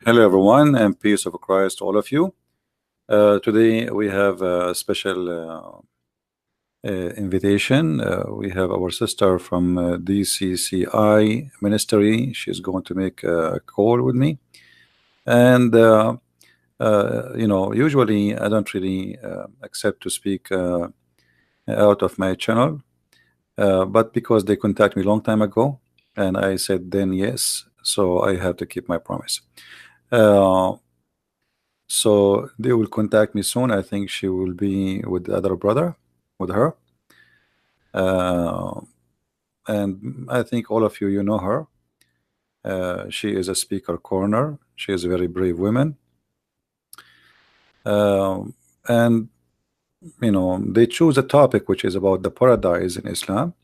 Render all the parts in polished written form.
Hello, everyone, and peace of Christ to all of you. Today we have a special invitation. We have our sister from DCCI Ministry. She's going to make a call with me, and usually I don't really accept to speak out of my channel, but because they contacted me a long time ago, and I said then yes, so I have to keep my promise. So they will contact me soon. I think she will be with the other brother, with her. And I think all of you know her. She is a speaker corner. She is a very brave woman. And they choose a topic which is about the paradise in Islam.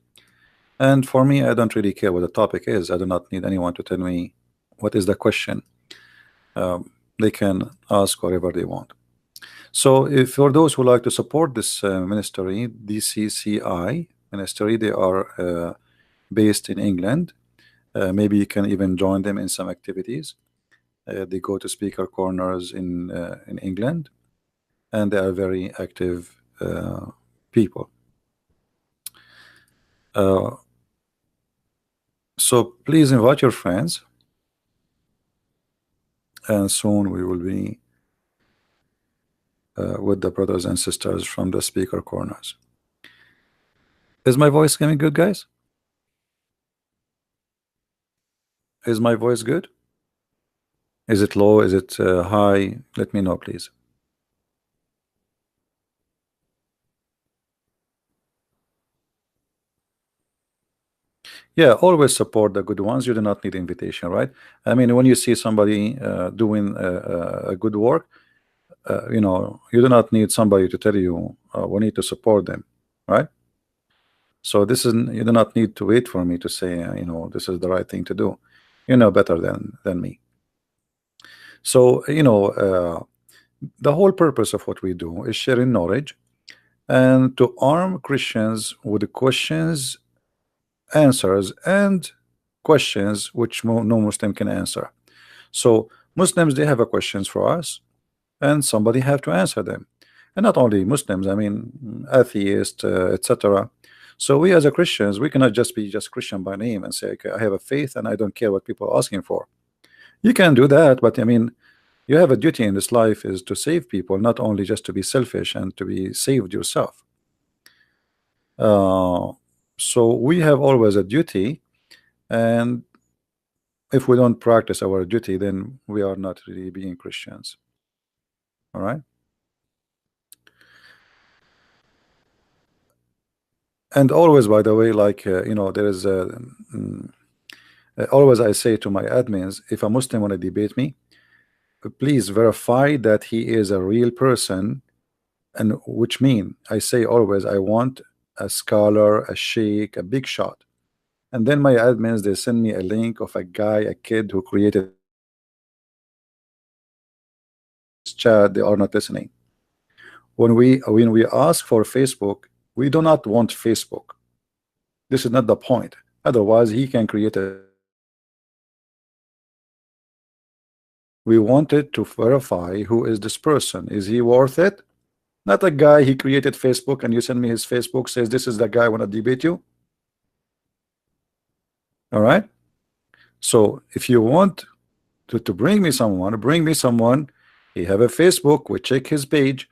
And for me, I don't really care what the topic is. I do not need anyone to tell me what is the question. They can ask whatever they want. So if for those who like to support this ministry, DCCI ministry, they are based in England. Maybe you can even join them in some activities. They go to speaker corners in England, and they are very active people. So please invite your friends, and soon we will be with the brothers and sisters from the speaker corners. Is my voice coming good, guys? Is my voice good? Is it low? Is it high? Let me know, please. Yeah, always support the good ones. You do not need invitation, right? I mean, when you see somebody doing a good work, you do not need somebody to tell you we need to support them, right? So this is, you do not need to wait for me to say this is the right thing to do. You know better than me. So the whole purpose of what we do is sharing knowledge and to arm Christians with the questions, answers, and questions which no Muslim can answer. So Muslims, they have a questions for us, and somebody have to answer them. And not only Muslims, I mean atheists, etc. So we as a Christians, we cannot just be Christian by name and say, okay, I have a faith and I don't care what people are asking for. You can do that, but I mean, you have a duty in this life is to save people, not only just to be selfish and to be saved yourself. So we have always a duty, and if we don't practice our duty, then we are not really being Christians. All right. And always, by the way, like there is always I say to my admins, if a Muslim want to debate me, please verify that he is a real person, and which mean I say always I want a scholar, a sheikh, a big shot. And then my admins, they send me a link of a guy, a kid who created this chat. They are not listening. When we ask for Facebook, we do not want Facebook. This is not the point. Otherwise, he can create a. We wanted to verify who is this person. Is he worth it? Not a guy he created Facebook and you send me his Facebook, says this is the guy I want to debate you. All right. So if you want to bring me someone, he have a Facebook, we check his page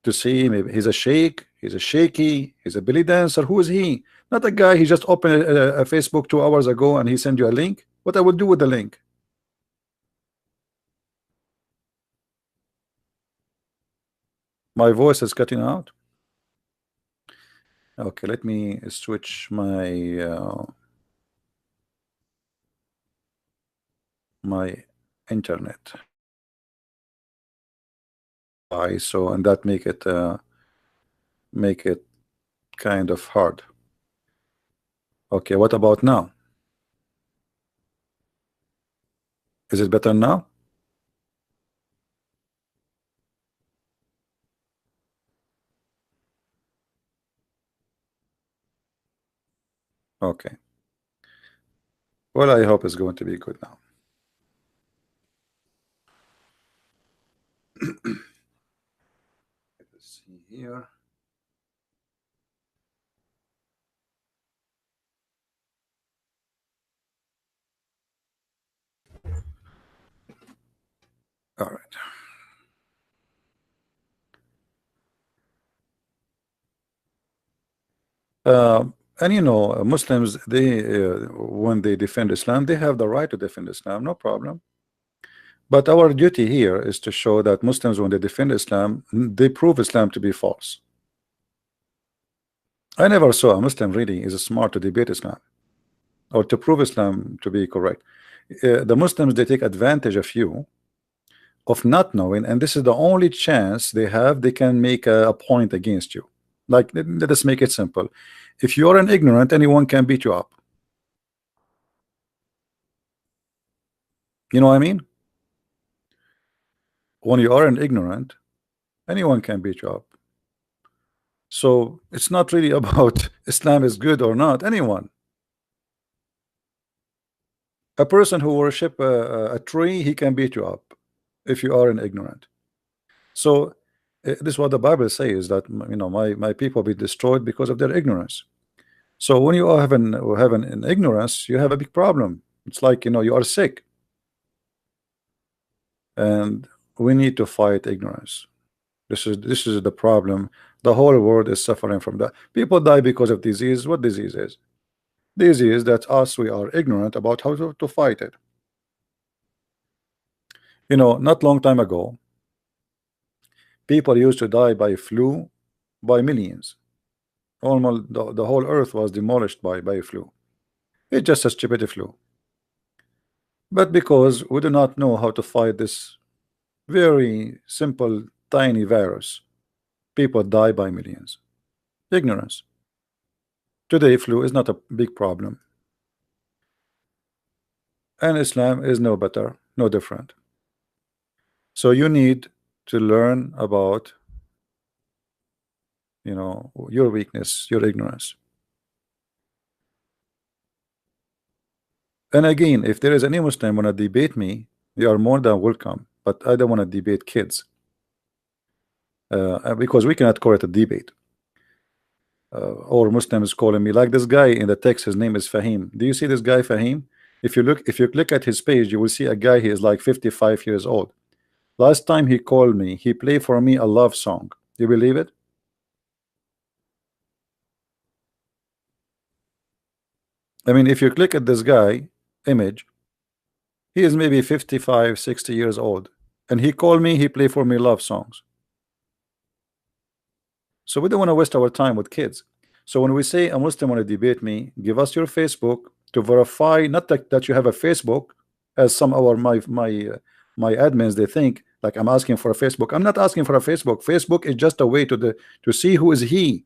to see maybe he's a sheikh, he's a shaky, he's a belly dancer. Who is he? Not a guy he just opened a Facebook 2 hours ago and he sent you a link. What I will do with the link? My voice is cutting out. Okay, let me switch my my internet. So and that make it kind of hard. Okay, what about now? Is it better now? Okay. Well, I hope it's going to be good now. Let's see here. All right. And you know, Muslims, they when they defend Islam, they have the right to defend Islam, no problem. But our duty here is to show that Muslims, when they defend Islam, they prove Islam to be false. I never saw a Muslim really is smart to debate Islam or to prove Islam to be correct. The Muslims, they take advantage of you, of not knowing, and this is the only chance they have. They can make a point against you. Like, let us make it simple. If you are an ignorant, anyone can beat you up. You know what I mean? When you are an ignorant, anyone can beat you up. So it's not really about Islam is good or not. Anyone, a person who worship a tree, he can beat you up if you are an ignorant. So this is what the Bible says, that you know, my people be destroyed because of their ignorance. So when you are having an ignorance, you have a big problem. It's like, you know, you are sick, and we need to fight ignorance. This is the problem. The whole world is suffering from that. People die because of disease. What disease is? Disease that us, we are ignorant about how to fight it. You know, not long time ago, people used to die by flu by millions. Almost the whole earth was demolished by a flu. It's just a stupid flu. But because we do not know how to fight this very simple tiny virus, people die by millions. Ignorance. Today flu is not a big problem, and Islam is no better, no different. So you need to learn about, you know, your weakness, your ignorance. And again, if there is any Muslim want to debate me, you are more than welcome. But I don't want to debate kids, because we cannot call it a debate. Or Muslims calling me like this guy in the text. His name is Fahim. Do you see this guy Fahim? If you look at his page, you will see a guy. He is like 55 years old. Last time he called me, he played for me a love song. Do you believe it? I mean, if you click at this guy image, he is maybe 55, 60 years old, and he called me, he played for me love songs. So we don't want to waste our time with kids. So when we say a Muslim want to debate me, give us your Facebook to verify, not that you have a Facebook, as some of our my admins, they think like I'm asking for a Facebook. I'm not asking for a Facebook. Facebook is just a way to see who is he,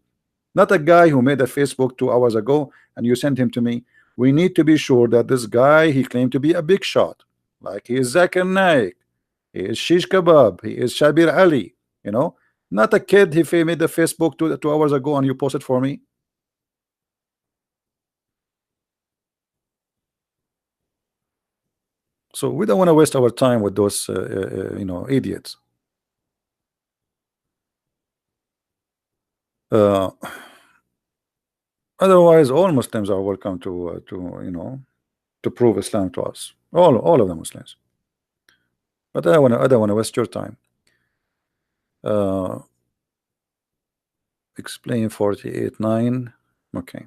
not a guy who made a Facebook 2 hours ago and you sent him to me. We need to be sure that this guy, he claimed to be a big shot, like he is Zakir Naik, he is Shish Kebab, he is Shabir Ali, you know, not a kid. He made the Facebook 2 hours ago and you posted for me. So we don't want to waste our time with those you know, idiots. Otherwise, all Muslims are welcome to you know, to prove Islam to us. All of the Muslims. But I don't want to waste your time. Explain 48:9. Okay.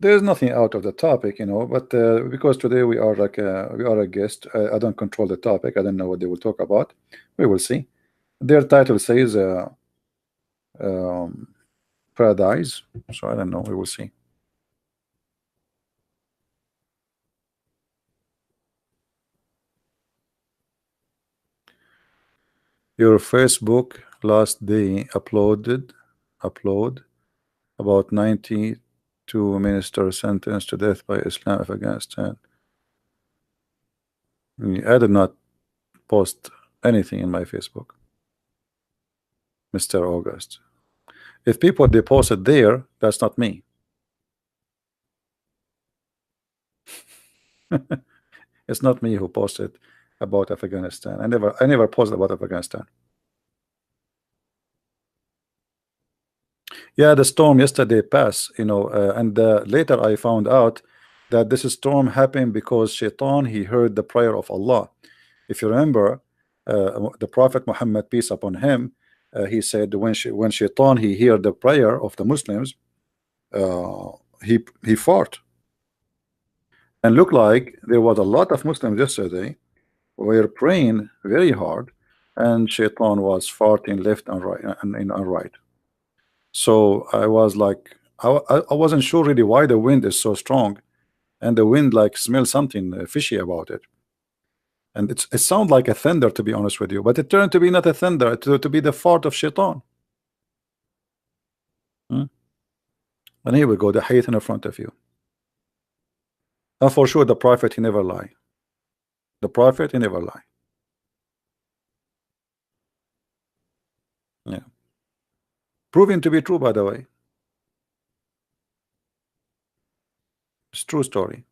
There's nothing out of the topic, you know, but because today we are like we are a guest, I don't control the topic. I don't know what they will talk about. We will see. Their title says Paradise, so I don't know. We will see. Your Facebook last day upload about 92 ministers sentenced to death by Islam of Afghanistan. I did not post anything in my Facebook, Mr. August. If people they posted there, that's not me. It's not me who posted. about Afghanistan. I never posted about Afghanistan. Yeah, the storm yesterday passed, you know, and later I found out that this storm happened because Shaitan, he heard the prayer of Allah. If you remember, the Prophet Muhammad, peace upon him, he said when Shaitan, he heard the prayer of the Muslims, he fought. And looked like there was a lot of Muslims yesterday were praying very hard, and Shaitan was farting left and right and right. So I was like, I wasn't sure really why the wind is so strong, and the wind like smells something fishy about it, and it sounds like a thunder, to be honest with you, but it turned to be not a thunder, to be the fart of Shaitan. And here we go, the hadith in front of you. And for sure, the Prophet, he never lie. The Prophet, he never lie. Yeah, proven to be true, by the way. It's true story.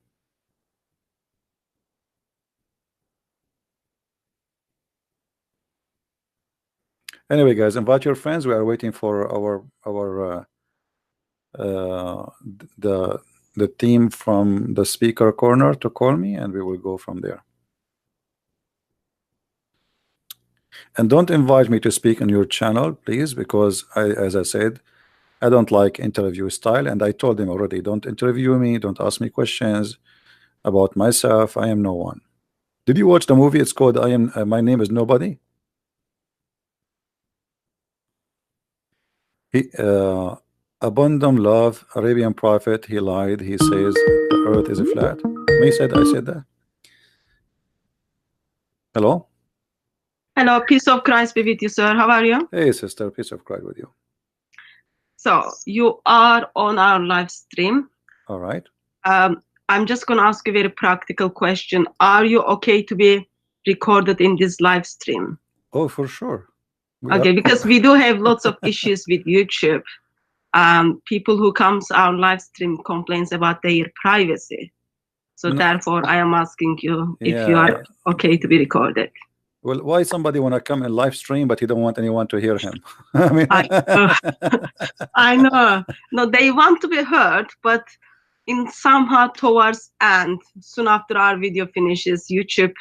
Anyway, guys, invite your friends. We are waiting for our the team from the speaker corner to call me, and we will go from there. And don't invite me to speak on your channel, please, because as I said, I don't like interview style, and I told them already, don't interview me, don't ask me questions about myself. I am no one. Did you watch the movie? It's called My Name Is Nobody. He abundant love, Arabian Prophet, he lied. He says the earth is flat. Me said I said that. Hello? Hello, peace of Christ be with you, sir. How are you? Hey, sister, peace of Christ with you. So you are on our live stream. All right. I'm just going to ask a very practical question. Are you okay to be recorded in this live stream? Oh, for sure. Okay, because we do have lots of issues with YouTube. People who comes our live stream complains about their privacy. So therefore, I am asking you if you are okay to be recorded. Well, why somebody want to come and live stream, but he don't want anyone to hear him? I mean, I know. No, they want to be heard, but in somehow towards end, soon after our video finishes, YouTube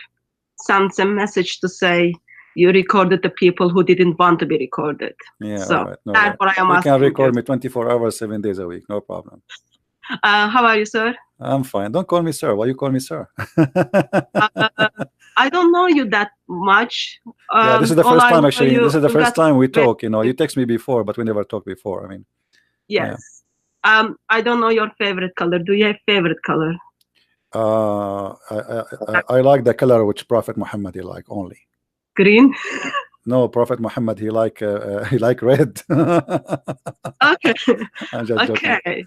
sends a message to say you recorded the people who didn't want to be recorded. Yeah, so right. No, therefore, I am you asking can record you. me 24 hours, 7 days a week, no problem. How are you, sir? I'm fine. Don't call me sir. Why you call me sir? I don't know you that much. Yeah, this is the first time actually. This is the first time we talk. You know, you text me before, but we never talked before. I mean, yes. Yeah. I don't know your favorite color. Do you have favorite color? I like the color which Prophet Muhammad he like only. Green. No, Prophet Muhammad he like red. Okay. I'm just joking. Okay.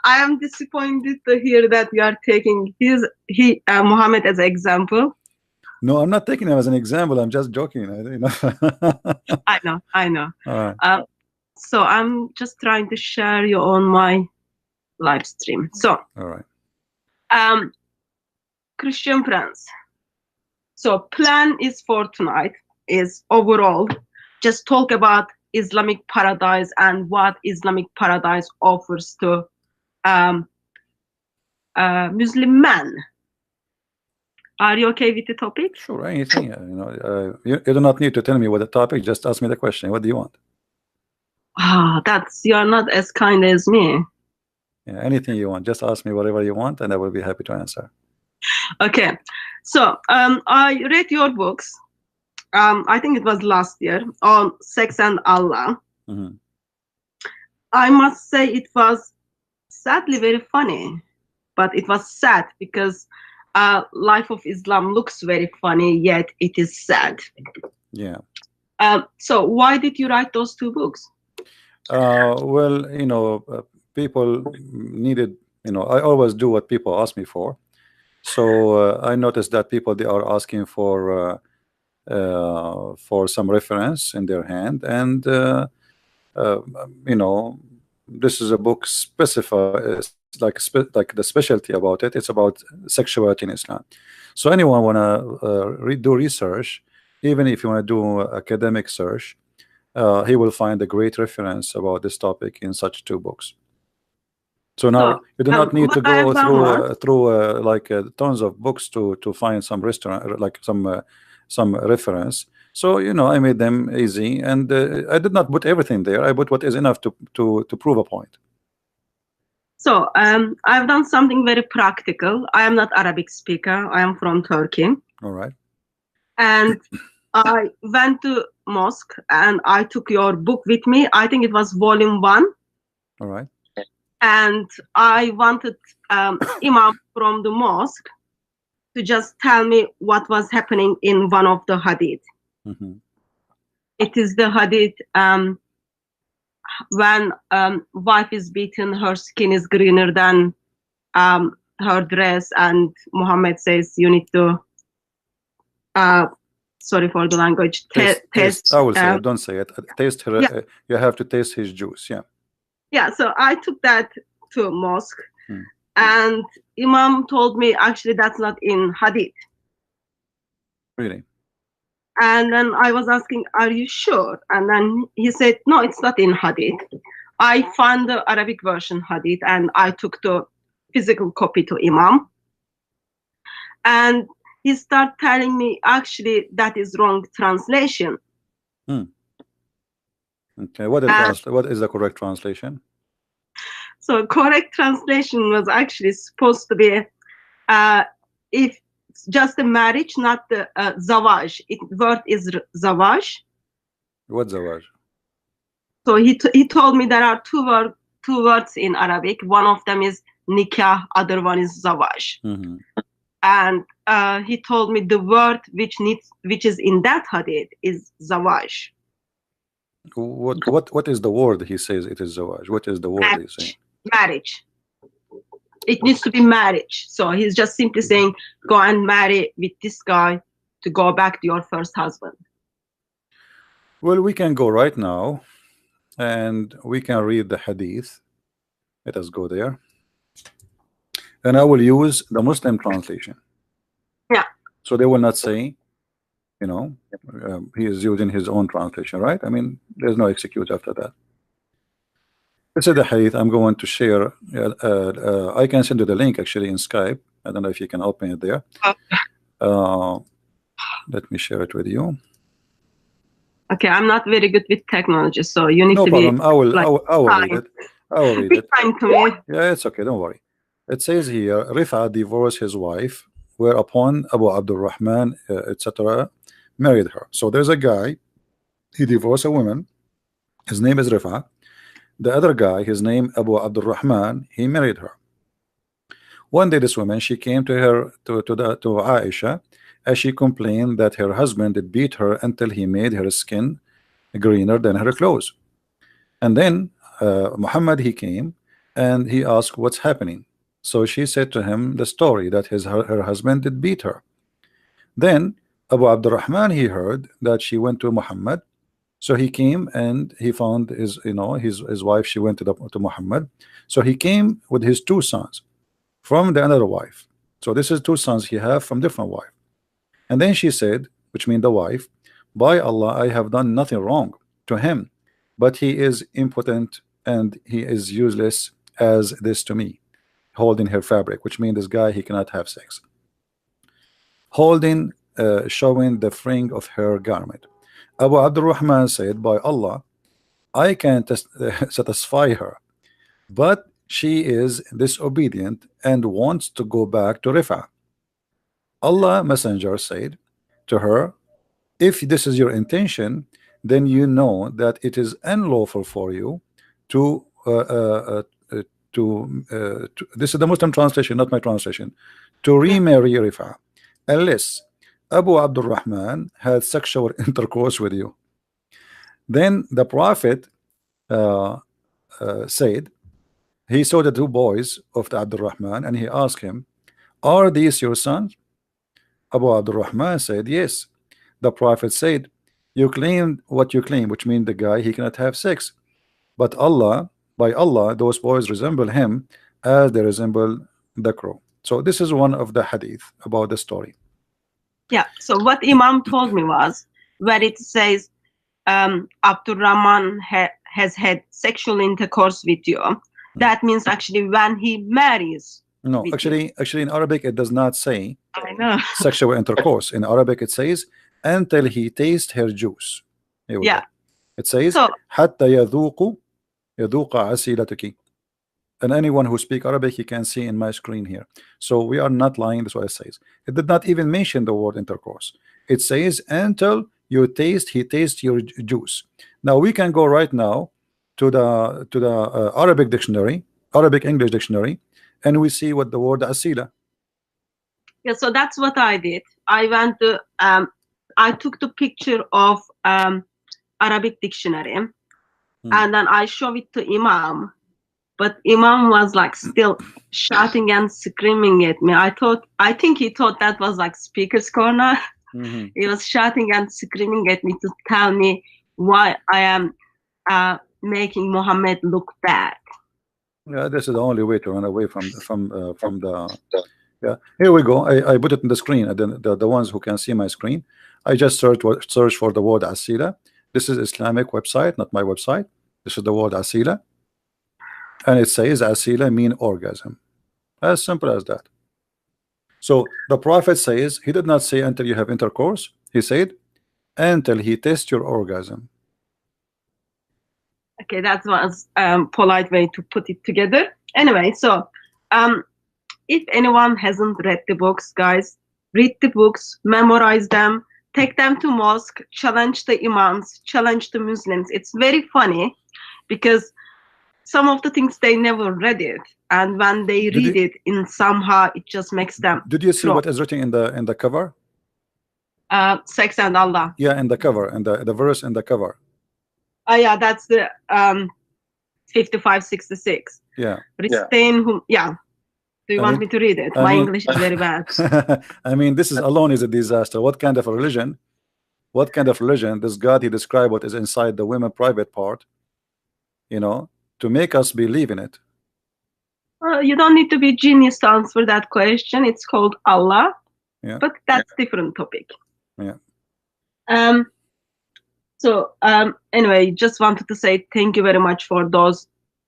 I am disappointed to hear that you are taking Muhammad as an example. No, I'm not taking him as an example. I'm just joking. You know. I know. All right. So I'm just trying to share you on my live stream. So. All right. Christian friends. So plan is for tonight is overall just talk about Islamic paradise and what Islamic paradise offers to Muslim men. Are you okay with the topic? Sure, anything. You know, you do not need to tell me what the topic. Just ask me the question. What do you want? You are not as kind as me. Yeah, anything you want. Just ask me whatever you want, and I will be happy to answer. Okay, so I read your books. I think it was last year on sex and Allah. Mm-hmm. I must say it was sadly very funny, but it was sad because life of Islam looks very funny, yet it is sad. Yeah. So why did you write those two books? Well, you know, people needed, you know, I always do what people ask me for. So I noticed that people, they are asking for some reference in their hand, and you know, this is a book specified, like the specialty about it. It's about sexuality in Islam. So anyone wanna do research, even if you want to do academic search, he will find a great reference about this topic in such two books. So now you do not need to go through like tons of books to find some restaurant, like some reference. So you know, I made them easy, and I did not put everything there. I put what is enough to prove a point. So I've done something very practical. I am not Arabic speaker. I am from Turkey. All right. And I went to mosque and I took your book with me. I think it was volume 1. All right. And I wanted imam from the mosque to just tell me what was happening in one of the hadith. Mm-hmm. It is the hadith when wife is beaten, her skin is greener than her dress, and Muhammad says you need to sorry for the language, taste. I will say it, don't say it. Taste her. Yeah. You have to taste his juice. Yeah. Yeah, so I took that to mosque, and imam told me actually that's not in hadith. Really? And then I was asking, are you sure? And then he said, no, it's not in hadith. I found the Arabic version hadith and I took the physical copy to imam. And he started telling me, actually, that is wrong translation. Okay, what is the correct translation? So correct translation was actually supposed to be if just a marriage, not the zawaj. Word is zawaj. What zawaj? So he told me there are two words in Arabic. One of them is nikah, other one is zawaj. Mm-hmm. And he told me the word which is in that hadith is zawaj. What is the word he says it is zawaj? What is the word he's saying? Marriage. It needs to be marriage. So he's just simply saying, go and marry with this guy to go back to your first husband. Well, we can go right now and we can read the hadith. Let us go there. And I will use the Muslim translation. Yeah. So they will not say, you know, he is using his own translation, right? I mean, there's no excuse after that. This is the hadith I'm going to share. I can send you the link actually in Skype. I don't know if you can open it there. Let me share it with you. Okay, I'm not very good with technology, so you need no to problem. be. I will kind. read it. I will read Be it. kind to me. Yeah, it's okay. Don't worry. It says here, Rifa divorced his wife, whereupon Abu Abdurrahman, etc., married her. So there's a guy, he divorced a woman. His name is Rifa. The other guy, his name Abu Abdurrahman, he married her. One day, this woman, she came to her to Aisha, as she complained that her husband had beat her until he made her skin greener than her clothes. And then Muhammad, he came and he asked what's happening. So she said to him the story that her husband did beat her. Then Abu Abdurrahman, he heard that she went to Muhammad. So he came and he found his wife. She went to Muhammad. So he came with his two sons from the another wife. So this is two sons he have from different wife. And then she said, which means the wife, by Allah, I have done nothing wrong to him, but he is impotent and he is useless as this to me. Holding her fabric, which means this guy, he cannot have sex. Holding, showing the fringe of her garment. Abu Abdurrahman said, by Allah, I can't satisfy her, but she is disobedient and wants to go back to Rifa. Allah Messenger said to her, if this is your intention, then you know that it is unlawful for you to this is the Muslim translation, not my translation, to remarry Rifa, unless Abu Abdurrahman had sexual intercourse with you. Then the Prophet said, he saw the two boys of the Abdurrahman and he asked him, are these your sons? Abu Abdurrahman said, yes. The Prophet said, you claim what you claim, which means the guy, he cannot have sex. But Allah, by Allah, those boys resemble him as they resemble the crow. So this is one of the hadith about the story. Yeah. So what Imam told me was, where it says, Abdul Rahman has had sexual intercourse with you, that means actually when he marries. No, actually in Arabic it does not say I know. sexual intercourse. In Arabic it says until he tastes her juice. Here we go. It says So, حتى يذوق عسيلتك. And anyone who speak Arabic, you can see in my screen here. So we are not lying. That's what it says. It did not even mention the word intercourse. It says until he tastes your juice. Now we can go right now to the Arabic dictionary, Arabic English dictionary, and we see what the word asila. yeah, so that's what I did. I went to I took the picture of Arabic dictionary, and then I showed it to Imam. But Imam was like still shouting and screaming at me. I think he thought that was like speaker's corner. He was shouting and screaming at me to tell me why I am making Muhammad look bad. Yeah, this is the only way to run away from the. Yeah, here we go. I put it in the screen. And then the ones who can see my screen, I just search for the word asila. This is Islamic website, not my website. This is the word asila. And it says asila mean orgasm. As simple as that. So the Prophet says, he did not say until you have intercourse. He said until he tests your orgasm. Okay, that was polite way to put it together. Anyway, so if anyone hasn't read the books, guys, read the books, memorize them, take them to mosque, challenge the imams, challenge the Muslims. It's very funny because some of the things they never read it, and when they read it in somehow it just makes them. Did you see what is written in the cover? Sex and Allah. Yeah, in the cover, and the verse in the cover. Oh yeah, that's the 5566. Yeah. Restrain whom. Yeah. Do you want me to read it? My English is very bad. I mean, this is alone is a disaster. What kind of a religion? What kind of religion? This God, he described what is inside the women private part, you know, to make us believe in it. You don't need to be genius to answer that question. It's called Allah. Yeah. But that's different topic. Yeah. So anyway, just wanted to say thank you very much for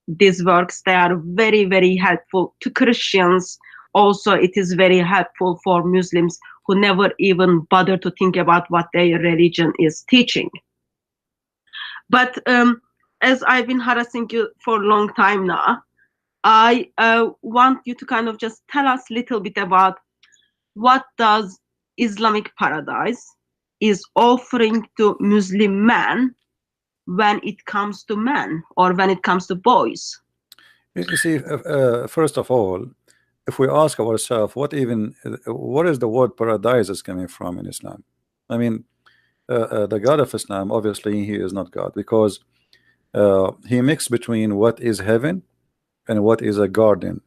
these works. They are very, very helpful to Christians. Also, it is very helpful for Muslims who never even bother to think about what their religion is teaching. But as I've been harassing you for a long time now, I want you to kind of just tell us a little bit about what does Islamic Paradise is offering to Muslim men when it comes to men or when it comes to boys. You see, first of all, if we ask ourselves what is the word paradise is coming from in Islam? I mean, the God of Islam, obviously he is not God, because he mixed between what is heaven and what is a garden.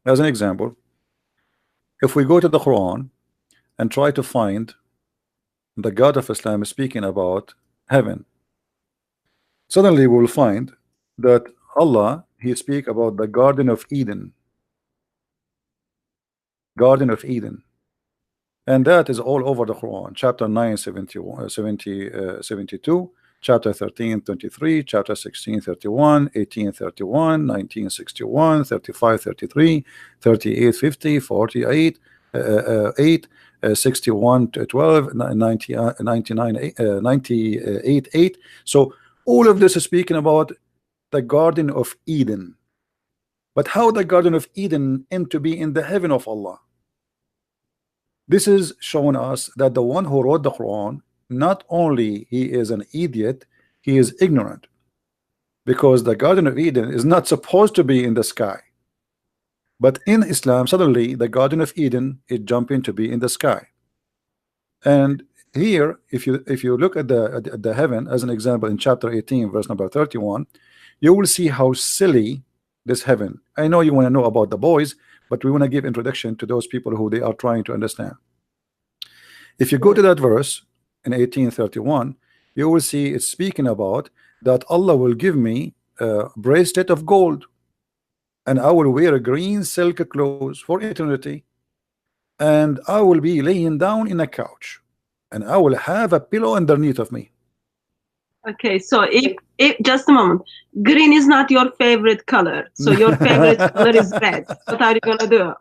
As an example, if we go to the Quran and try to find the God of Islam is speaking about heaven, suddenly we will find that Allah, he speak about the Garden of Eden. Garden of Eden. And that is all over the Quran. Chapter 9, 72, chapter 13, 23, chapter 16, 31, 18, 31, 19, 61, 35, 33, 38, 50, 48, 8, 61, 12, 90, 99, 98, 8. So all of this is speaking about the Garden of Eden. But how the Garden of Eden came to be in the heaven of Allah? This is showing us that the one who wrote the Quran, not only he is an idiot, he is ignorant, because the Garden of Eden is not supposed to be in the sky. But in Islam, suddenly the Garden of Eden is jumping to be in the sky. And here, if you look at the heaven as an example in chapter 18, verse number 31, you will see how silly this heaven. I know you want to know about the boys, but we want to give introduction to those people who they are trying to understand. If you go to that verse in 1831, you will see it's speaking about that Allah will give me a bracelet of gold, and I will wear a green silk clothes for eternity. and I will be laying down in a couch, and I will have a pillow underneath of me. Okay, so if just a moment, green is not your favorite color, so your favorite color is red. What are you gonna do?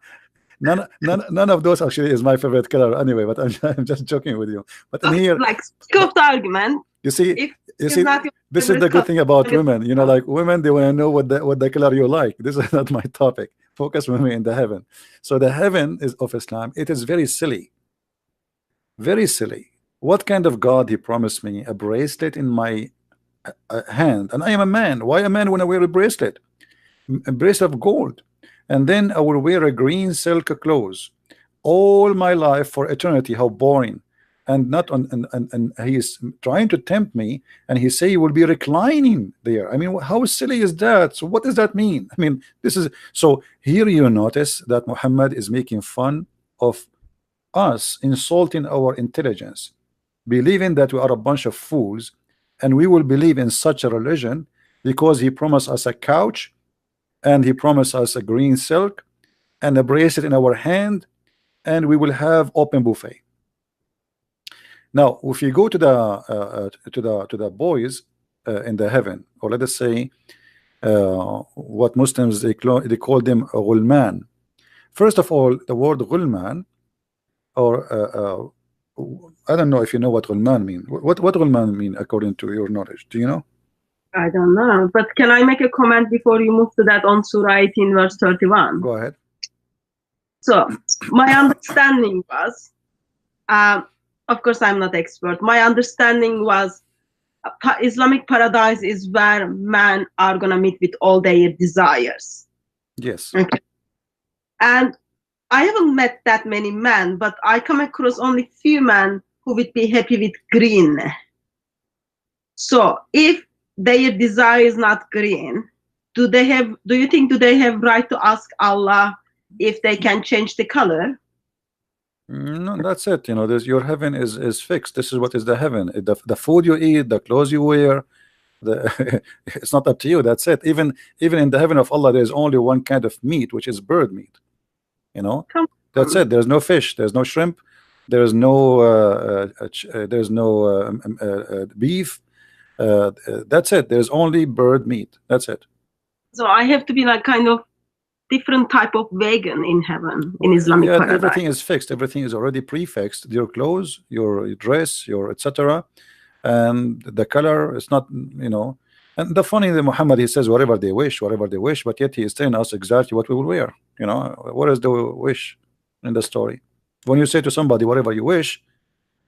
None of those actually is my favorite color anyway, but I'm just joking with you. But in here, like, scope the argument. You see, If you see, this is the good thing about women. You know, like women, they want to know what the color you like. This is not my topic. Focus with me in the heaven. So the heaven is of Islam. It is very silly. Very silly. What kind of God he promised me? A bracelet in my hand, and I am a man. Why a man when I wear a bracelet? A bracelet of gold, and then I will wear a green silk clothes all my life for eternity. How boring. And not on and he is trying to tempt me, and he say he will be reclining there. I mean, how silly is that? So what does that mean? I mean, this is so here you notice that Muhammad is making fun of us, insulting our intelligence, believing that we are a bunch of fools, and we will believe in such a religion because he promised us a couch, and he promised us a green silk and a bracelet in our hand, and we will have open buffet. Now, if you go to the boys in the heaven, or let us say what Muslims they call them ghulman. First of all, the word ghulman, or I don't know if you know what ghulman mean. What ghulman mean according to your knowledge? Do you know? I don't know, but can I make a comment before you move to that on Surah 18 verse 31? Go ahead. So my understanding was, of course, I'm not expert. My understanding was Islamic paradise is where men are going to meet with all their desires. Yes. Okay. And I haven't met that many men, but I come across only few men who would be happy with green. So if their desire is not green, do you think they have right to ask Allah if they can change the color? No, that's it. You know, your heaven is fixed. This is what is the heaven. The food you eat, the clothes you wear, it's not up to you. That's it. Even in the heaven of Allah, there's only one kind of meat, which is bird meat. You know, that's it. There's no fish. There's no shrimp. There's no beef. That's it. There's only bird meat. That's it. So I have to be like kind of different type of vegan in heaven, in Islamic paradise. Everything is fixed. Everything is already prefixed. Your clothes, your dress, your etc. And the color is not, you know. And the funny that Muhammad, he says whatever they wish, but yet he is telling us exactly what we will wear. You know, what is the wish in the story? When you say to somebody whatever you wish,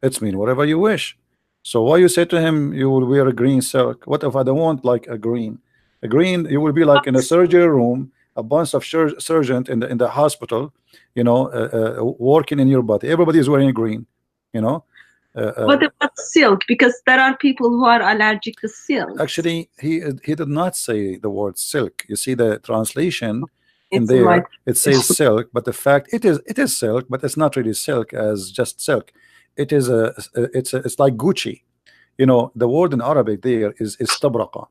it's mean whatever you wish. So why you say to him you will wear a green silk? What if I don't want like a green? A green, you will be like in a surgery room, a bunch of surgeons in the hospital, you know, working in your body. Everybody is wearing green, you know. What about silk? Because there are people who are allergic to silk. Actually, he did not say the word silk. You see the translation in there. It says silk, but the fact it is silk, but it's not really silk as just silk. It is it's like Gucci. You know, the word in Arabic there is istabraqa.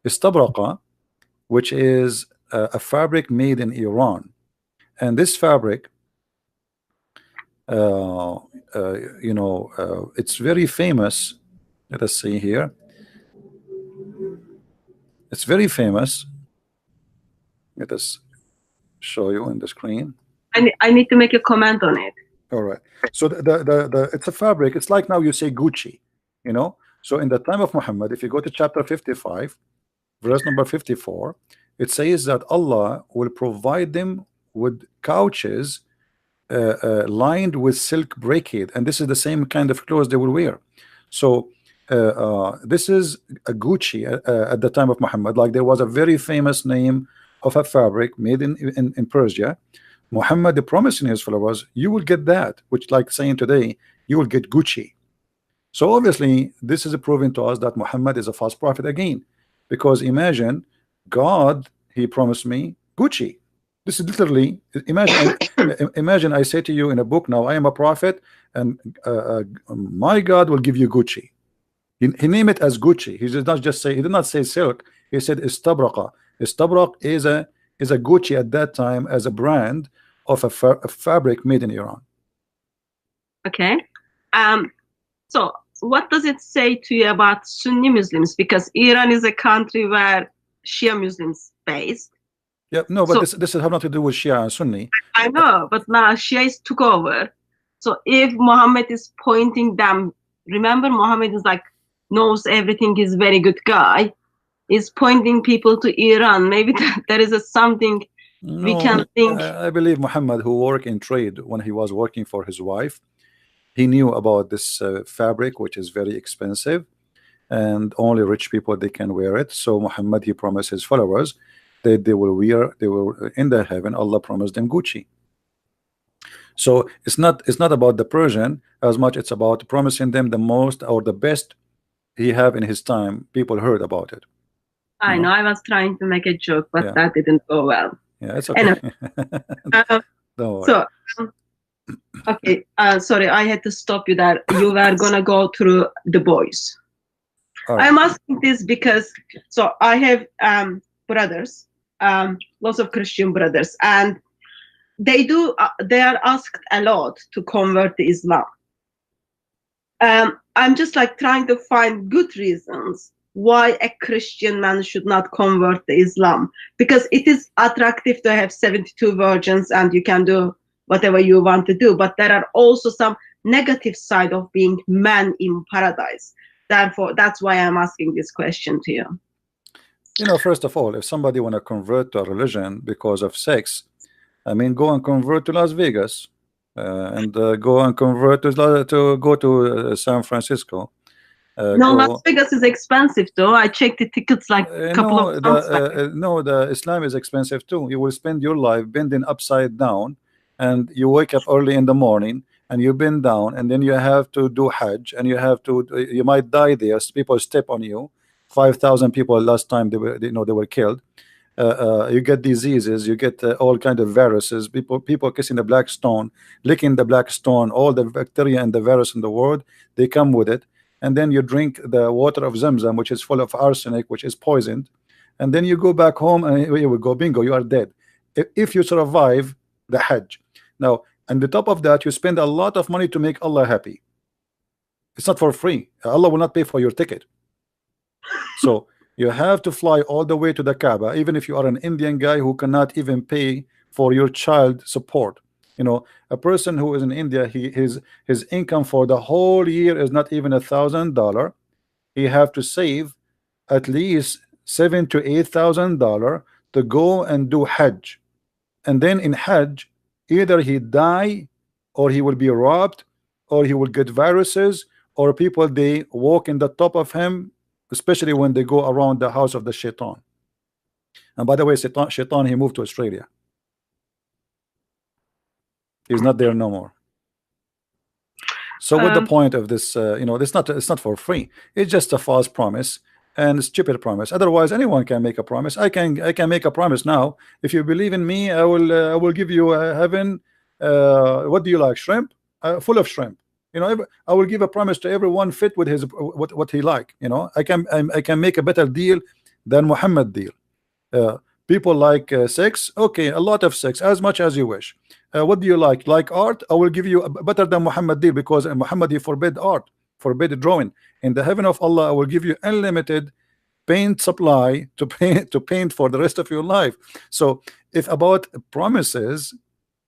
Istabraqa, which is a fabric made in Iran, and this fabric, you know, it's very famous. Let us see here. It's very famous. Let us show you on the screen. I need to make a comment on it. All right. So the it's a fabric. It's like now you say Gucci, you know. So in the time of Muhammad, if you go to chapter 55, verse number 54, it says that Allah will provide them with couches lined with silk brocade, and this is the same kind of clothes they will wear. So this is a Gucci at the time of Muhammad. Like there was a very famous name of a fabric made in Persia. Muhammad promising his followers, you will get that, which like saying today, you will get Gucci. So obviously this is proving to us that Muhammad is a false prophet again, because imagine God, he promised me Gucci. This is literally, imagine I say to you in a book now, I am a prophet, and my God will give you Gucci. He named it as Gucci. He did not just say, he did not say silk. He said istabraqa. Istabraq is a Gucci at that time as a brand of a fabric made in Iran. Okay. So what does it say to you about Sunni Muslims? Because Iran is a country where Shia Muslims based. Yeah, no, but So, this has nothing to do with Shia and Sunni. I know, but now Shias took over. So if Muhammad is pointing them, remember Muhammad is like, knows everything, he's very good guy, is pointing people to Iran. Maybe there is something we can think. I believe Muhammad, who worked in trade when he was working for his wife, he knew about this fabric, which is very expensive, and only rich people they can wear it. So Muhammad, he promised his followers that they will in the heaven, Allah promised them Gucci. So it's not about the Persian as much, it's about promising them the most or the best he have in his time. People heard about it. I know, I was trying to make a joke, but that didn't go well. Yeah, it's okay. Anyway, Don't worry. So okay, sorry, I had to stop you there. You were gonna go through the boys. Right. I'm asking this because so I have brothers, lots of Christian brothers, and they are asked a lot to convert to Islam. I'm just like trying to find good reasons why a Christian man should not convert to Islam, because it is attractive to have 72 virgins and you can do whatever you want to do, but there are also some negative side of being man in paradise. Therefore, that's why I'm asking this question to you. You know, first of all, if somebody want to convert to a religion because of sex, I mean, go and convert to Las Vegas, and go and convert to go to San Francisco. No, Las Vegas is expensive though. I checked the tickets like a couple of months back. No, the Islam is expensive too. You will spend your life bending upside down, and you wake up early in the morning and you bend down, and then you have to do Hajj, and you might die there. People step on you. 5,000 people last time they were killed. You get diseases, you get all kind of viruses. People kissing the black stone, licking the black stone, all the bacteria and the virus in the world, they come with it. And then you drink the water of Zamzam, which is full of arsenic, which is poisoned, and then you go back home and you will go bingo, you are dead if you survive the Hajj. Now, on the top of that, you spend a lot of money to make Allah happy. It's not for free. Allah will not pay for your ticket. So you have to fly all the way to the Kaaba, even if you are an Indian guy who cannot even pay for your child support. You know, a person who is in India, his income for the whole year is not even $1,000. He have to save at least $7,000 to $8,000 to go and do Hajj. And then in Hajj, either he die, or he will be robbed, or he will get viruses, or people they walk in the top of him, especially when they go around the house of the shaitan. And by the way, shaitan he moved to Australia. He's not there no more. So what the point of this? You know, it's not for free. It's just a false promise and a stupid promise. Otherwise, anyone can make a promise. I can make a promise now. If you believe in me, I will give you heaven. What do you like? Shrimp? Full of shrimp. You know, I will give a promise to everyone fit with his what he like. You know, I can make a better deal than Muhammad deal. People like sex. Okay, a lot of sex, as much as you wish. What do you like? Like art? I will give you a better than Muhammad deal, because Muhammad he forbid art, forbid drawing. In the heaven of Allah, I will give you unlimited paint supply to paint for the rest of your life. So if about promises,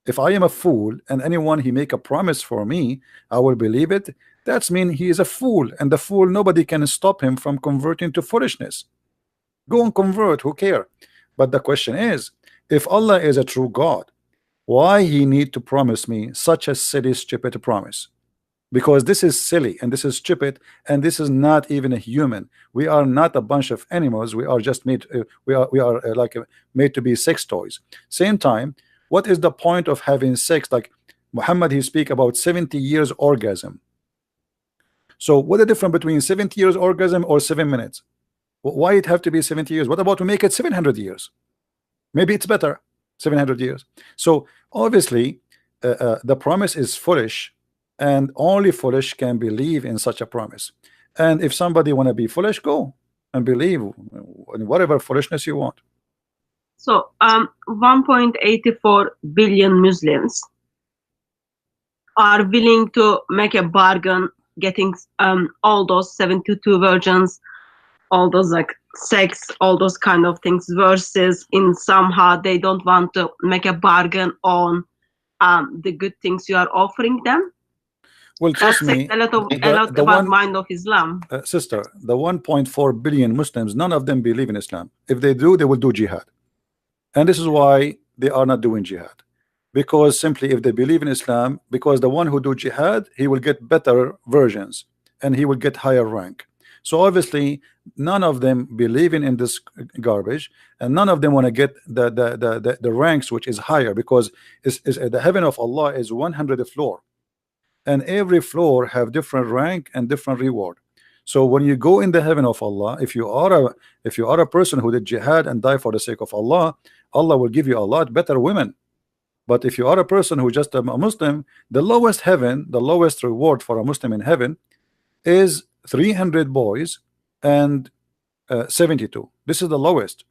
if I am a fool and anyone he make a promise for me, I will believe it. That's mean he is a fool, and the fool, nobody can stop him from converting to foolishness. Go and convert, who care? But the question is, if Allah is a true God, why he need to promise me such a silly, stupid promise? Because this is silly and this is stupid, and this is not even a human. We are not a bunch of animals. We are just made. We are made to be sex toys. Same time, what is the point of having sex? Like Muhammad, he speak about 70 years orgasm. So what the difference between 70 years orgasm or 7 minutes? Why it have to be 70 years? What about to make it 700 years? Maybe it's better 700 years. So obviously the promise is foolish, and only foolish can believe in such a promise. And if somebody want to be foolish, go and believe in whatever foolishness you want. So 1.84 billion Muslims are willing to make a bargain, getting all those 72 virgins, all those like sex, all those kind of things, versus in somehow they don't want to make a bargain on the good things you are offering them. Well, trust That me, says a lot the about one, mind of Islam. sister, the 1.4 billion Muslims, none of them believe in Islam. If they do, they will do jihad. And this is why they are not doing jihad. Because simply if they believe in Islam, because the one who do jihad, he will get better versions and he will get higher rank. So obviously none of them believing in this garbage, and none of them want to get the ranks which is higher, because the heaven of Allah is 100 floor, and every floor have different rank and different reward. So when you go in the heaven of Allah, if you are a person who did jihad and die for the sake of Allah, Allah will give you a lot better women. But if you are a person who just a Muslim, the lowest heaven, the lowest reward for a Muslim in heaven is 300 boys and 72. This is the lowest.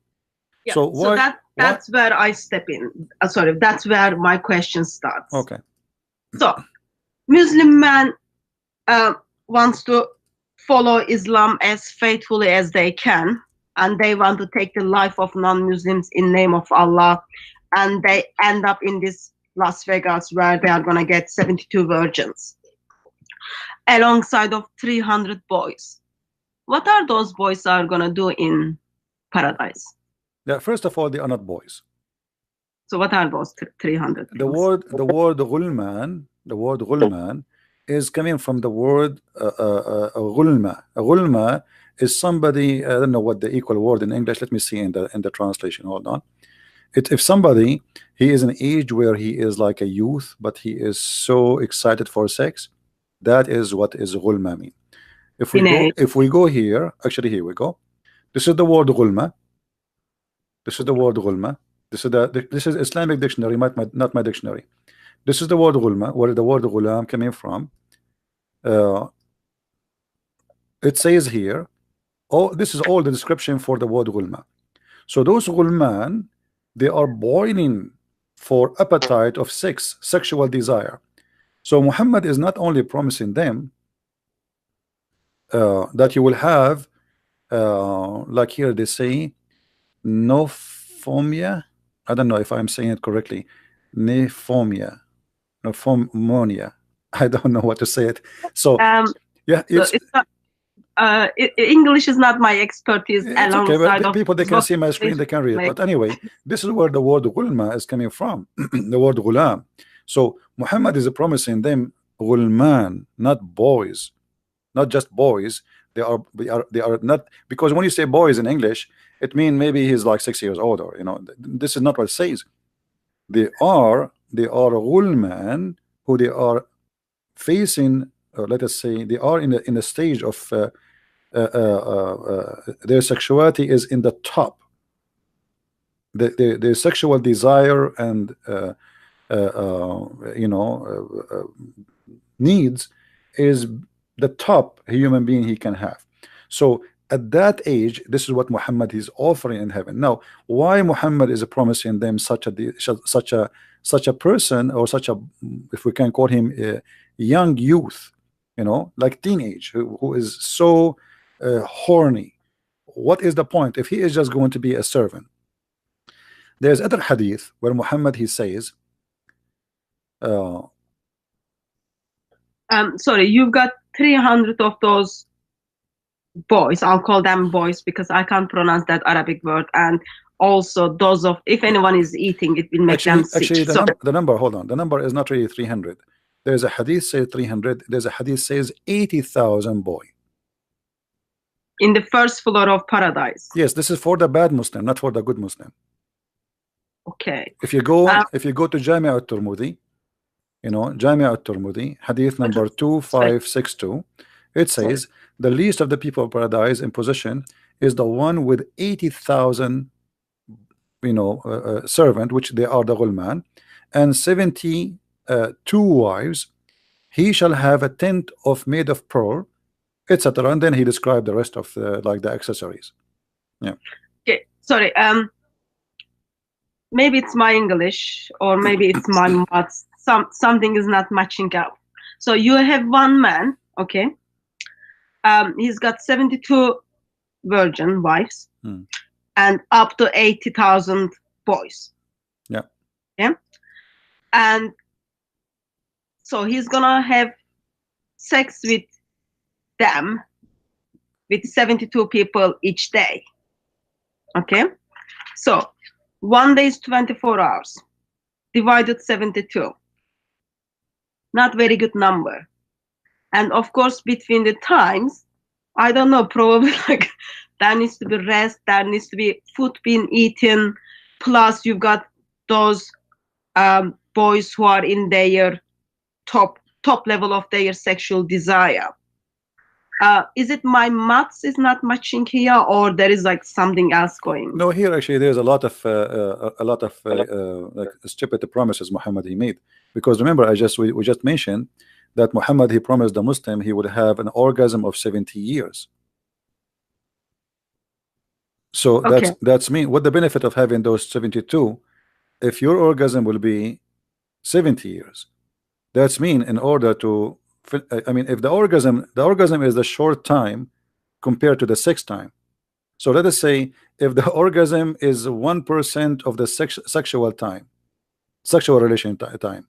Yeah, So why, that's where I step in. Sorry, that's where my question starts. okay. So Muslim man wants to follow Islam as faithfully as they can, and they want to take the life of non-Muslims in name of Allah, and they end up in this Las Vegas where they are going to get 72 virgins alongside of 300 boys. What are those boys are going to do in paradise? Yeah, first of all, they are not boys. So what are those 300 things? The word ghulman is coming from the word ghulma. A ghulma is somebody, I don't know what the equal word in English, let me see in the translation, hold on. If somebody, he is an age where he is like a youth, but he is so excited for sex, that is what is ghulma mean. If we go here, actually here we go. This is the word ghulma. This is the word ghulma. This is Islamic dictionary, not my dictionary. This is the word ghulma, where the word ghulam coming from. It says here, this is all the description for the word ghulma. So those ghulman, they are boiling for appetite of sex, sexual desire. So Muhammad is not only promising them that you will have, like here they say, nophomia. I don't know if I'm saying it correctly. Nephomonia. I don't know what to say it. So yeah, it's not, English is not my expertise. It's okay, but people, they can see my screen, they can read it. But anyway, this is where the word ghulma is coming from. The word ghulam. So Muhammad is promising them ghulman, not boys, not just boys. They are not, because when you say boys in English, it means maybe he's like 6 years old, or this is not what it says. They are ghulman who they are facing, let us say, they are in a stage of their sexuality is in the top. Their sexual desire and needs is the top human being he can have. So at that age, this is what Muhammad is offering in heaven. Now, why Muhammad is promising them such a person, or such a, if we can call him a young youth, like teenage, who is so horny? What is the point if he is just going to be a servant? There's other hadith where Muhammad, he says, sorry, you've got 300 of those boys. I'll call them boys because I can't pronounce that Arabic word. And also those of, if anyone is eating, it will make them sick. Actually, the number, hold on, the number is not really 300. There's a hadith says 300. There's a hadith says 80,000 boy. In the first floor of paradise. Yes, this is for the bad Muslim, not for the good Muslim. Okay. If you go to Jami' al-Tirmidhi, Jami' al-Tirmidhi, hadith number 2562, it says the least of the people of paradise in position is the one with 80,000 servant, which they are the ghulman, and 72 wives. He shall have a tent made of pearl, etc. And then he described the rest of the accessories. Yeah. Okay. Sorry. maybe it's my English or maybe it's my maths. Something is not matching up. So you have one man, okay? He's got 72 virgin wives and up to 80,000 boys. Yeah. Yeah. And so he's gonna have sex with them, with 72 people each day. Okay. So one day is 24 hours divided 72. Not very good number. And of course, between the times, I don't know, probably like there needs to be rest, there needs to be food being eaten, plus you've got those boys who are in their top level of their sexual desire. Is it my maths is not matching here, or there is like something else going? No, here actually there's a lot of like stupid promises Muhammad he made, because remember we just mentioned that Muhammad he promised the Muslim he would have an orgasm of 70 years. So that's me. What the benefit of having those 72 if your orgasm will be 70 years? That's mean in order to, I mean, if the orgasm is the short time compared to the sex time. So let us say if the orgasm is 1% of the sexual relation time.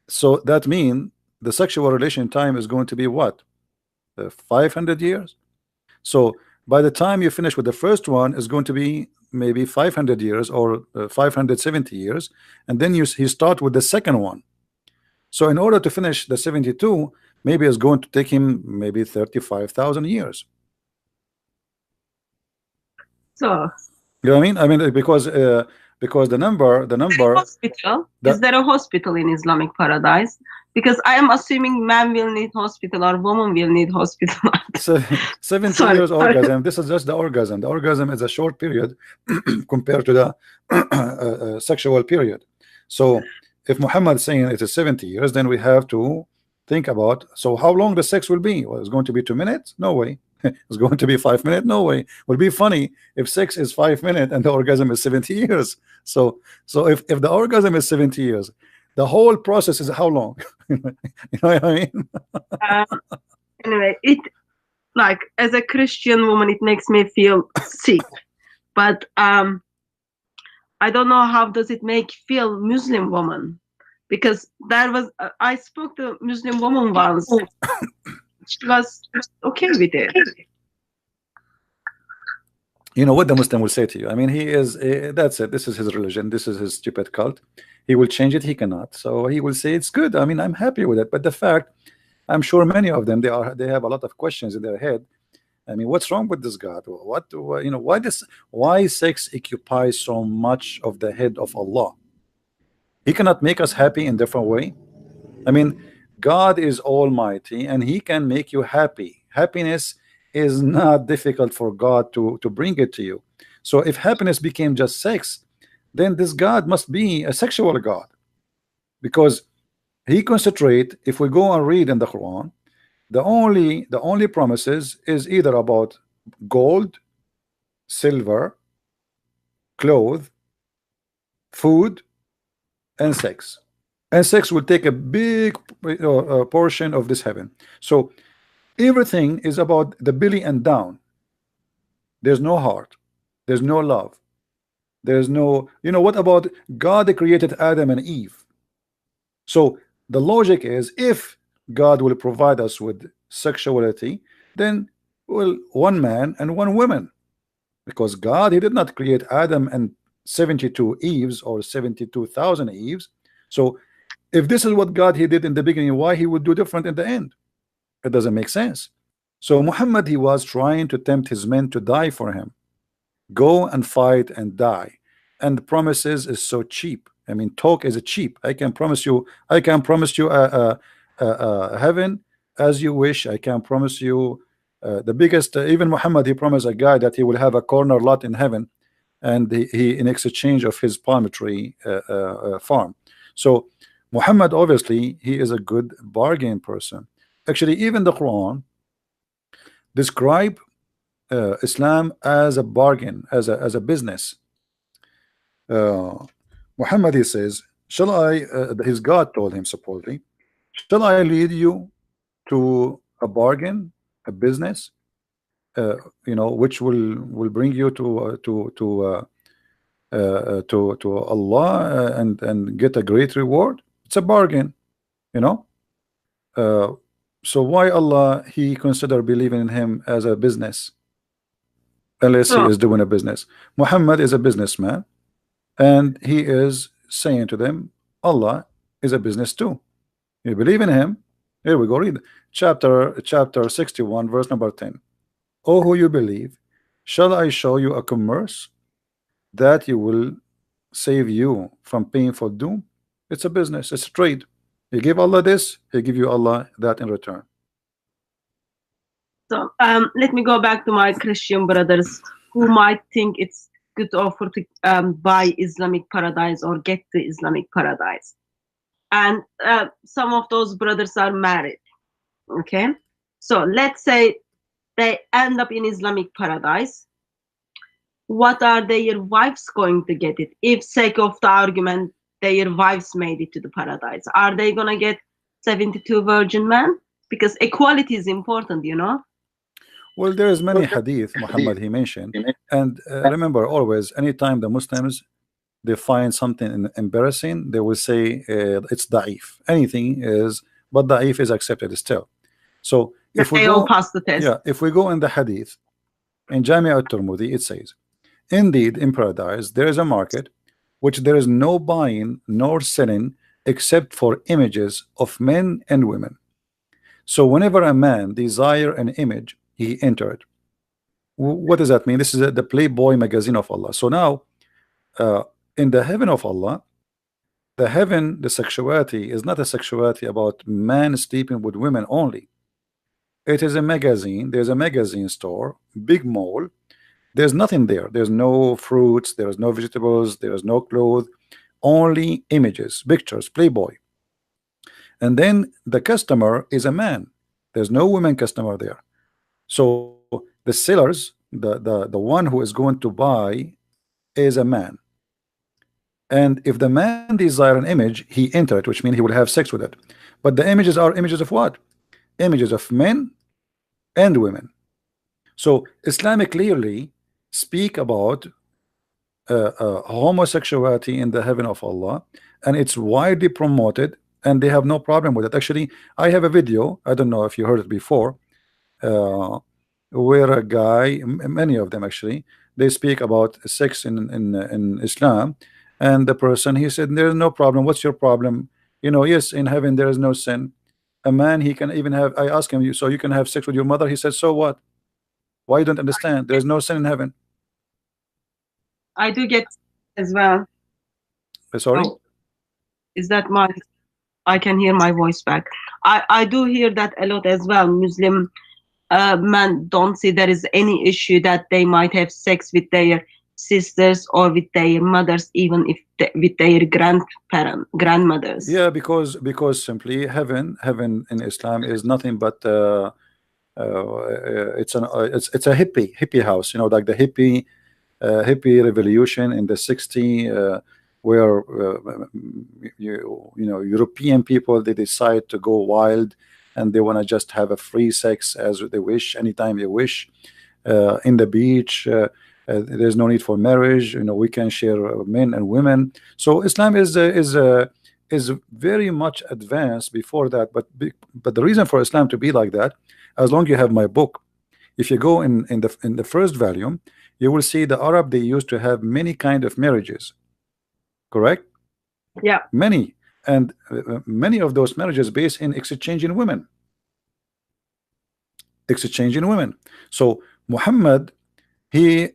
So that means the sexual relation time is going to be what? 500 years. So by the time you finish with the first one is going to be maybe 500 years or 570 years, and then you start with the second one. So in order to finish the 72, maybe it's going to take him maybe 35,000 years. So you know what I mean? I mean because the number hospital, is there a hospital in Islamic Paradise? Because I am assuming man will need hospital or woman will need hospital. So 70 years orgasm. This is just the orgasm. The orgasm is a short period compared to the sexual period. So if Muhammad is saying it is 70 years, then we have to think about, so how long the sex will be? Well, it's going to be 2 minutes? No way. It's going to be 5 minutes? No way. It would be funny if sex is 5 minutes and the orgasm is 70 years. So if the orgasm is 70 years, the whole process is how long? You know what I mean? Anyway, it, like, as a Christian woman, it makes me feel sick. But I don't know how does it make feel Muslim woman, because there was I spoke to a Muslim woman once. She was okay with it. You know what the Muslim will say to you? I mean, he is that's it. This is his religion. This is his stupid cult. He will change it. He cannot. So he will say it's good. I mean, I'm happy with it. But the fact, I'm sure many of them they have a lot of questions in their head. I mean, what's wrong with this God? What you know? Why sex occupies so much of the head of Allah? He cannot make us happy in different way. I mean, God is almighty and he can make you happy. Happiness is not difficult for God to bring it to you. So if happiness became just sex, then this God must be a sexual God, because he concentrate. If we go and read in the Quran, the only promises is either about gold, silver, clothes, food, and sex. And sex will take a big portion of this heaven. So everything is about the belly and down. There's no heart, there's no love, there's no, you know, what about God created Adam and Eve? So the logic is, if God will provide us with sexuality, then well, one man and one woman, because God, he did not create Adam and 72 Eves or 72,000 Eves. So if this is what God he did in the beginning, why he would do different in the end? It doesn't make sense. So Muhammad, he was trying to tempt his men to die for him. Go and fight and die. And the promises is so cheap. I mean, talk is cheap. I can promise you heaven as you wish. I can promise you the biggest, even Muhammad, he promised a guy that he will have a corner lot in heaven, and he in exchange of his palm tree farm. So Muhammad, obviously, he is a good bargain person. Actually, even the Quran describe Islam as a bargain, as a business. Muhammad, he says, shall I, his God told him supposedly, shall I lead you to a bargain, a business, you know, which will bring you to Allah, and get a great reward? It's a bargain, you know. So why Allah he consider believing in him as a business, unless he So, is doing a business? Muhammad is a businessman, and he is saying to them, Allah is a business too. You believe in him? Here we go. Read chapter 61, verse number 10. Oh, who you believe, shall I show you a commerce that you will save you from painful doom? It's a business, it's a trade. You give Allah this, he give you Allah that in return. so let me go back to my Christian brothers who might think it's good offer to buy Islamic Paradise or get the Islamic Paradise. And some of those brothers are married. Okay, so let's say they end up in Islamic Paradise. What are their wives going to get it? If, sake of the argument, their wives made it to the paradise, are they gonna get 72 virgin men? Because equality is important, you know. Well, there is many hadith Muhammad he mentioned, and remember always, anytime the Muslims they find something embarrassing, they will say it's da'if. Anything is, but da'if is accepted still. So if we They go, all pass the test. yeah, if we go in the hadith in Jami' al-Tirmidhi, it says, indeed in paradise there is a market which there is no buying nor selling except for images of men and women. So whenever a man desire an image, he enter it. What does that mean? This is the Playboy magazine of Allah. So now in the heaven of Allah, the heaven, the sexuality is not a sexuality about man sleeping with women only. It is a magazine. There's a magazine store, big mall. There's nothing there. There's no fruits, there's no vegetables, there's no clothes, only images, pictures, Playboy. And then the customer is a man. There's no women customer there. So the sellers, the one who is going to buy is a man. And if the man desire an image, he enter it, which means he will have sex with it. But the images are images of what? Images of men and women. So Islam clearly speak about homosexuality in the heaven of Allah, and it's widely promoted, and they have no problem with it. Actually, I have a video, I don't know if you heard it before, where a guy, many of them actually, they speak about sex in Islam, and the person, he said, there's no problem. What's your problem? You know, yes, in heaven there is no sin. A man, he can even have, I asked him, so you can have sex with your mother? He said, so what? Why you don't understand? There's no sin in heaven. I do get as well. Sorry? Oh, is that my, I can hear my voice back. I do hear that a lot as well. Muslim men don't see there is any issue that they might have sex with their sisters or with their mothers, even if with their grandmothers. Yeah, because simply heaven in Islam is nothing but it's a hippie house, you know, like the hippie revolution in the 60s, where you know, European people, they decide to go wild and they want to just have a free sex as they wish, anytime they wish, in the beach. There's no need for marriage, you know, we can share men and women. So Islam is very much advanced before that, but the reason for Islam to be like that, as long as you have my book, if you go in the first volume, you will see the Arab, they used to have many kind of marriages, correct? Yeah, many, and many of those marriages based in exchanging women. So Muhammad, he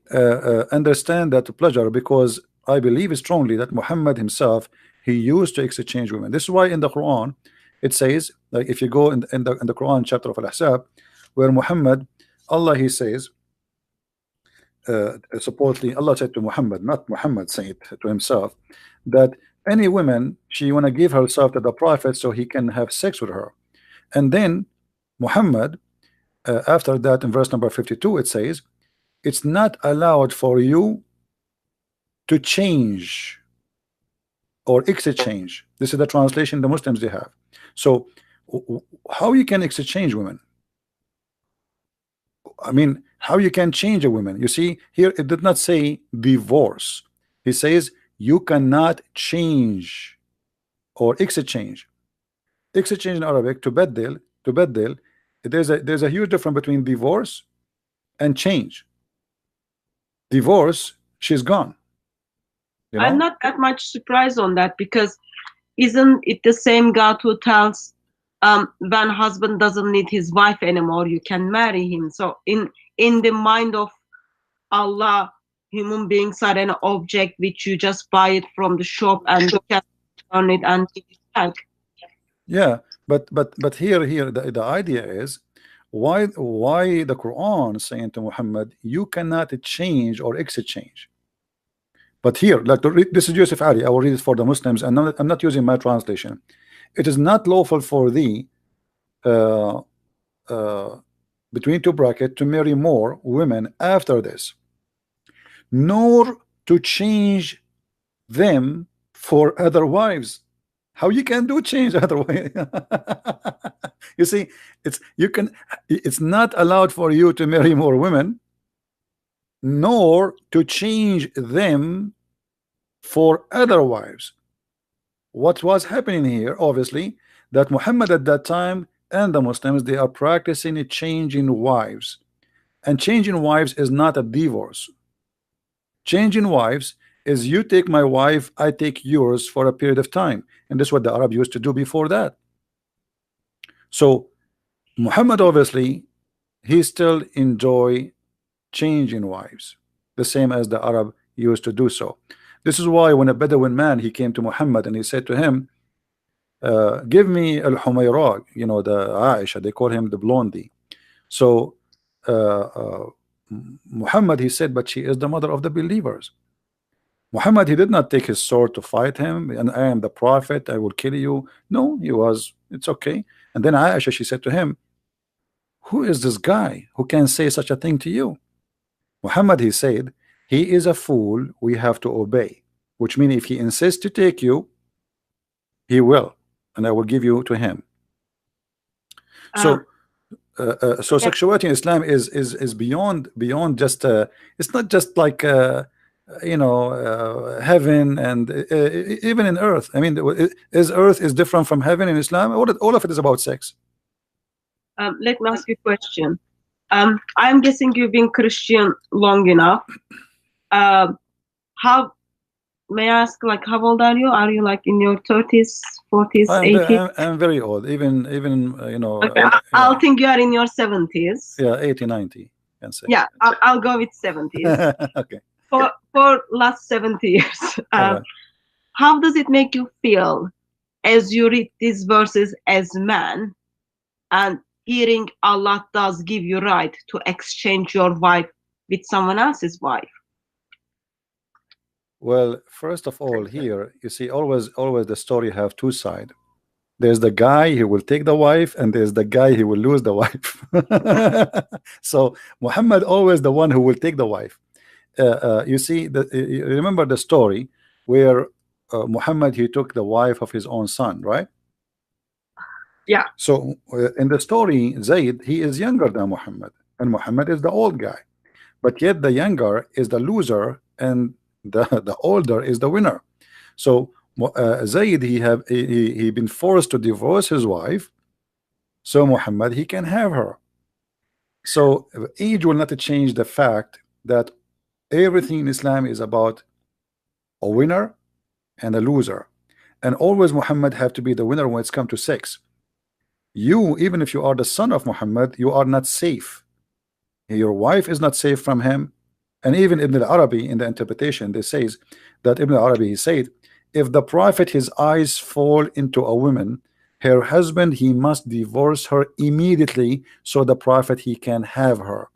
understand that pleasure, because I believe strongly that Muhammad himself, he used to exchange women. This is why in the Quran it says, like if you go in the Quran chapter of Al-Ahzab, where Muhammad, Allah, he says, supposedly Allah said to Muhammad, not Muhammad saying it to himself, that any woman, she want to give herself to the Prophet so he can have sex with her. And then Muhammad, after that, in verse number 52, it says, it's not allowed for you to change or exchange. This is the translation the Muslims they have. So how you can exchange women? I mean, how you can change a woman? You see here, it did not say divorce. He says you cannot change or exchange. Exchange in Arabic, to beddel, there's a huge difference between divorce and change. Divorce, she's gone. You know? I'm not that much surprised on that, because isn't it the same God who tells when husband doesn't need his wife anymore, you can marry him? So in the mind of Allah, human beings are an object which you just buy it from the shop and you can turn it and give it back. Yeah, but here the idea is why the Quran is saying to Muhammad, you cannot change or exchange. But here, like this is Yusuf Ali, I will read it for the Muslims, and I'm not using my translation. It is not lawful for thee, between two brackets, to marry more women after this, nor to change them for other wives. How you can do change other way? You see, it's not allowed for you to marry more women, nor to change them for other wives. What was happening here, obviously, that Muhammad at that time and the Muslims, they are practicing a change in wives, and changing wives is not a divorce. Changing wives is you take my wife, I take yours for a period of time, and this is what the Arab used to do before that. So Muhammad, obviously, he still enjoy changing wives, the same as the Arab used to do so. This is why when a Bedouin man, he came to Muhammad and he said to him, give me al-Humayra, you know, the Aisha, they call him the blondie. So Muhammad, he said, but she is the mother of the believers. Muhammad, he did not take his sword to fight him, and I am the prophet, I will kill you. No, he was, it's okay. And then Aisha, she said to him, who is this guy who can say such a thing to you? Muhammad, he said, he is a fool we have to obey, which means if he insists to take you, he will, and I will give you to him. So sexuality in Islam is beyond just it's not just like you know, heaven and even in earth. I mean, is earth is different from heaven in Islam? All of it is about sex. Let me ask you a question. I'm guessing you've been Christian long enough. How, may I ask, like, how old are you? Are you like in your 30s, 40s, 80s? I'm very old, even you know. Okay, I'll think you are in your 70s. Yeah, 80, 90, can say. Yeah, I'll go with 70s. Okay. For last 70 years, how does it make you feel as you read these verses as man, and hearing Allah does give you right to exchange your wife with someone else's wife? Well, first of all, here you see always the story have two sides. There's the guy who will take the wife, and there's the guy who will lose the wife. So Muhammad always the one who will take the wife. You see, you remember the story where Muhammad, he took the wife of his own son, right? Yeah. So in the story, Zayd, he is younger than Muhammad, and Muhammad is the old guy, but yet the younger is the loser and the older is the winner. So Zayd, he been forced to divorce his wife, so Muhammad, he can have her. So age will not change the fact that everything in Islam is about a winner and a loser, and always Muhammad have to be the winner when it's come to sex. You, even if you are the son of Muhammad, you are not safe. Your wife is not safe from him. And even Ibn al-Arabi, in the interpretation, they says that Ibn al-Arabi, he said, if the prophet, his eyes fall into a woman, her husband, he must divorce her immediately, so the prophet, he can have her.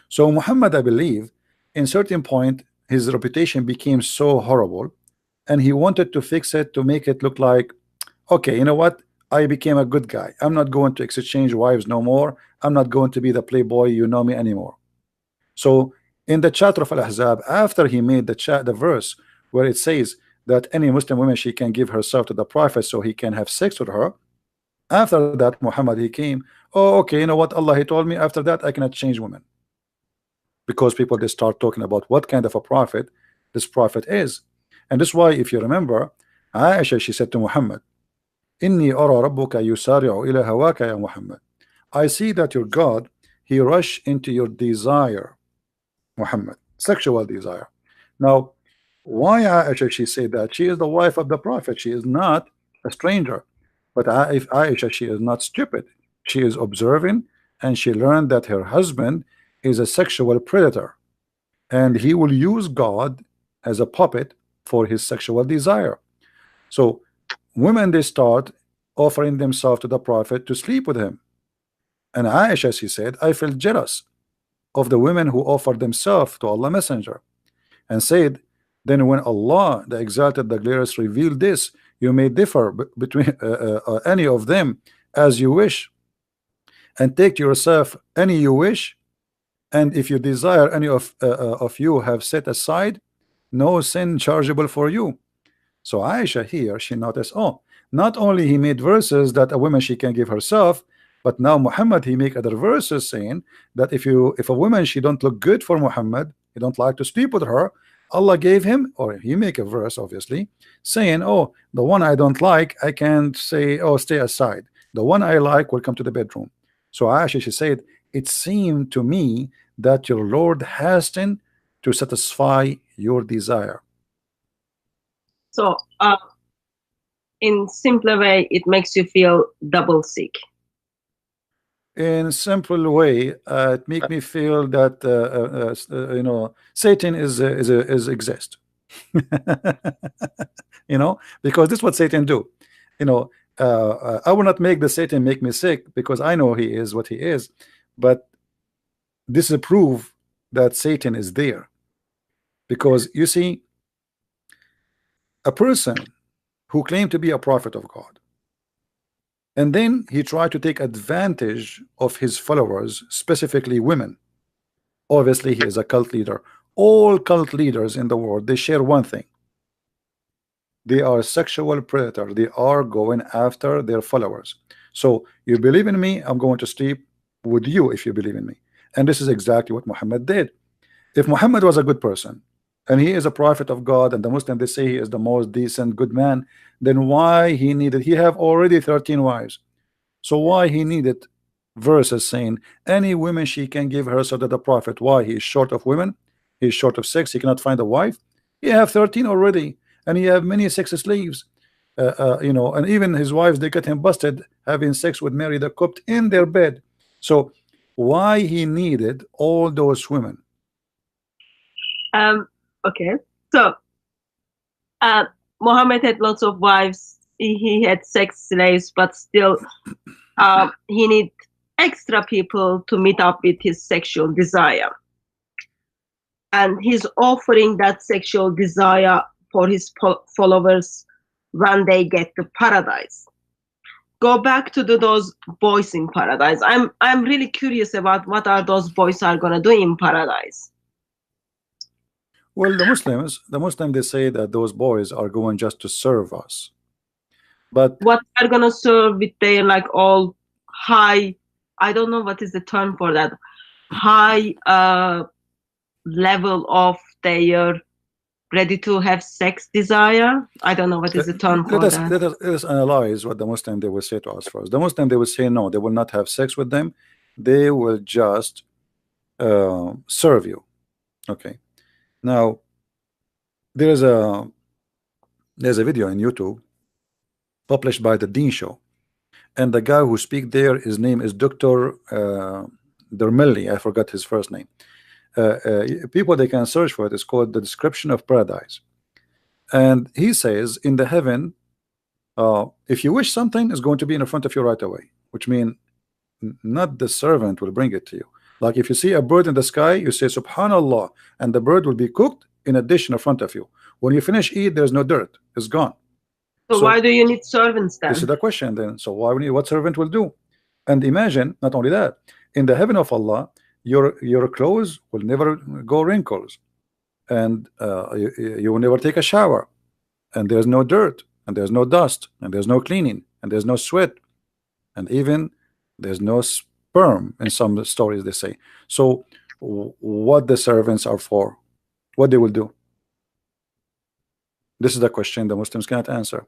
So Muhammad, I believe, in certain point, his reputation became so horrible, and he wanted to fix it to make it look like, okay, you know what, I became a good guy. I'm not going to exchange wives no more. I'm not going to be the playboy, you know me, anymore. So In the chapter of Al-Ahzab, after he made the verse where it says that any Muslim woman, she can give herself to the Prophet so he can have sex with her. After that, Muhammad, he came, oh, okay, you know what, Allah, he told me after that I cannot change women, because people, they start talking about what kind of a prophet this prophet is. And that's why, if you remember, Aisha, she said to Muhammad, Inni ara rabbuka yusari'u ila hawaka ya Muhammad. I see that your God, he rush into your desire, Muhammad, sexual desire. Now, why Aisha, she said that? She is the wife of the Prophet. She is not a stranger. But if Aisha, she is not stupid. She is observing, and she learned that her husband is a sexual predator, and he will use God as a puppet for his sexual desire. So women, they start offering themselves to the Prophet to sleep with him. And Aisha, she said, I felt jealous of the women who offered themselves to Allah Messenger, and said, then when Allah, the Exalted, the Glorious, revealed this, you may differ between any of them as you wish, and take to yourself any you wish, and if you desire any of you have set aside, no sin chargeable for you. So Aisha here, she noticed, oh, not only he made verses that a woman, she can give herself, but now Muhammad, he make other verses saying that if a woman, she don't look good for Muhammad, he don't like to sleep with her, Allah gave him, or he make a verse obviously saying, oh, the one I don't like, I can't say, oh, stay aside, the one I like will come to the bedroom. So Aisha, she said, it seemed to me that your Lord hastened to satisfy your desire. So in simpler way, it makes you feel double sick. In simple way, it make me feel that you know, Satan is exist. You know, because this is what Satan do. You know, I will not make the Satan make me sick, because I know he is what he is, but this is a proof that Satan is there. Because you see, a person who claimed to be a prophet of God, and then he tried to take advantage of his followers, specifically women. Obviously, he is a cult leader. All cult leaders in the world, they share one thing: they are sexual predators. They are going after their followers. So you believe in me, I'm going to sleep with you if you believe in me. And this is exactly what Muhammad did. If Muhammad was a good person, and he is a prophet of God, and the Muslim, they say he is the most decent, good man, then why he needed, he have already 13 wives, so why he needed verses saying any woman, she can give herself to the Prophet? Why? He is short of women, he is short of sex, he cannot find a wife. He have 13 already, and he have many sex slaves, you know, and even his wives, they got him busted having sex with Mary the Copt in their bed. So why he needed all those women? Okay, so Muhammad had lots of wives, he had sex slaves, but still he need extra people to meet up with his sexual desire, and he's offering that sexual desire for his followers when they get to paradise. Go back to those boys in paradise. I'm really curious about what are those boys are gonna do in paradise. Well, the Muslims, they say that those boys are going just to serve us. But what they're gonna serve with their like all high, I don't know what is the term for that, high level of their ready to have sex desire. I don't know what is the term for that. Let us analyze what the Muslim, they will say to us first. The Muslim, they will say no, they will not have sex with them. They will just serve you. Okay. Now, there's a video on YouTube published by the Dean Show, and the guy who speak there, his name is Dr. Dermelli. I forgot his first name. People, they can search for it. It's called The Description of Paradise, and he says in the heaven, if you wish something, is going to be in front of you right away, which means not the servant will bring it to you. Like if you see a bird in the sky, you say Subhanallah, and the bird will be cooked in a dish in front of you. When you finish eat, there's no dirt, it's gone. So why do you need servants then? This is the question then. So why we need, what servant will do? And imagine, not only that, in the heaven of Allah, your clothes will never go wrinkles, and you will never take a shower, and there's no dirt, and there's no dust, and there's no cleaning, and there's no sweat, and even there's no sperm in some stories they say. So what the servants are for, what they will do? This is the question the Muslims cannot answer.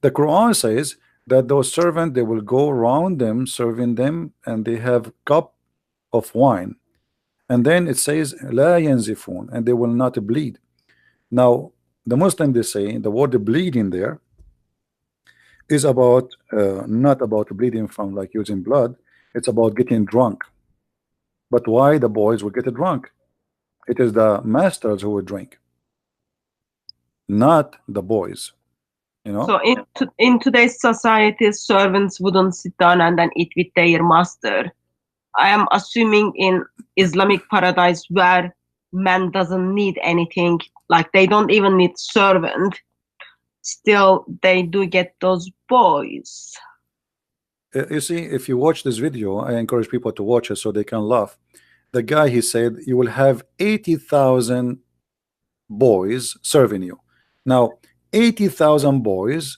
The Quran says that those servants, they will go around them serving them, and they have cup of wine, and then it says la yanzifun, and they will not bleed. Now the Muslim, they say the word bleeding there is about not about bleeding from like using blood, it's about getting drunk. But why the boys will get drunk? It is the masters who will drink, not the boys, you know. So in today's society, servants wouldn't sit down and then eat with their master. I am assuming in Islamic paradise where man doesn't need anything, like they don't even need servant, still they do get those boys. You see, if you watch this video, I encourage people to watch it so they can laugh. The guy, he said you will have 80,000 boys serving you. Now 80,000 boys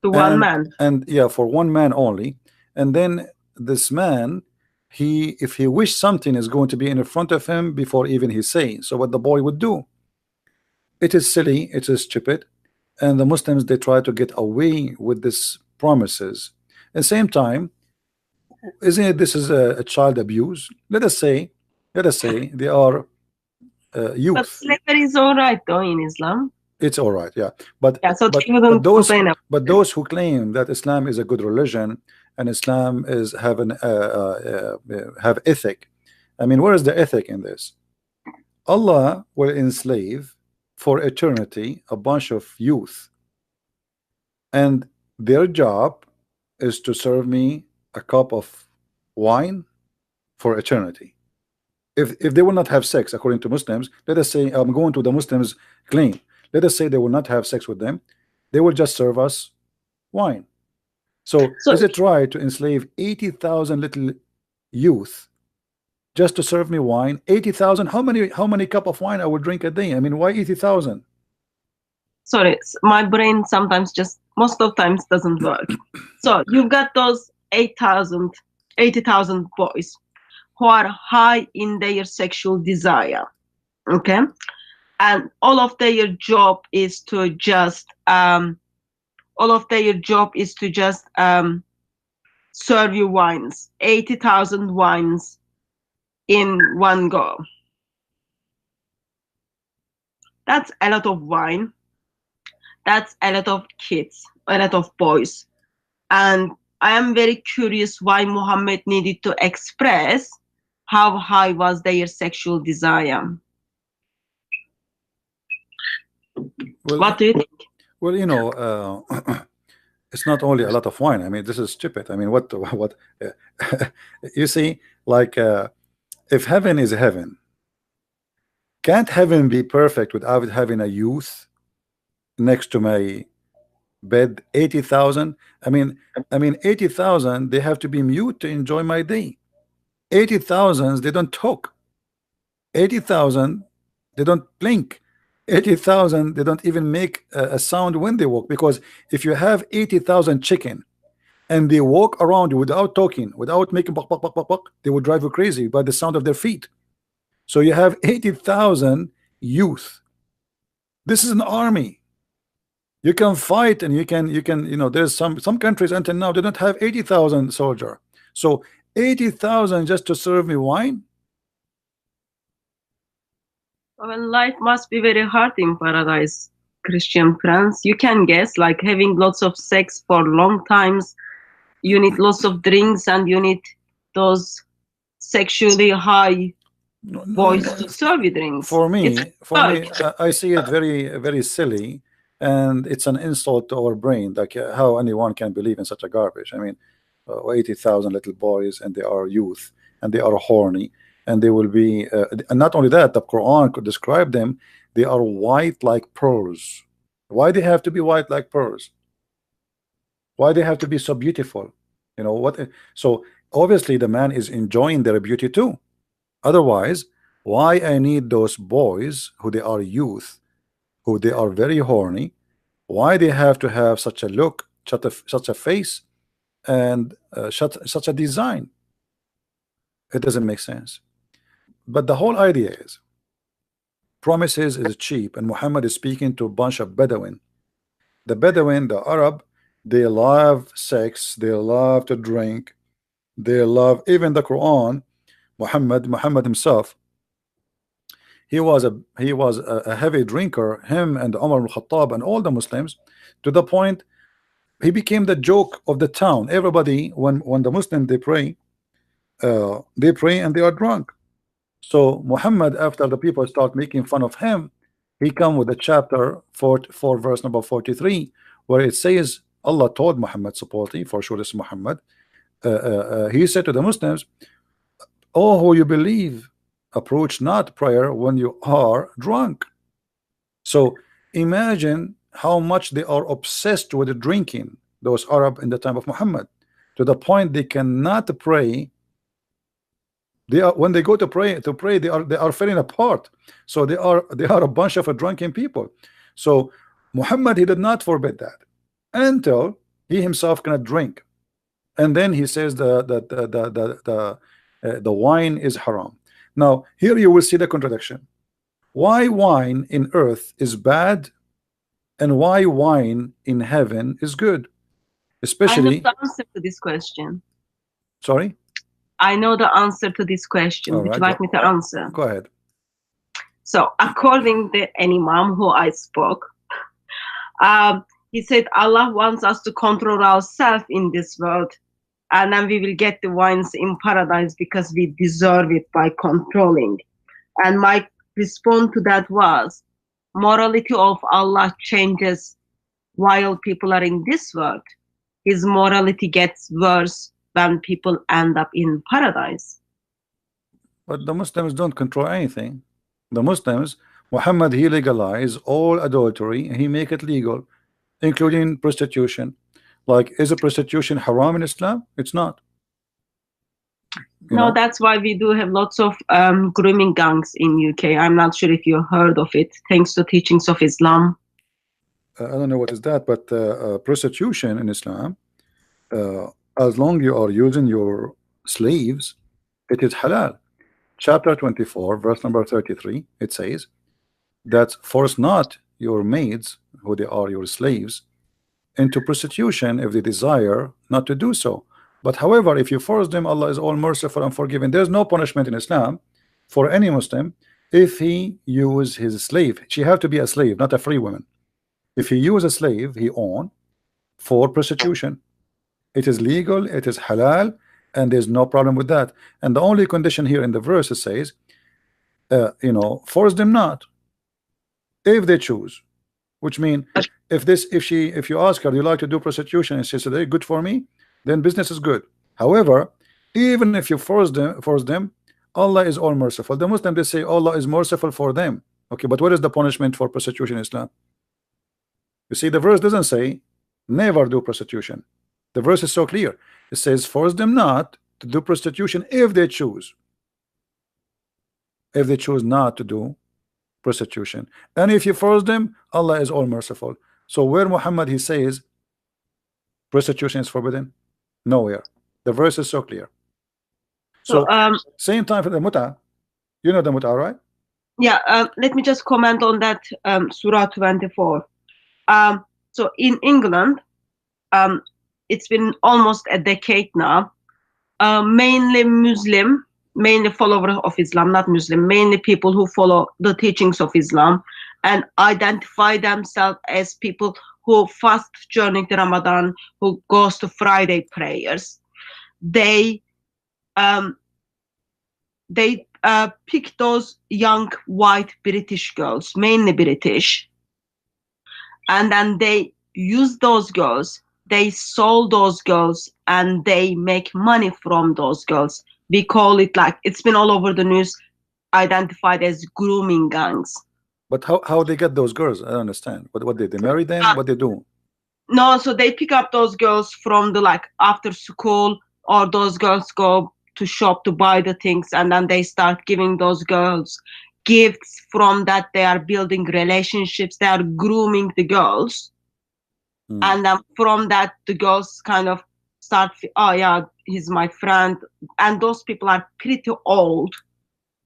To one man. and yeah, for one man only. And then this man, if he wish something is going to be in front of him before even he say. So what the boy would do, it is silly, it is stupid, and the Muslims, they try to get away with this promises. At the same time, isn't it, this is a child abuse? Let us say they are youth. But slavery is all right though in Islam. It's all right, yeah. But Yeah, so but those who claim that Islam is a good religion and Islam is have ethic, I mean, where is the ethic in this? Allah will enslave for eternity a bunch of youth, and their job is to serve me a cup of wine for eternity. If they will not have sex, according to Muslims, let us say, I'm going to the Muslims claim, let us say they will not have sex with them, they will just serve us wine. So is it right to enslave 80,000 little youth just to serve me wine? 80,000, how many cup of wine I would drink a day? I mean, why 80,000? Sorry, my brain sometimes just most of times doesn't work. So you've got those 80,000 boys who are high in their sexual desire, okay, and all of their job is to just serve you wines, 80,000 wines in one go. That's a lot of wine. That's a lot of kids, a lot of boys. And I am very curious why Muhammad needed to express how high was their sexual desire. Well, what do you think? Well, you know, it's not only a lot of wine. I mean, this is stupid. I mean, what you see, like if heaven is heaven, can't heaven be perfect without having a youth next to my bed? 80,000. I mean 80,000, they have to be mute to enjoy my day. 80,000, they don't talk. 80,000, they don't blink. 80,000, they don't even make a sound when they walk, because if you have 80,000 chicken and they walk around without talking, without making buck, buck, buck, buck, buck, they will drive you crazy by the sound of their feet. So you have 80,000 youth. This is an army. You can fight, and you can you know, there's some countries until now they don't have 80,000 soldier. So 80,000 just to serve me wine. Well, life must be very hard in paradise, Christian friends. You can guess, like having lots of sex for long times, you need lots of drinks, and you need those sexually high boys to serve you drinks. For me, I see it very, very silly, and it's an insult to our brain, like how anyone can believe in such a garbage. I mean, 80,000 little boys, and they are youth, and they are horny, and they will be and not only that, the Quran could describe them, they are white like pearls. Why they have to be white like pearls? Why they have to be so beautiful? You know what? So obviously the man is enjoying their beauty too. Otherwise, why I need those boys who they are youth, who they are very horny? Why they have to have such a look, such a face, and such a design? It doesn't make sense. But the whole idea is promises is cheap, and Muhammad is speaking to a bunch of Bedouin. The Bedouin, the Arab, they love sex, they love to drink, they love even the Quran. Muhammad himself, he was a heavy drinker, him and Umar al-Khattab and all the Muslims, to the point he became the joke of the town. Everybody, when the Muslims they pray and they are drunk. So Muhammad, after the people start making fun of him, he come with a chapter 4 verse number 43, where it says Allah told Muhammad, supposedly, for sure this is Muhammad, he said to the Muslims, "Oh, who you believe, approach not prayer when you are drunk." So imagine how much they are obsessed with drinking, those Arab in the time of Muhammad, to the point they cannot pray. They are, when they go to pray, they are falling apart. So they are a bunch of drunken people. So Muhammad, he did not forbid that until he himself cannot drink, and then he says the wine is haram. Now here you will see the contradiction. Why wine in earth is bad, and why wine in heaven is good? Especially, I know the answer to this question. Sorry? I know the answer to this question. Would you like me to answer? Go ahead. So according to an imam who I spoke, he said Allah wants us to control ourselves in this world, and then we will get the wines in paradise because we deserve it by controlling. And my response to that was, morality of Allah changes while people are in this world. His morality gets worse when people end up in paradise. But the Muslims don't control anything. The Muslims, Muhammad, he legalized all adultery, and he make it legal, including prostitution. Like, is a prostitution haram in Islam? It's not. No, that's why we do have lots of grooming gangs in UK. I'm not sure if you heard of it, thanks to teachings of Islam. I don't know what is that, but prostitution in Islam, as long you are using your slaves, it is halal. Chapter 24, verse number 33, it says that force not your maids, who they are your slaves, into prostitution if they desire not to do so. But however, if you force them, Allah is all merciful and forgiving. There's no punishment in Islam for any Muslim if he use his slave. She have to be a slave, not a free woman. If he use a slave he own for prostitution, it is legal, it is halal, and there's no problem with that. And the only condition here in the verse it says, force them not if they choose. Which means if you ask her, do you like to do prostitution, and she says, "Hey, good for me," then business is good. However, even if you force them, Allah is all merciful. The Muslims, they say Allah is merciful for them. Okay, but what is the punishment for prostitution in Islam? You see, the verse doesn't say never do prostitution. The verse is so clear. It says force them not to do prostitution if they choose. If they choose not to do prostitution, and if you force them, Allah is all merciful. So where Muhammad he says prostitution is forbidden? Nowhere. The verse is so clear. So same time for the muta. You know the muta, right? Yeah. Let me just comment on that. Surah 24. So in England, it's been almost a decade now. Mainly Muslim, mainly followers of Islam, not Muslim, mainly people who follow the teachings of Islam and identify themselves as people who fast during the Ramadan, who goes to Friday prayers. They pick those young white British girls, mainly British, and then they use those girls, they sold those girls, and they make money from those girls. We call it, like, it's been all over the news, identified as grooming gangs. But how they get those girls? I don't understand. What they marry them? What they do? No, so they pick up those girls from the, like, after school, or those girls go to shop to buy the things, and then they start giving those girls gifts. From that, they are building relationships, they are grooming the girls. And then from that, the girls kind of start, oh yeah, he's my friend. And those people are pretty old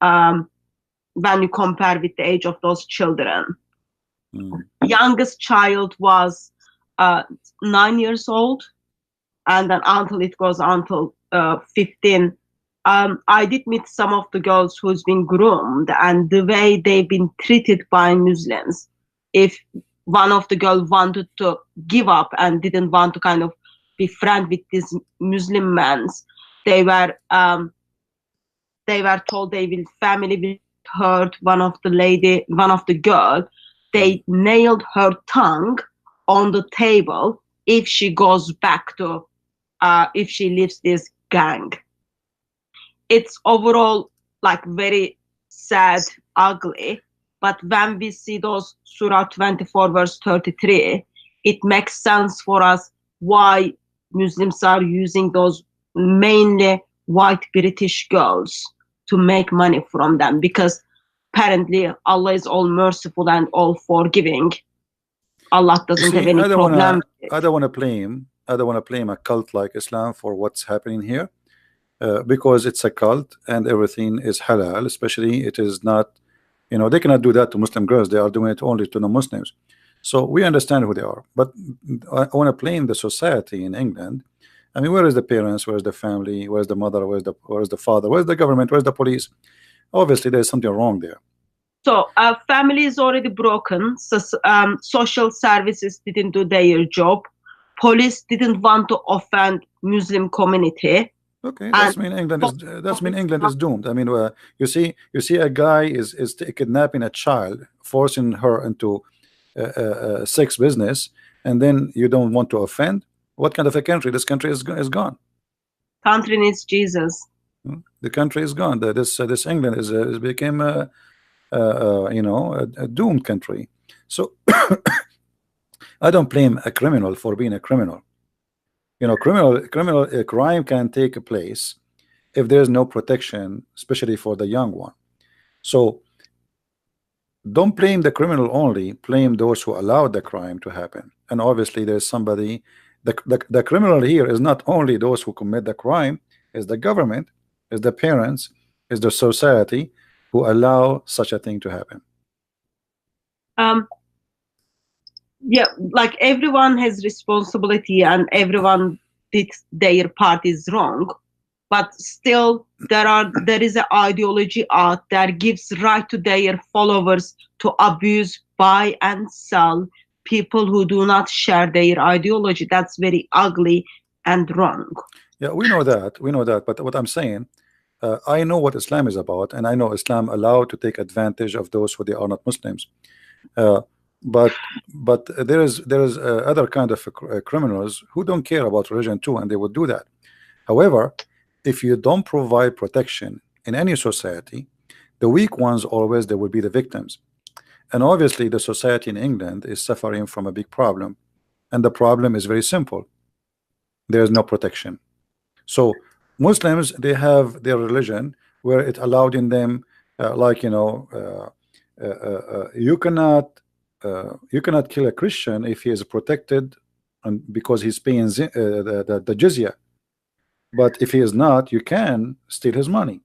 when you compare with the age of those children. Youngest child was 9 years old, and then until it goes until 15. I did meet some of the girls who's been groomed, and the way they've been treated by Muslims. If one of the girls wanted to give up and didn't want to kind of be friend with these Muslim men, they were told they will family will hurt one of the girl. They nailed her tongue on the table if she goes back to if she leaves this gang. It's overall like very sad, ugly. But when we see those Surah 24 verse 33, it makes sense for us why Muslims are using those mainly white British girls to make money from them, because apparently Allah is all merciful and all forgiving. Allah doesn't have any problem. I don't want to blame a cult like Islam for what's happening here, because it's a cult and everything is halal. Especially it is not, you know, they cannot do that to Muslim girls. They are doing it only to non-Muslims. So we understand who they are. But I want to blame the society in England. I mean, where is the parents? Where is the family? Where is the mother? Where is the father? Where is the government? Where is the police? Obviously, there's something wrong there. So family is already broken. So, social services didn't do their job. Police didn't want to offend Muslim community. Okay, that's mean England is doomed. I mean, you see a guy is kidnapping a child, forcing her into sex business, and then you don't want to offend. What kind of a country? This country is gone. Country needs Jesus. The country is gone. This England is became a doomed country. So I don't blame a criminal for being a criminal. You know, crime can take place if there's no protection, especially for the young one. So don't blame the criminal only, blame those who allowed the crime to happen. And obviously there's somebody, the criminal here is not only those who commit the crime, is the government, is the parents, is the society who allow such a thing to happen. Yeah, like everyone has responsibility and everyone did their part is wrong, but still there is an ideology out there gives right to their followers to abuse, buy and sell people who do not share their ideology. That's very ugly and wrong. Yeah, we know that, but what I'm saying, I know what Islam is about, and I know Islam allowed to take advantage of those who they are not Muslims. But there is other kind of criminals who don't care about religion too, and they would do that. However, if you don't provide protection in any society, the weak ones always, they will be the victims. And obviously the society in England is suffering from a big problem, and the problem is very simple. There is no protection. So Muslims, they have their religion where it allowed in them, you cannot kill a Christian if he is protected, and because he's paying the jizya. But if he is not, you can steal his money.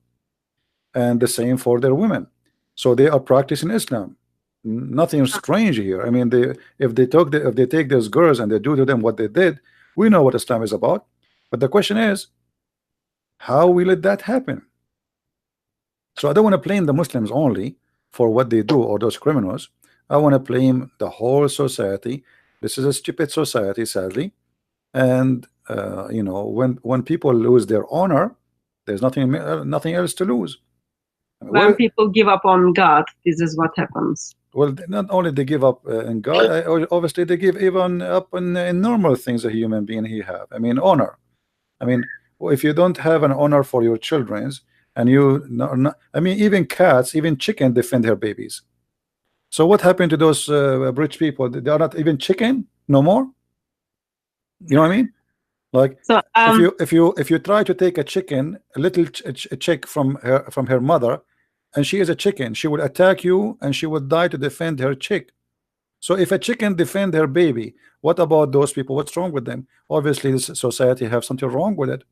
And the same for their women. So they are practicing Islam. Nothing strange here. I mean, if they take those girls and they do to them what they did, we know what Islam is about. But the question is, how will that happen? So I don't want to blame the Muslims only for what they do or those criminals. I want to blame the whole society. This is a stupid society, sadly. And when people lose their honor, there's nothing else to lose. When people give up on God, this is what happens. Well, not only they give up in God, obviously they give even up in normal things a human being he have. I mean, honor. I mean, if you don't have an honor for your children, and I mean, even cats, even chicken defend their babies. So what happened to those rich people? They are not even chicken no more. You know what I mean? Like, So if you try to take a chicken, a little chick from her mother, and she is a chicken, she will attack you and she will die to defend her chick. So if a chicken defend her baby, what about those people? What's wrong with them? Obviously, this society have something wrong with it.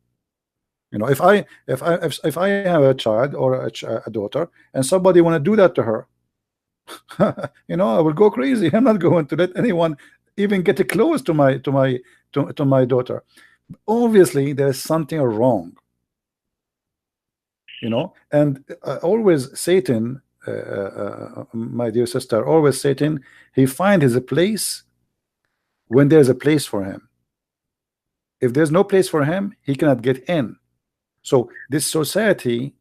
You know, if I have a child or a daughter, and somebody want to do that to her, you know, I will go crazy. I'm not going to let anyone even get close to my daughter. Obviously, there is something wrong. You know, and always Satan, my dear sister, always Satan, he find his place when there's a place for him. If there's no place for him, he cannot get in. So this society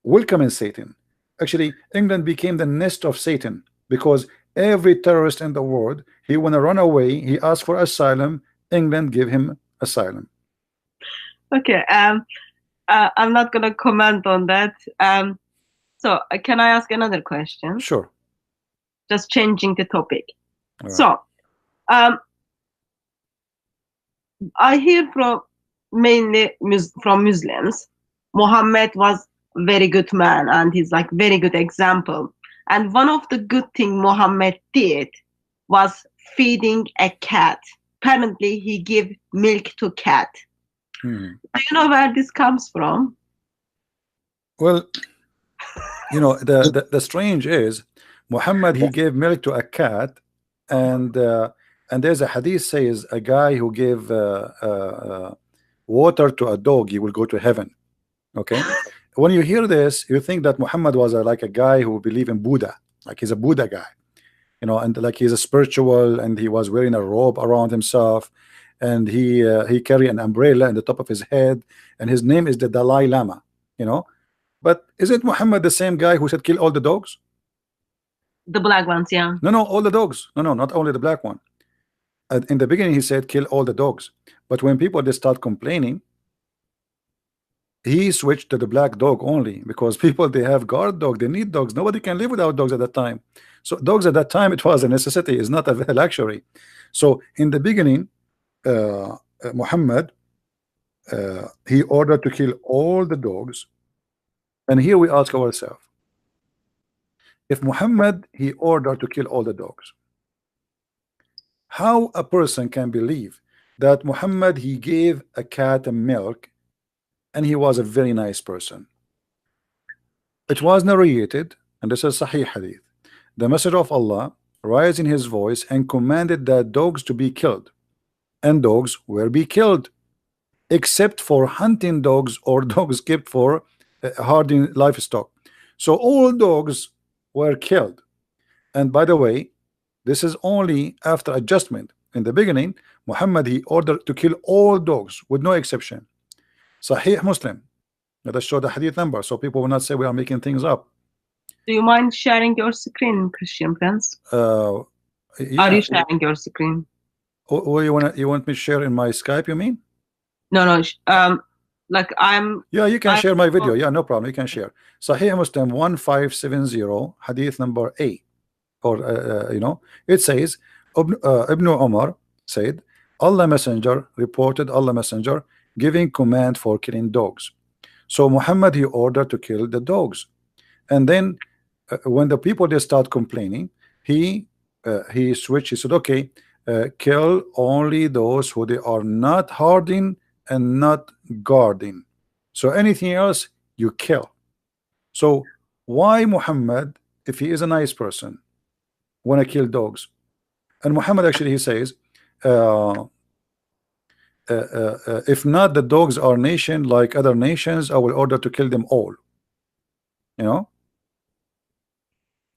welcoming Satan. Actually, England became the nest of Satan, because every terrorist in the world, he want to run away, he asked for asylum, England give him asylum. Okay, I'm not gonna comment on that. So can I ask another question? Sure. Just changing the topic. All right. So I hear from mainly from Muslims, Muhammad was very good man and he's like very good example. And one of the good thing Muhammad did was feeding a cat. Apparently he gave milk to cat. Do you know where this comes from? Well, you know, the strange is Muhammad, he gave milk to a cat, and there's a hadith says a guy who gave water to a dog, he will go to heaven. Okay, when you hear this, you think that Muhammad was like a guy who believe in Buddha, like he's a Buddha guy, you know, and like he's a spiritual, and he was wearing a robe around himself, and he carry an umbrella in the top of his head, and his name is the Dalai Lama, you know. But isn't Muhammad the same guy who said kill all the dogs? The black ones, yeah. No, all the dogs. No, not only the black one. In the beginning he said kill all the dogs, but when people they start complaining, he switched to the black dog only, because people they have guard dog, they need dogs. Nobody can live without dogs at that time. So dogs at that time, it was a necessity, it's not a luxury. So in the beginning, Muhammad, he ordered to kill all the dogs. And here we ask ourselves, if Muhammad, he ordered to kill all the dogs, how a person can believe that Muhammad, he gave a cat a milk and he was a very nice person? It was narrated, and this is Sahih Hadith, the Messenger of Allah raised in his voice and commanded that dogs to be killed, and dogs were be killed, except for hunting dogs or dogs kept for herding livestock. So all dogs were killed. And by the way, this is only after adjustment. In the beginning, Muhammad, he ordered to kill all dogs with no exception. Sahih Muslim. Let us show the hadith number so people will not say we are making things up. Do you mind sharing your screen, Christian friends? Yeah. Are you sharing your screen? Oh, you want me to share in my Skype, you mean? No, like I'm. Yeah, you can share my video. Yeah, no problem. You can share. Sahih Muslim 1570, hadith number A. Or you know, it says Ibn Umar said, Allah Messenger reported Allah Messenger giving command for killing dogs. So Muhammad, he ordered to kill the dogs, and then when the people they start complaining, he switched. He said, okay, kill only those who they are not herding and not guarding. So anything else you kill. So why Muhammad, if he is a nice person, want to kill dogs? And Muhammad actually he says, if not the dogs are nation like other nations, I will order to kill them all. You know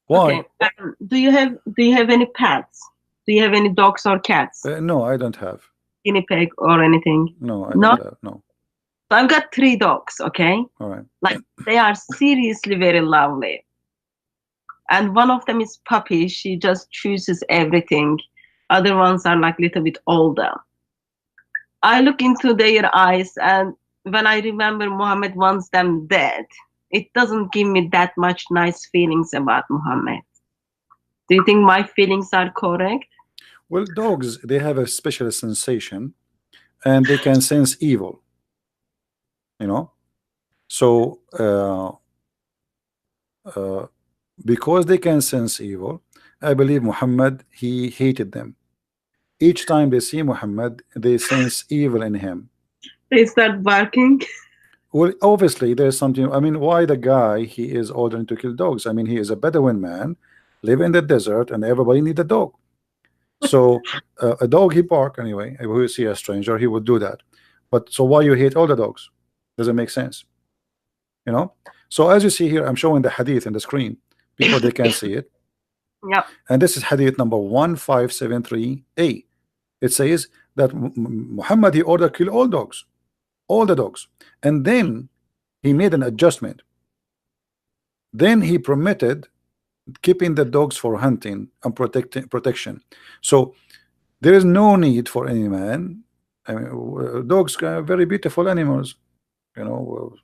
why? Okay. Do you have any pets? Do you have any dogs or cats? No, I don't have. Guinea pig or anything? No, I don't have. No. So I've got 3 dogs. Okay. All right. Like they are seriously very lovely. And one of them is puppy. She just chooses everything. Other ones are like a little bit older. I look into their eyes, and when I remember Muhammad wants them dead, it doesn't give me that much nice feelings about Muhammad. Do you think my feelings are correct? Well, dogs, they have a special sensation and they can sense evil, you know. So because they can sense evil, I believe Muhammad, he hated them. Each time they see Muhammad, they sense evil in him. They start barking. Well, obviously there's something. I mean, why the guy, he is ordering to kill dogs? I mean, he is a Bedouin man, live in the desert, and everybody need a dog. So a dog, he bark anyway. If we see a stranger, he would do that. But so why you hate all the dogs? Doesn't make sense, you know. So as you see here, I'm showing the hadith in the screen. People, they can see it. Yeah. And this is hadith number 1573a. It says that Muhammad, he ordered kill all dogs, all the dogs, and then he made an adjustment. Then he permitted keeping the dogs for hunting and protection. So there is no need for any man. I mean, dogs are very beautiful animals, you know.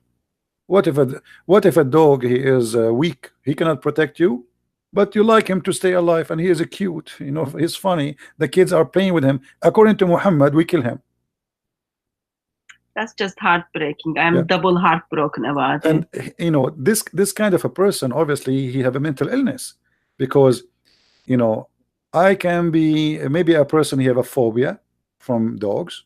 What if a dog, he is weak, he cannot protect you, but you like him to stay alive, and he is cute, you know, he's funny, the kids are playing with him. According to Muhammad, we kill him. That's just heartbreaking. I'm double heartbroken about and it. And you know, this kind of a person, obviously he have a mental illness, because you know, I can be maybe a person, he have a phobia from dogs.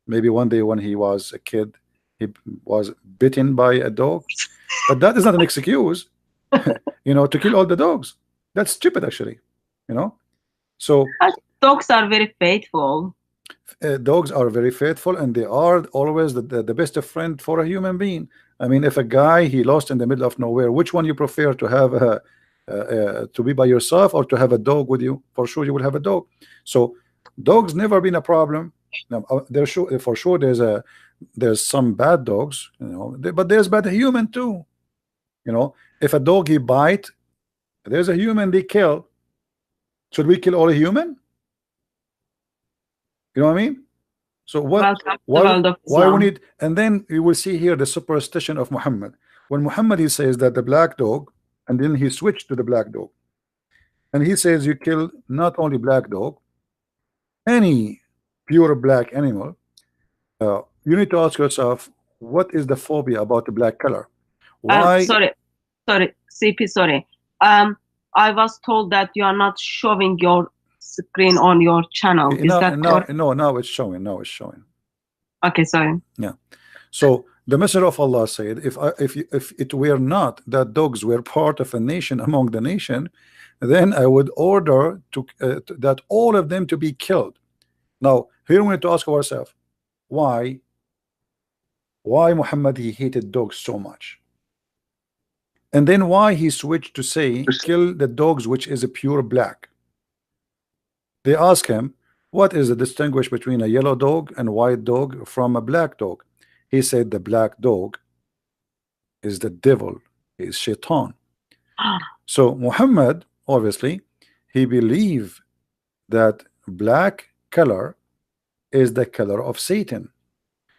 Maybe one day when he was a kid, he was bitten by a dog, but that is not an excuse, you know, to kill all the dogs. That's stupid, actually, you know. So dogs are very faithful. Dogs are very faithful, and they are always the best friend for a human being. I mean, if a guy, he lost in the middle of nowhere, which one you prefer, to have to be by yourself or to have a dog with you? For sure you will have a dog. So dogs never been a problem. Now, there's sure, for sure there's some bad dogs, you know, but there's bad human too, you know. If a dog, he bite, there's a human they kill. Should we kill all human? You know what I mean? So what? Why we need? And then you will see here the superstition of Muhammad. When Muhammad, he says that the black dog, and then he switched to the black dog, and he says you kill not only black dog, any pure black animal. You need to ask yourself, what is the phobia about the black color? Why? Sorry, CP, sorry. I was told that you are not showing your screen on your channel. Is that correct? No, now it's showing. Now it's showing. Okay, sorry. Yeah. So the Messenger of Allah said, if it were not that dogs were part of a nation among the nation, then I would order that all of them to be killed. Now here we need to ask ourselves, why Muhammad, he hated dogs so much, and then why he switched to say kill the dogs which is a pure black. They ask him, what is the distinguish between a yellow dog and white dog from a black dog? He said the black dog is the devil, is shaitan. So Muhammad, obviously, he believed that black color is the color of Satan.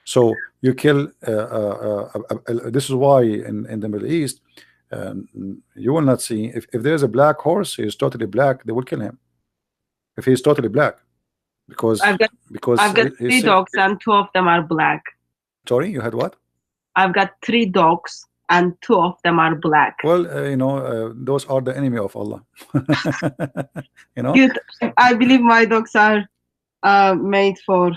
So you kill this is why in the Middle East, you will not see, if there's a black horse, he is totally black, they will kill him if he's totally black, because I've got 3 dogs and 2 of them are black. Sorry, you had what? I've got 3 dogs and 2 of them are black. Well, you know, those are the enemy of Allah. You know, I believe my dogs are made for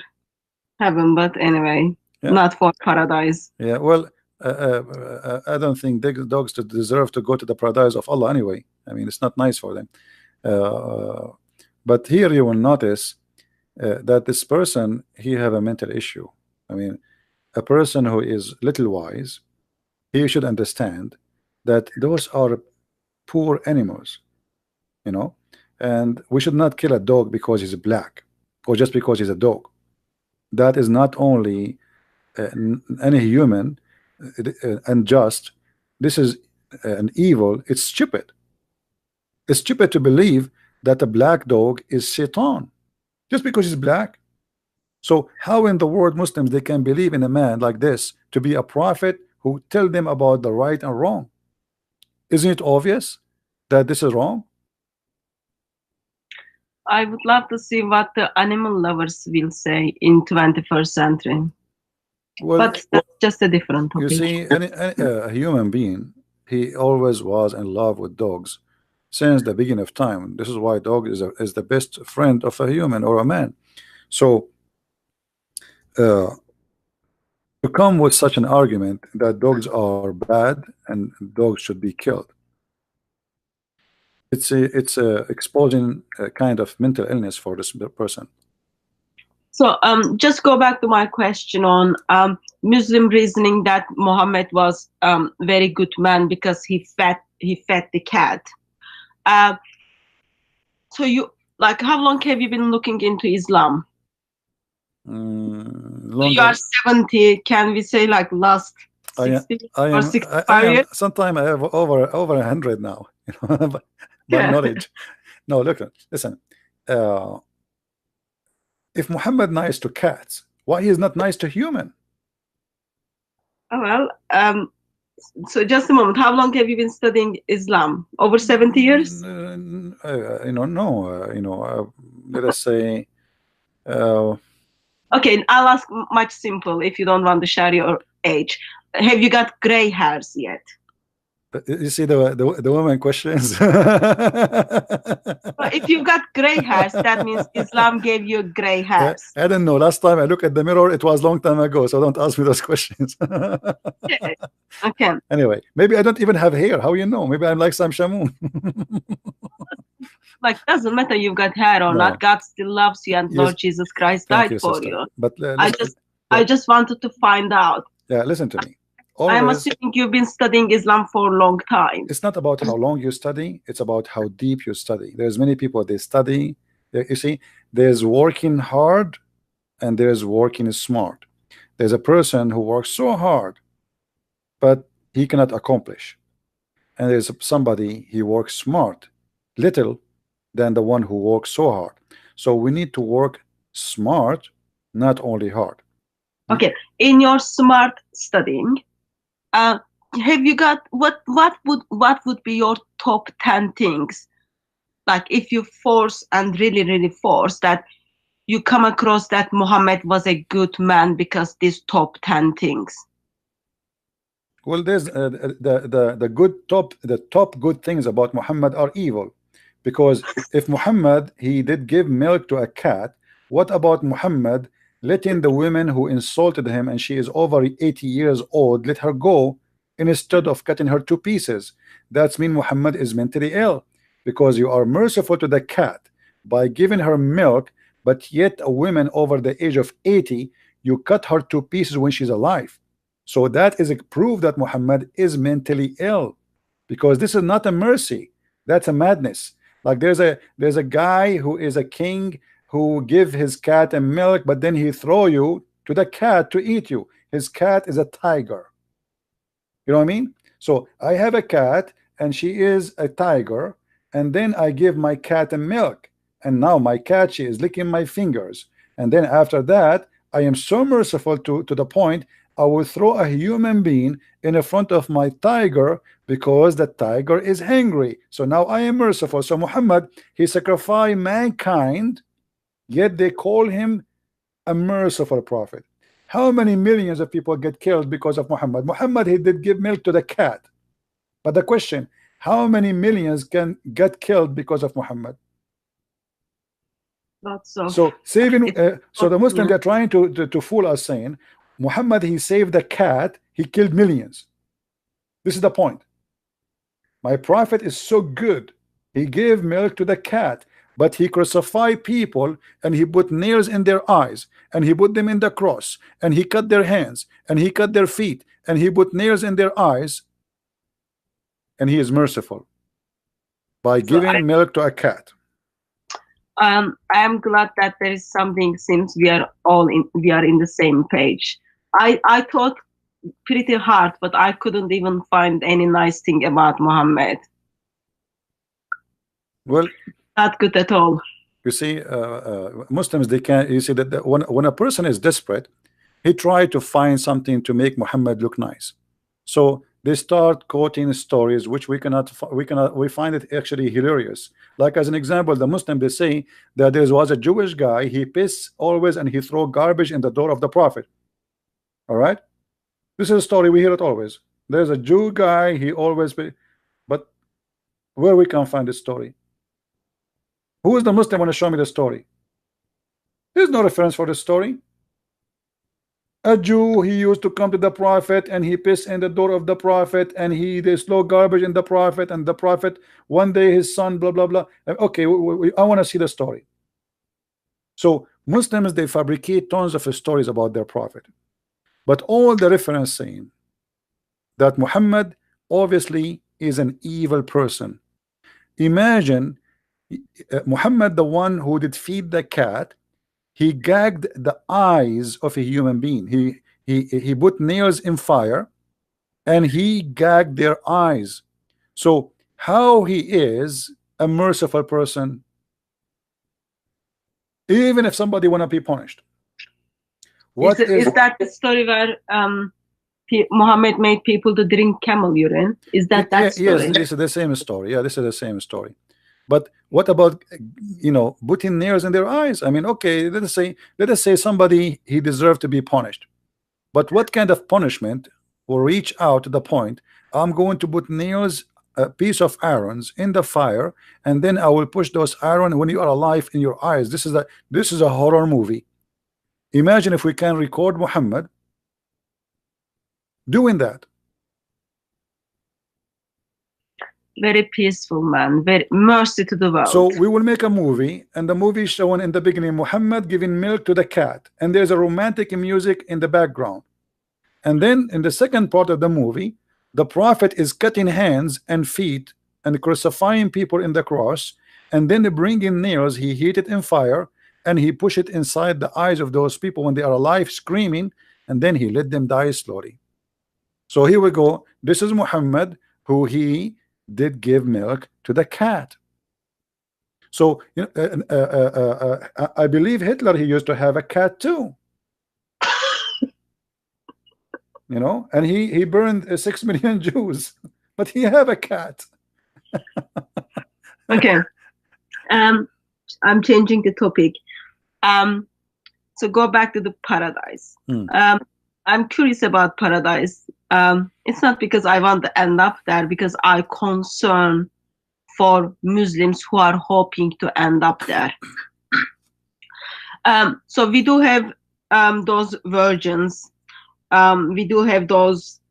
heaven, but anyway, not for paradise. Yeah, well, I don't think dogs deserve to go to the paradise of Allah anyway. I mean, it's not nice for them. But here you will notice that this person, he have a mental issue. I mean, a person who is little wise, he should understand that those are poor animals, you know, and we should not kill a dog because he's black or just because he's a dog. That is not only any human unjust. This is an evil. It's stupid. It's stupid to believe that a black dog is Satan just because he's black. So how in the world Muslims, they can believe in a man like this to be a prophet who tell them about the right and wrong? Isn't it obvious that this is wrong? I would love to see what the animal lovers will say in 21st century. Well, but that's just a different you topic. see, a human being, he always was in love with dogs since the beginning of time. This is why dog is the best friend of a human or a man. So to come with such an argument that dogs are bad and dogs should be killed, it's exposing a kind of mental illness for this person. So just go back to my question on Muslim reasoning that Muhammad was very good man because he fed the cat. So you, like, how long have you been looking into Islam? So you are 70. Can we say like last 60 or 65 years? Sometime I have over 100 now. You know, by knowledge. No, look, listen. If Muhammad nice to cats, why he is not nice to human? Oh, well, so just a moment. How long have you been studying Islam? Over 70 years? You know, no. You know, let us say. Okay, I'll ask much simple if you don't want to share your age. Have you got gray hairs yet? You see the woman questions. If you've got gray hairs, that means Islam gave you gray hairs. I don't know. Last time I looked at the mirror, it was a long time ago. So don't ask me those questions. Okay. Okay. Anyway, maybe I don't even have hair. How you know? Maybe I'm like Sam Shamoon. Like, doesn't matter you've got hair or not. God still loves you, and yes. Lord Jesus Christ died for you. But I just wanted to find out. Yeah, listen to me. I'm assuming you've been studying Islam for a long time. It's not about how long you study, it's about how deep you study. There's many people, they study, you see, there's working hard and there's working smart. There's a person who works so hard, but he cannot accomplish. And there's somebody, he works smart, little than the one who works so hard. So we need to work smart, not only hard. Okay, in your smart studying, have you got what would be your top 10 things, like if you force and really force that you come across that Muhammad was a good man because these top 10 things? Well, there's the top good things about Muhammad are evil, because if Muhammad, he did give milk to a cat, what about Muhammad letting the women who insulted him, and she is over 80 years old, let her go instead of cutting her to pieces? That's mean Muhammad is mentally ill, because you are merciful to the cat by giving her milk, but yet a woman over the age of 80, you cut her to pieces when she's alive. So that is a proof that Muhammad is mentally ill, because this is not a mercy, that's a madness. Like there's a guy who is a king who give his cat a milk, but then he throw you to the cat to eat you. His cat is a tiger. You know what I mean? So I have a cat and she is a tiger, and then I give my cat a milk, and now my cat, she is licking my fingers, and then after that I am so merciful to the point I will throw a human being in front of my tiger because the tiger is hungry. So now I am merciful. So Muhammad, he sacrificed mankind, yet they call him a merciful prophet. How many millions of people get killed because of Muhammad? Muhammad, he did give milk to the cat, but the question, how many millions can get killed because of Muhammad? Not so. So saving so the Muslims are trying to fool us, saying Muhammad, he saved the cat, he killed millions. This is the point. My prophet is so good, he gave milk to the cat, but he crucified people, and he put nails in their eyes, and he put them in the cross, and he cut their hands, and he cut their feet, and he put nails in their eyes, and he is merciful by giving milk to a cat. I am glad that there is something, since we are in the same page. I thought pretty hard, but I couldn't even find any nice thing about Muhammad. Well, not good at all. You see, Muslims, they can, you see that when a person is desperate, he try to find something to make Muhammad look nice. So they start quoting stories which we find it actually hilarious. Like as an example, the Muslim, they say that there was a Jewish guy, he piss always and he throw garbage in the door of the Prophet. All right, this is a story we hear it always. There's a Jew guy, he always but where we can find this story? Who is the Muslim want to show me the story? There's no reference for the story. A Jew, he used to come to the Prophet and he pissed in the door of the Prophet and they throw garbage in the Prophet, and the Prophet one day his son blah blah blah. Okay, I want to see the story. So Muslims, they fabricate tons of stories about their Prophet, but all the reference saying that Muhammad obviously is an evil person. Imagine Muhammad, the one who did feed the cat, he gagged the eyes of a human being. He put nails in fire and he gagged their eyes. So how he is a merciful person, even if somebody want to be punished? Is that the story where Muhammad made people to drink camel urine? Is that story? Yes, this is the same story. Yeah, this is the same story. But what about, you know, putting nails in their eyes? I mean, okay, let us say somebody, he deserved to be punished, but what kind of punishment will reach out to the point I'm going to put nails, a piece of irons in the fire, and then I will push those iron when you are alive in your eyes? This is a horror movie. Imagine if we can record Muhammad doing that. Very peaceful man, very mercy to the world. So we will make a movie, and the movie showing in the beginning Muhammad giving milk to the cat, and there's a romantic music in the background, and then in the second part of the movie the Prophet is cutting hands and feet and crucifying people in the cross, and then they bring in nails, he heat it in fire and he push it inside the eyes of those people when they are alive screaming, and then he let them die slowly. So here we go. This is Muhammad, who he did give milk to the cat. So you know, I believe Hitler, he used to have a cat too. You know, and he burned 6 million Jews, but he have a cat. Okay, I'm changing the topic. So go back to the paradise. I'm curious about paradise. It's not because I want to end up there, because I concern for Muslims who are hoping to end up there. So we do have those virgins. We do have those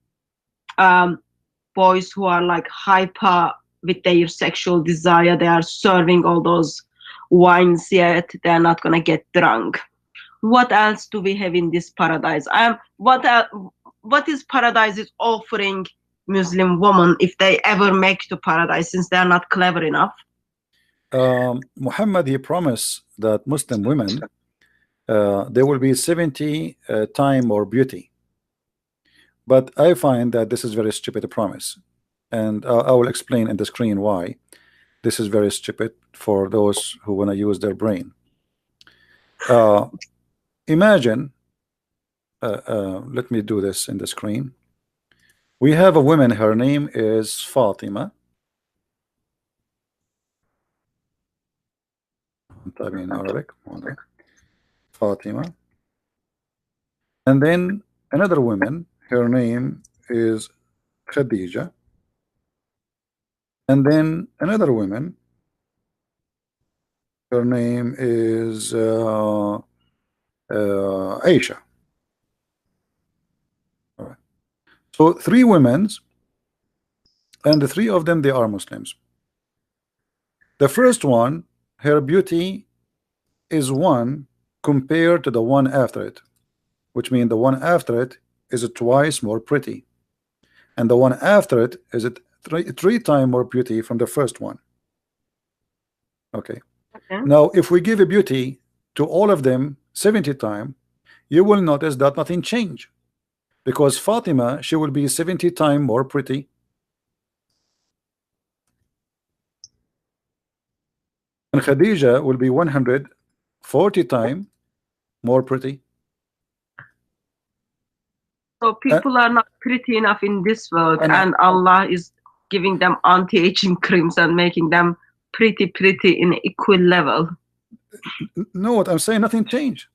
boys who are like hyper with their sexual desire. They are serving all those wines, yet they're not gonna get drunk. What else do we have in this paradise? What is paradise is offering Muslim women if they ever make to paradise, since they are not clever enough? Muhammad, he promised that Muslim women, there will be 70 time more beauty. But I find that this is very stupid promise, and I will explain in the screen why this is very stupid for those who want to use their brain. Imagine, let me do this in the screen. We have a woman, her name is Fatima. I'm typing in Arabic. Fatima. And then another woman, her name is Khadija. And then another woman, her name is Aisha. All right. So 3 women, and the 3 of them, they are Muslims. The first one, her beauty is 1 compared to the one after it, which means the one after it is twice more pretty, and the one after it is three times more beauty from the first one. Okay. Now if we give a beauty to all of them 70 times, you will notice that nothing change, because Fatima, she will be 70 times more pretty, and Khadija will be 140 times more pretty. So people are not pretty enough in this world, and Allah is giving them anti-aging creams and making them pretty in equal level. No, what I'm saying, nothing changed.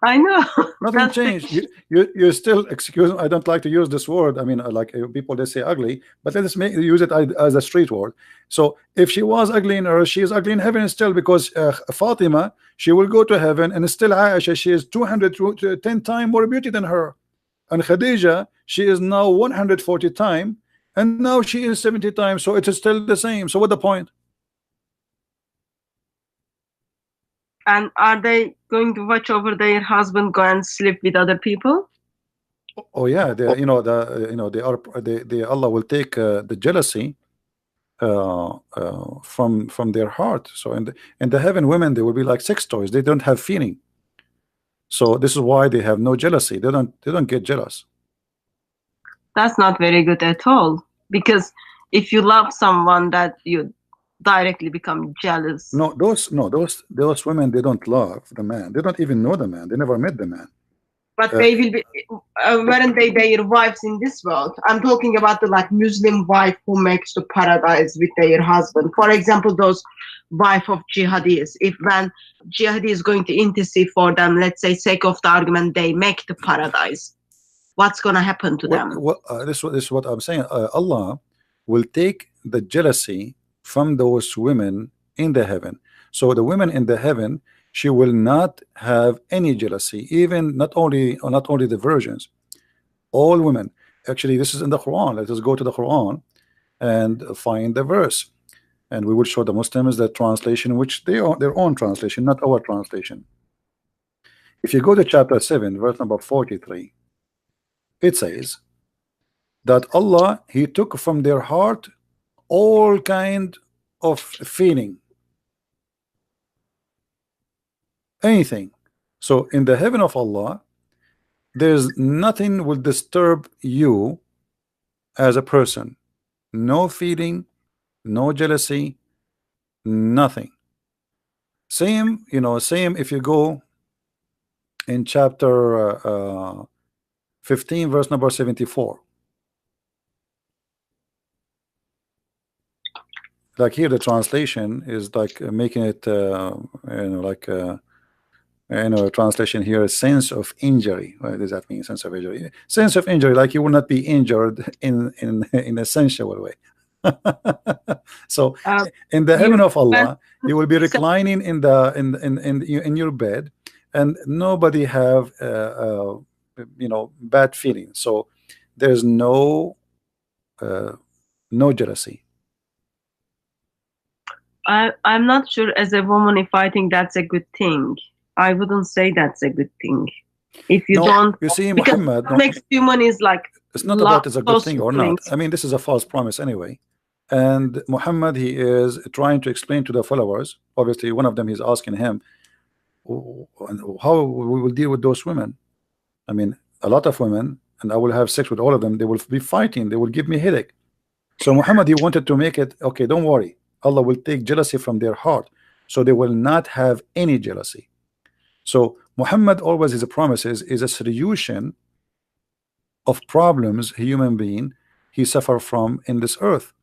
I know. Nothing changed. You still, excuse me, I don't like to use this word. I mean, like people, they say ugly, but let's use it as a street word. So if she was ugly in earth, she is ugly in heaven still, because Fatima, she will go to heaven, and still Aisha, she is 210 times more beauty than her. And Khadija, she is now 140 times, and now she is 70 times, so it is still the same. So what the point? And are they going to watch over their husband go and sleep with other people? Oh yeah, they Allah will take the jealousy from their heart. So in the heaven, women, they will be like sex toys. They don't have feeling. So this is why they have no jealousy. They don't get jealous. That's not very good at all, because if you love someone, that you directly become jealous. No, those women, they don't love the man. They don't even know the man. They never met the man. But they will be, weren't they their wives in this world? I'm talking about the like Muslim wife who makes the paradise with their husband. For example, those wife of jihadis. If when jihadi is going to intercede for them, let's say, sake of the argument, they make the paradise, what's going to happen to them? This is what I'm saying. Allah will take the jealousy from those women in the heaven. So the women in the heaven, she will not have any jealousy, even not only the virgins, all women. Actually, this is in the Quran. Let us go to the Quran and find the verse, and we will show the Muslims the translation, which they are their own translation, not our translation. If you go to chapter 7, verse number 43, it says that Allah, He took from their heart all kind of feeling, anything. So in the heaven of Allah, there's nothing will disturb you as a person. No feeling, no jealousy, nothing. Same, same if you go in chapter 15, verse number 74. Like here, the translation is like making it, translation here is sense of injury. What does that mean? Sense of injury. Sense of injury, like you will not be injured in a sensual way. So in the heaven of Allah, you will be reclining in your bed, and nobody have bad feelings. So there's no jealousy. I'm not sure as a woman if I think that's a good thing. I wouldn't say that's a good thing. If you don't, you see, because Muhammad, what makes human is like, it's not about it's a good thing or not. I mean, this is a false promise anyway. And Muhammad, he is trying to explain to the followers. Obviously, one of them is asking him, how we will deal with those women. I mean, a lot of women, and I will have sex with all of them. They will be fighting. They will give me headache. So Muhammad, he wanted to make it okay. Don't worry. Allah will take jealousy from their heart, so they will not have any jealousy. So Muhammad always, his promises is a solution of problems human being he suffer from in this earth.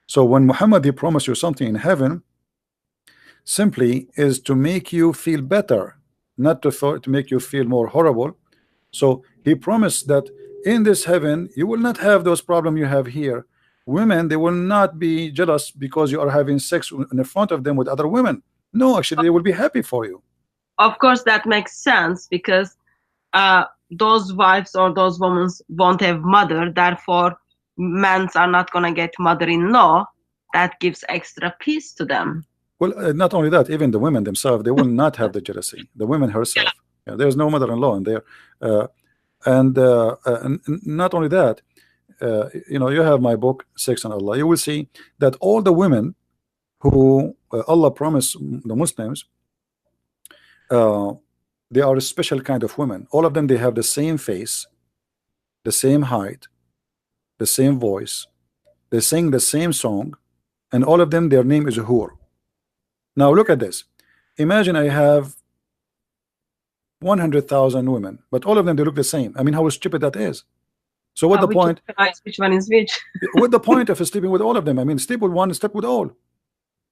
So when Muhammad, he promised you something in heaven, simply is to make you feel better, not to make you feel more horrible. So he promised that in this heaven you will not have those problems you have here. Women, they will not be jealous because you are having sex in front of them with other women. No, actually, they will be happy for you. Of course, that makes sense, because those wives or those women won't have mother. Therefore, men are not going to get mother-in-law. That gives extra peace to them. Well, not only that, even the women themselves, they will not have the jealousy. The women herself. Yeah, there's no mother-in-law in there. And not only that, you have my book, Sex and Allah. You will see that all the women who Allah promised the Muslims, they are a special kind of women. All of them, they have the same face, the same height, the same voice. They sing the same song, and all of them, their name is Hur. Now look at this. Imagine I have 100,000 women, but all of them, they look the same. I mean, how stupid that is. So what the point? Which one is which? What the point of sleeping with all of them? I mean, sleep with one, sleep with all.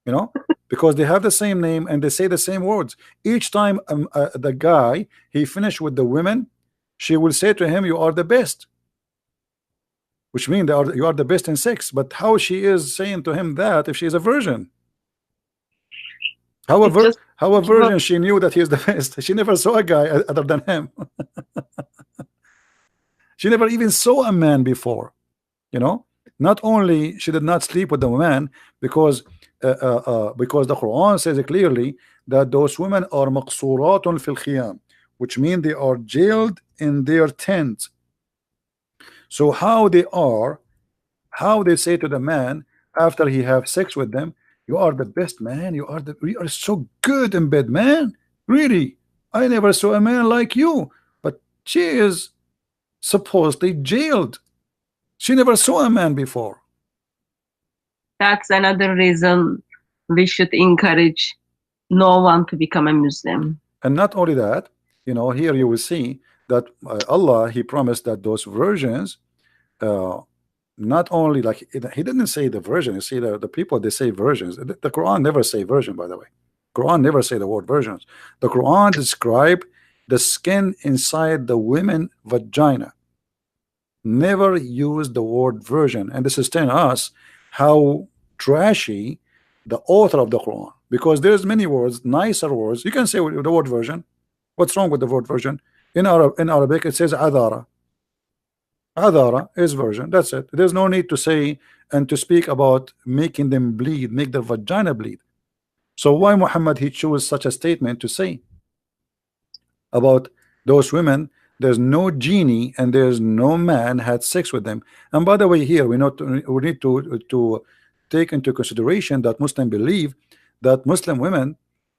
You know, because they have the same name and they say the same words. Each time the guy, he finished with the women, she will say to him, "You are the best," which means you are the best in sex. But how she is saying to him that if she is a virgin? How a virgin she knew that he is the best? She never saw a guy other than him. She never even saw a man before. You know, not only she did not sleep with the man because the Quran says clearly that those women are maqsuratun fil khiyam, which means they are jailed in their tent. So how they say to the man after he have sex with them, "You are the best man, you are so good in bed, man, really, I never saw a man like you." But she is supposedly jailed. She never saw a man before. That's another reason we should encourage no one to become a Muslim. And not only that, you know, here you will see that Allah, he promised that those virgins, not only like he didn't say the virgin. You see, the people, they say virgins. The Quran never say virgin, by the way. Quran never say the word virgins. The Quran describe the skin inside the women vagina. Never use the word virgin. And this is telling us how trashy the author of the Quran, because there's many words, nicer words. You can say the word virgin. What's wrong with the word virgin? In Arabic it says adara. Adara is virgin. That's it. There's no need to say and to speak about making them bleed, make their vagina bleed. So why Muhammad he chose such a statement to say about those women? There's no genie and there's no man had sex with them. And by the way, here we need to take into consideration that Muslims believe that Muslim women,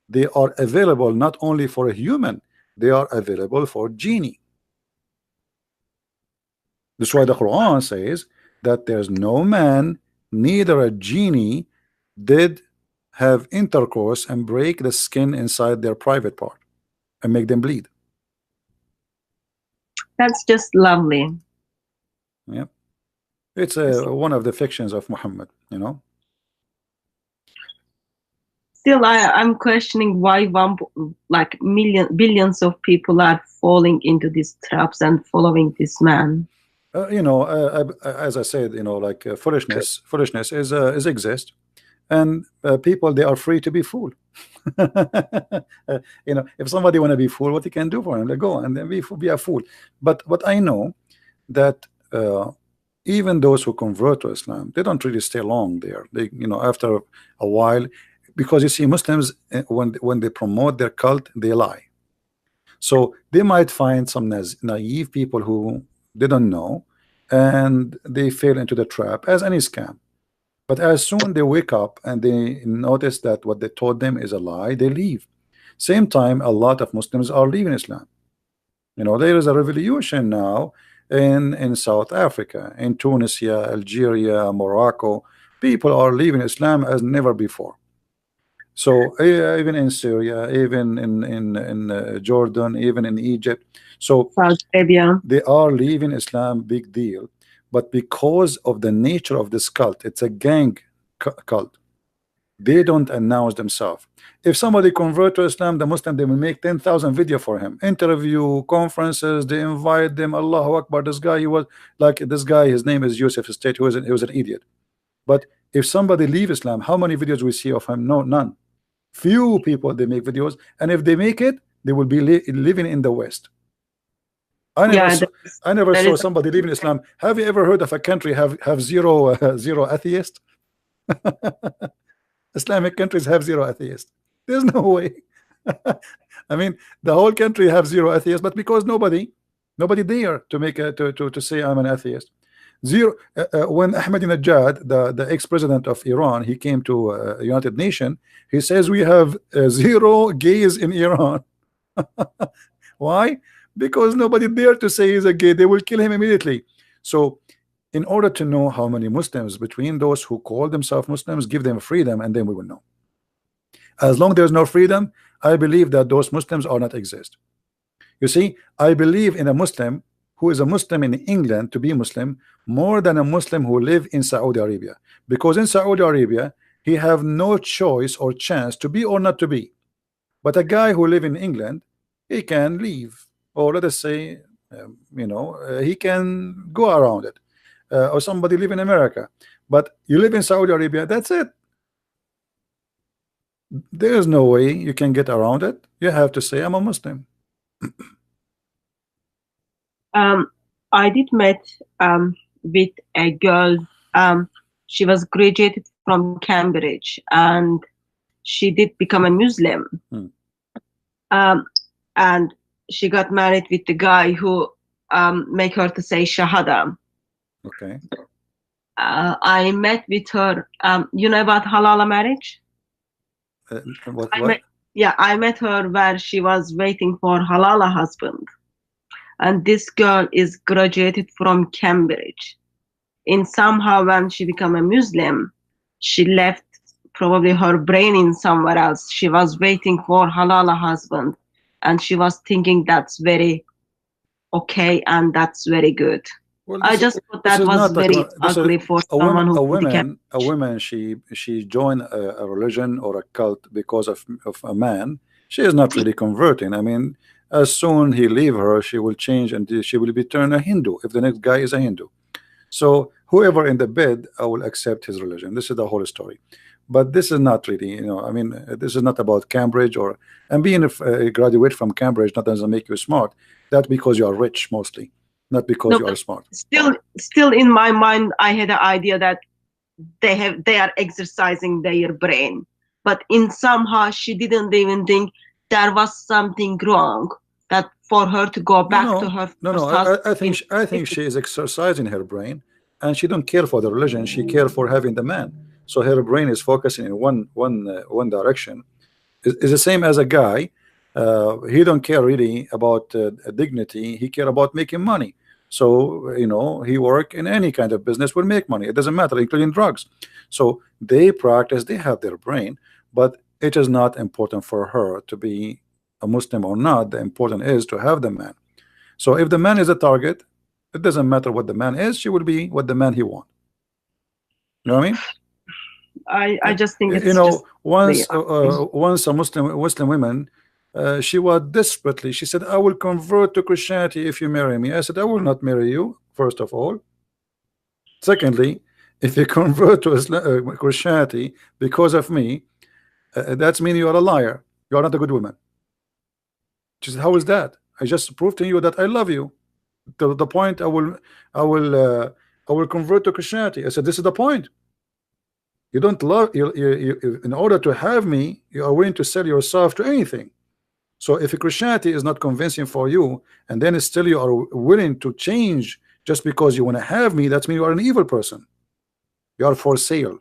they are available not only for a human, they are available for genie. That's why the Quran says that there's no man, neither a genie, did have intercourse and break the skin inside their private part and make them bleed. That's just lovely. Yeah, it's one of the fictions of Muhammad, you know. Still, I'm questioning why billions of people are falling into these traps and following this man. You know, as I said, you know, like foolishness is exist, and people, they are free to be fooled. You know, if somebody want to be fooled, what you can do for him? They go and then be a fool. But what I know that even those who convert to Islam, they don't really stay long there. They, you know, after a while, because you see, Muslims when they promote their cult, they lie. So they might find some naive people who they don't know, and they fall into the trap as any scam. But as soon they wake up and they notice that what they told them is a lie, they leave. Same time, a lot of Muslims are leaving Islam. You know, there is a revolution now in South Africa, in Tunisia, Algeria, Morocco. People are leaving Islam as never before. So even in Syria, even in Jordan, even in Egypt. So Saudi Arabia, they are leaving Islam, big deal. But because of the nature of this cult, it's a gang cult. They don't announce themselves. If somebody convert to Islam, the Muslim, they will make 10,000 video for him, interview, conferences. They invite them. Allahu Akbar. This guy, he was like this guy. His name is Yusuf State. He was an idiot. But if somebody leave Islam, how many videos we see of him? No, none. Few people they make videos, and if they make it, they will be living in the West. I never saw somebody leaving Islam. Have you ever heard of a country have zero atheists? Islamic countries have zero atheists. There's no way. I mean, the whole country have zero atheists, but because nobody dare to make to say I'm an atheist. Zero. When Ahmadinejad, the ex-president of Iran, he came to United Nations, he says we have zero gays in Iran. Why? Because nobody dare to say he's a gay. They will kill him immediately. So in order to know how many Muslims between those who call themselves Muslims, give them freedom, and then we will know. As long as there's no freedom, I believe that those Muslims are not exist. You see, I believe in a Muslim who is a Muslim in England to be Muslim more than a Muslim who live in Saudi Arabia, because in Saudi Arabia he have no choice or chance to be or not to be. But a guy who live in England, he can leave, or let us say, he can go around it, or somebody live in America. But you live in Saudi Arabia, that's it. There's no way you can get around it. You have to say, I'm a Muslim. I did met with a girl. She was graduated from Cambridge, and she did become a Muslim. And she got married with the guy who make her to say Shahada. Okay. I met with her. You know about halal marriage? What? I met her where she was waiting for halal husband. And this girl is graduated from Cambridge. And somehow when she became a Muslim, she left probably her brain in somewhere else. She was waiting for halal husband. And she was thinking that's very okay and that's very good. Well, I just thought that was very ugly for someone who a woman she joined a religion or a cult because of a man. She is not really converting. I mean, as soon he leave her, she will change and she will be turned a Hindu if the next guy is a Hindu. So whoever in the bed, I will accept his religion. This is the whole story. But this is not really, I mean, this is not about Cambridge and being a graduate from Cambridge. That doesn't make you smart. That's because you are rich mostly, not because you are smart. Still in my mind, I had the idea that they are exercising their brain, but in somehow she didn't even think there was something wrong that for her to go back to her husband. I think she is exercising her brain, and she don't care for the religion. She care for having the man. So her brain is focusing in one direction. It's the same as a guy. He don't care really about dignity. He care about making money. So he work in any kind of business, will make money. It doesn't matter, including drugs. So they practice. They have their brain, but it is not important for her to be a Muslim or not. The important is to have the man. So if the man is a target, it doesn't matter what the man is. She will be what the man he wants. You know what I mean? I just think it's once a Muslim woman, she was desperately, she said, I will convert to Christianity if you marry me. I said, I will not marry you, first of all. Secondly, if you convert to Christianity because of me, that means you are a liar. You are not a good woman. She said, how is that? I just proved to you that I love you to the point I will convert to Christianity. I said, this is the point. You don't love you in order to have me, you are willing to sell yourself to anything. So if Christianity is not convincing for you, and then still you are willing to change just because you want to have me, that means you are an evil person. You are for sale.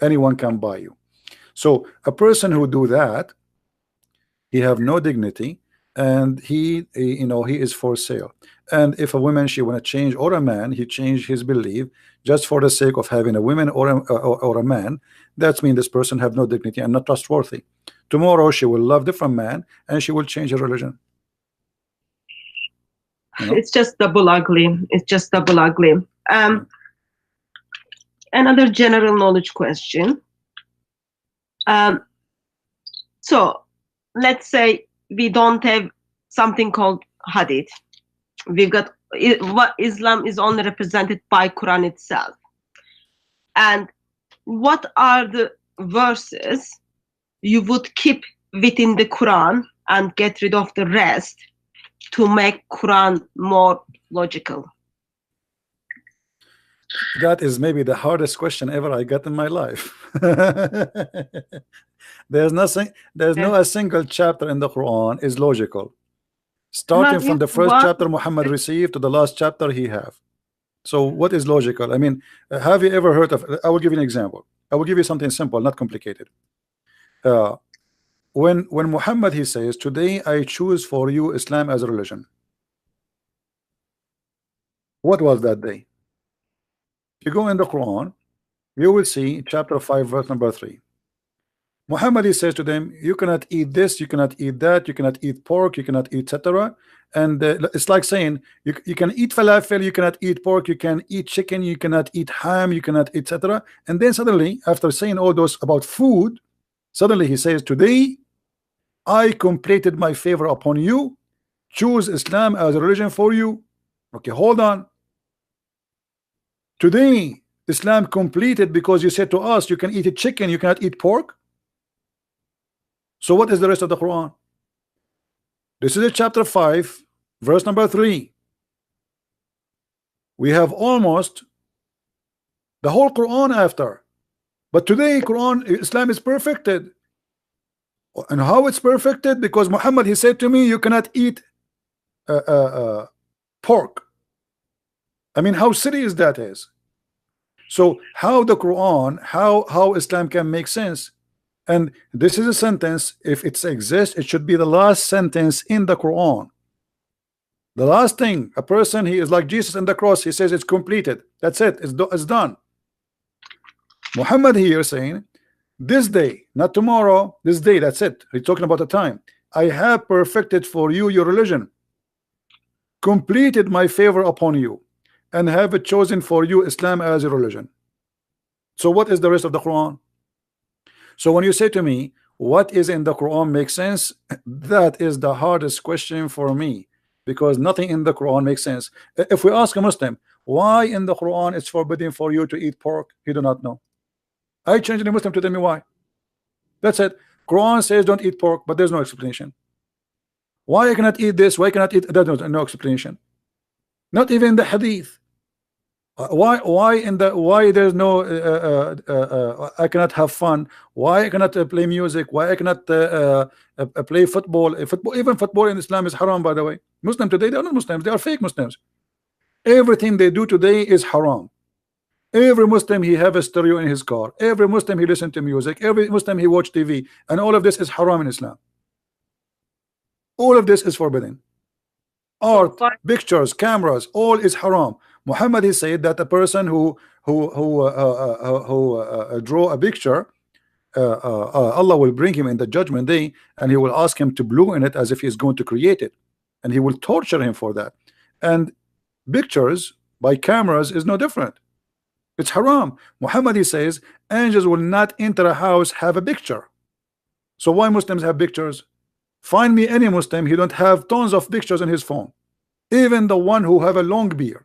Anyone can buy you. So a person who do that, he have no dignity, and he is for sale. And if a woman she want to change, or a man he change his belief just for the sake of having a woman or a man, that means this person have no dignity and not trustworthy. Tomorrow she will love different man and she will change her religion. It's just double ugly. It's just double ugly. Another general knowledge question. So let's say we don't have something called hadith. We've got what Islam is only represented by Quran itself. And what are the verses you would keep within the Quran and get rid of the rest to make Quran more logical? That is maybe the hardest question ever I got in my life. There's no a single chapter in the Quran is logical. Starting from the first chapter Muhammad received to the last chapter he have. So what is logical? I mean, have you ever heard of, I will give you an example. I will give you something simple, not complicated. When Muhammad he says, today I choose for you Islam as a religion. What was that day? If you go in the Quran, you will see chapter 5 verse number 3. Muhammad, he says to them, you cannot eat this, you cannot eat that, you cannot eat pork, you cannot eat etc. And it's like saying you can eat falafel, you cannot eat pork, you can eat chicken, you cannot eat ham, you cannot etc. And then suddenly, after saying all those about food, suddenly he says, today I completed my favor upon you. Choose Islam as a religion for you. Okay, hold on. Today Islam completed because you said to us you can eat a chicken, you cannot eat pork. So what is the rest of the Quran? This is chapter 5, verse number 3. We have almost the whole Quran after. But today Quran, Islam is perfected. And how it's perfected? Because Muhammad, he said to me, you cannot eat pork. I mean, how serious that is. So how the Quran, how Islam can make sense? And this is a sentence, if it exists, it should be the last sentence in the Quran. The last thing, a person, he is like Jesus on the cross, he says it's completed. That's it, it's done. Muhammad here saying, this day, not tomorrow, this day, that's it. He's talking about the time. I have perfected for you your religion, completed my favor upon you, and have chosen for you Islam as a religion. So what is the rest of the Quran? So when you say to me, what is in the Quran makes sense? That is the hardest question for me, because nothing in the Quran makes sense. If we ask a Muslim, why in the Quran it's forbidden for you to eat pork, he do not know. I challenge the Muslim to tell me why. That's it. Quran says don't eat pork, but there's no explanation. Why I cannot eat this? Why I cannot eat that? No explanation. Not even the Hadith. Why there's no I cannot have fun? Why I cannot play music? Why I cannot play football? Even football in Islam is haram, by the way. Muslims today, they are not Muslims, they are fake Muslims. Everything they do today is haram. Every Muslim, he have a stereo in his car. Every Muslim, he listen to music. Every Muslim, he watch TV. And all of this is haram in Islam. All of this is forbidden. Art, pictures, cameras, all is haram. Muhammad, he said that a person who draw a picture, Allah will bring him in the judgment day, and he will ask him to blow in it as if he is going to create it, and he will torture him for that. And pictures by cameras is no different. It's haram. Muhammad, he says, angels will not enter a house have a picture. So why Muslims have pictures? Find me any Muslim, he don't have tons of pictures in his phone, even the one who have a long beard.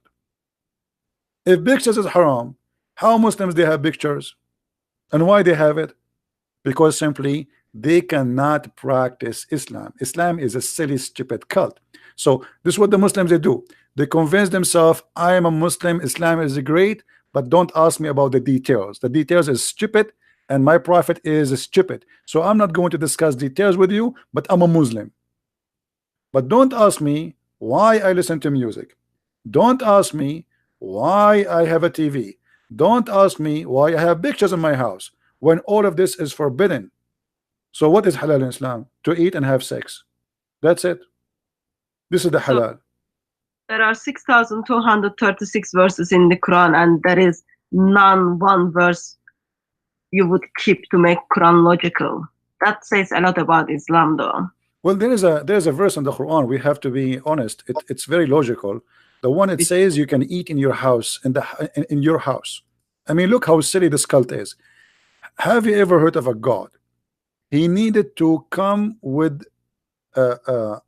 If pictures is haram, how Muslims they have pictures? And why they have it? Because simply they cannot practice Islam. Islam is a silly, stupid cult. So this is what the Muslims they do. They convince themselves, I am a Muslim, Islam is great, but don't ask me about the details. The details is stupid, and my prophet is stupid. So I'm not going to discuss details with you, but I'm a Muslim. But don't ask me why I listen to music. Don't ask me why I have a TV. Don't ask me why I have pictures in my house, when all of this is forbidden. So what is halal in Islam? To eat and have sex. That's it. This is the halal. There are 6,236 verses in the Quran, and there is none one verse you would keep to make Quran logical. That says a lot about Islam, though. Well, there is a verse in the Quran. We have to be honest. It's very logical. The one it says you can eat in your house, in your house. I mean, look how silly this cult is. Have you ever heard of a God? He needed to come with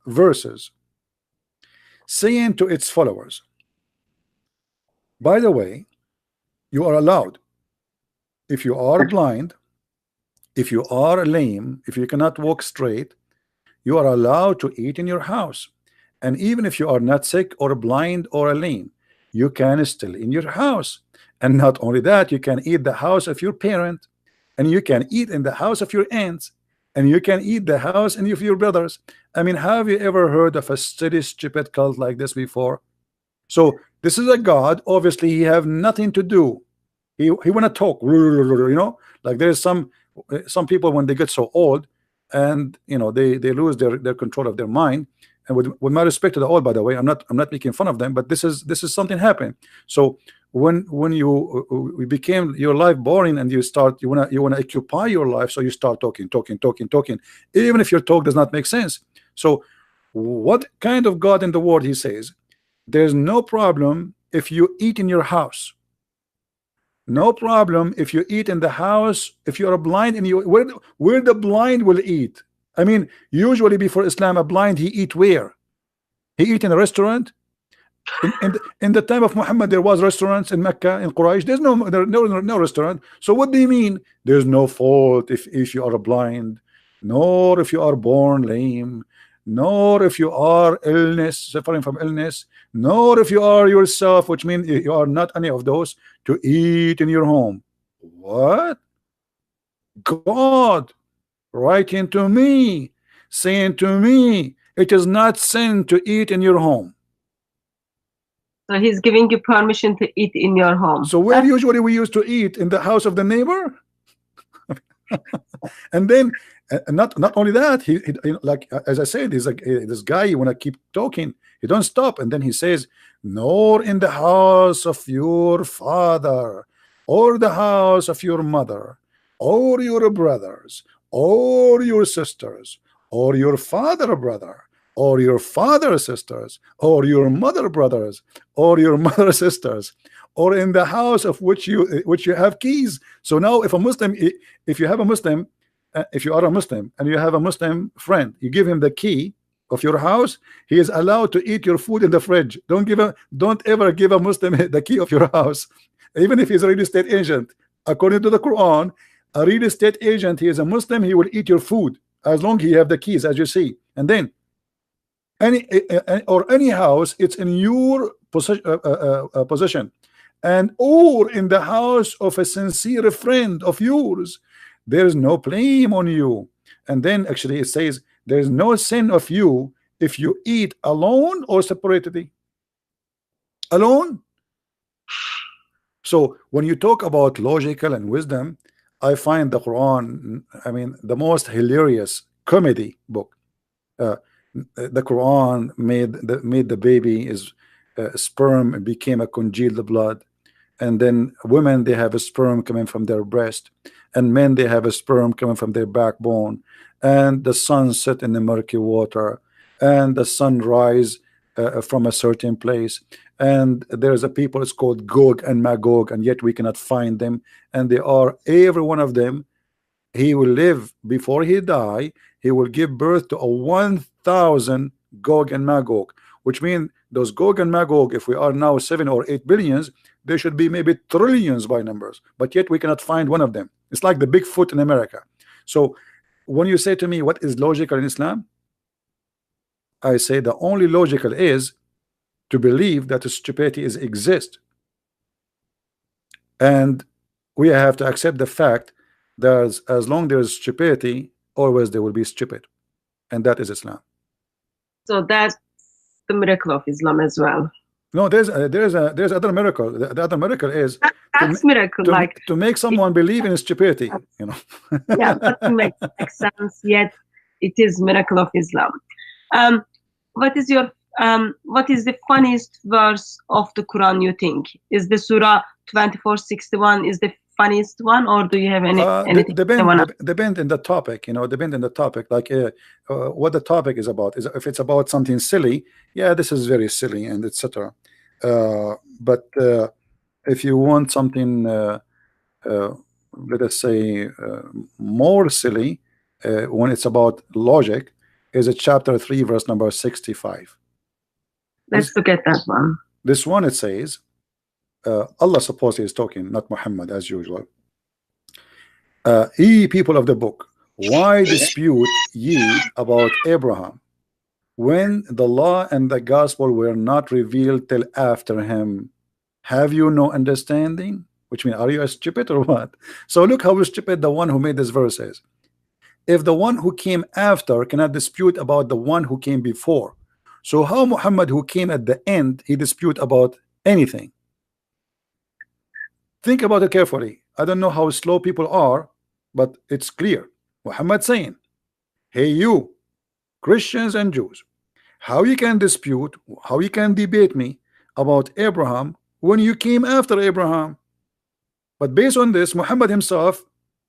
verses saying to its followers, by the way, you are allowed, if you are blind, if you are lame, if you cannot walk straight, you are allowed to eat in your house. And even if you are not sick or blind or lame, you can still in your house. And not only that, you can eat the house of your parent, and you can eat in the house of your aunts, and you can eat the house and of your brothers. I mean, have you ever heard of a silly, stupid cult like this before? So this is a God. Obviously, he have nothing to do. He want to talk, you know, like there is some people when they get so old, and you know they lose their control of their mind. And with my respect to the old, by the way, I'm not making fun of them, but this is something happened. So when you became your life boring and you wanna occupy your life, so you start talking, even if your talk does not make sense. So what kind of God in the world? He says there's no problem if you eat in your house, no problem if you eat in the house, if you are blind and you where the blind will eat. I mean, usually before Islam, a blind, he eat where? He eat in a restaurant. In the time of Muhammad, there was restaurants in Mecca, in Quraysh. There's no restaurant. So what do you mean there's no fault if you are blind, nor if you are born lame, nor if you are suffering from illness, nor if you are yourself, which means you are not any of those, to eat in your home? What? God writing to me, saying to me, it is not sin to eat in your home. So he's giving you permission to eat in your home. So where usually we used to eat? In the house of the neighbor. And then not only that, he like as I said, he's like this guy, you want to keep talking, he don't stop. And then he says, nor in the house of your father, or the house of your mother, or your brothers, or your sisters, or your father brother, or your father sisters, or your mother brothers, or your mother sisters, or in the house of which you have keys. So now if a Muslim, if you have a Muslim, if you are a Muslim and you have a Muslim friend, you give him the key of your house, he is allowed to eat your food in the fridge. Don't ever give a Muslim the key of your house, even if he's a real estate agent. According to the Quran, a real estate agent, he is a Muslim, he will eat your food as long as he have the keys, as you see. And then any house, it's in your possession, and or in the house of a sincere friend of yours, there is no blame on you. And then actually it says there is no sin of you if you eat alone or separately. Alone. So when you talk about logical and wisdom, I find the Quran, I mean, the most hilarious comedy book. The Quran made the baby is sperm and became a congealed blood, and then women, they have a sperm coming from their breast, and men, they have a sperm coming from their backbone, and the sun set in the murky water, and the sun rise from a certain place, and there's a people, it's called Gog and Magog, and yet we cannot find them, and they are, every one of them, he will live before he die, he will give birth to a 1,000 Gog and Magog, which means those Gog and Magog, if we are now 7 or 8 billions, there should be maybe trillions by numbers, but yet we cannot find one of them. It's like the Bigfoot in America. So when you say to me what is logical in Islam, I say the only logical is to believe that stupidity exists, and we have to accept the fact that as long there is stupidity, always there will be stupid, and that is Islam. So that's the miracle of Islam as well. No, there's other miracle. The other miracle is that's miracle, like to make someone believe in stupidity. You know. Yeah, that makes sense. Yet it is miracle of Islam. What is the funniest verse of the Quran, you think? Is the Surah 2461 is the funniest one, or do you have anything? Depend in the topic, you know, depend in the topic, like what the topic is about. If it's about something silly, yeah, this is very silly and etc. But if you want something let us say more silly, when it's about logic, is it chapter 3 verse number 65. Let's look at that one. This one, it says, Allah supposedly is talking, not Muhammad, as usual. Ye people of the book, why dispute ye about Abraham, when the law and the gospel were not revealed till after him? Have you no understanding? Which means, are you stupid or what? So look how stupid the one who made this verse is. If the one who came after cannot dispute about the one who came before, so how Muhammad, who came at the end, he dispute about anything? Think about it carefully. I don't know how slow people are, but it's clear. Muhammad saying, hey you Christians and Jews, how you can dispute, how you can debate me about Abraham, when you came after Abraham. But based on this, Muhammad himself,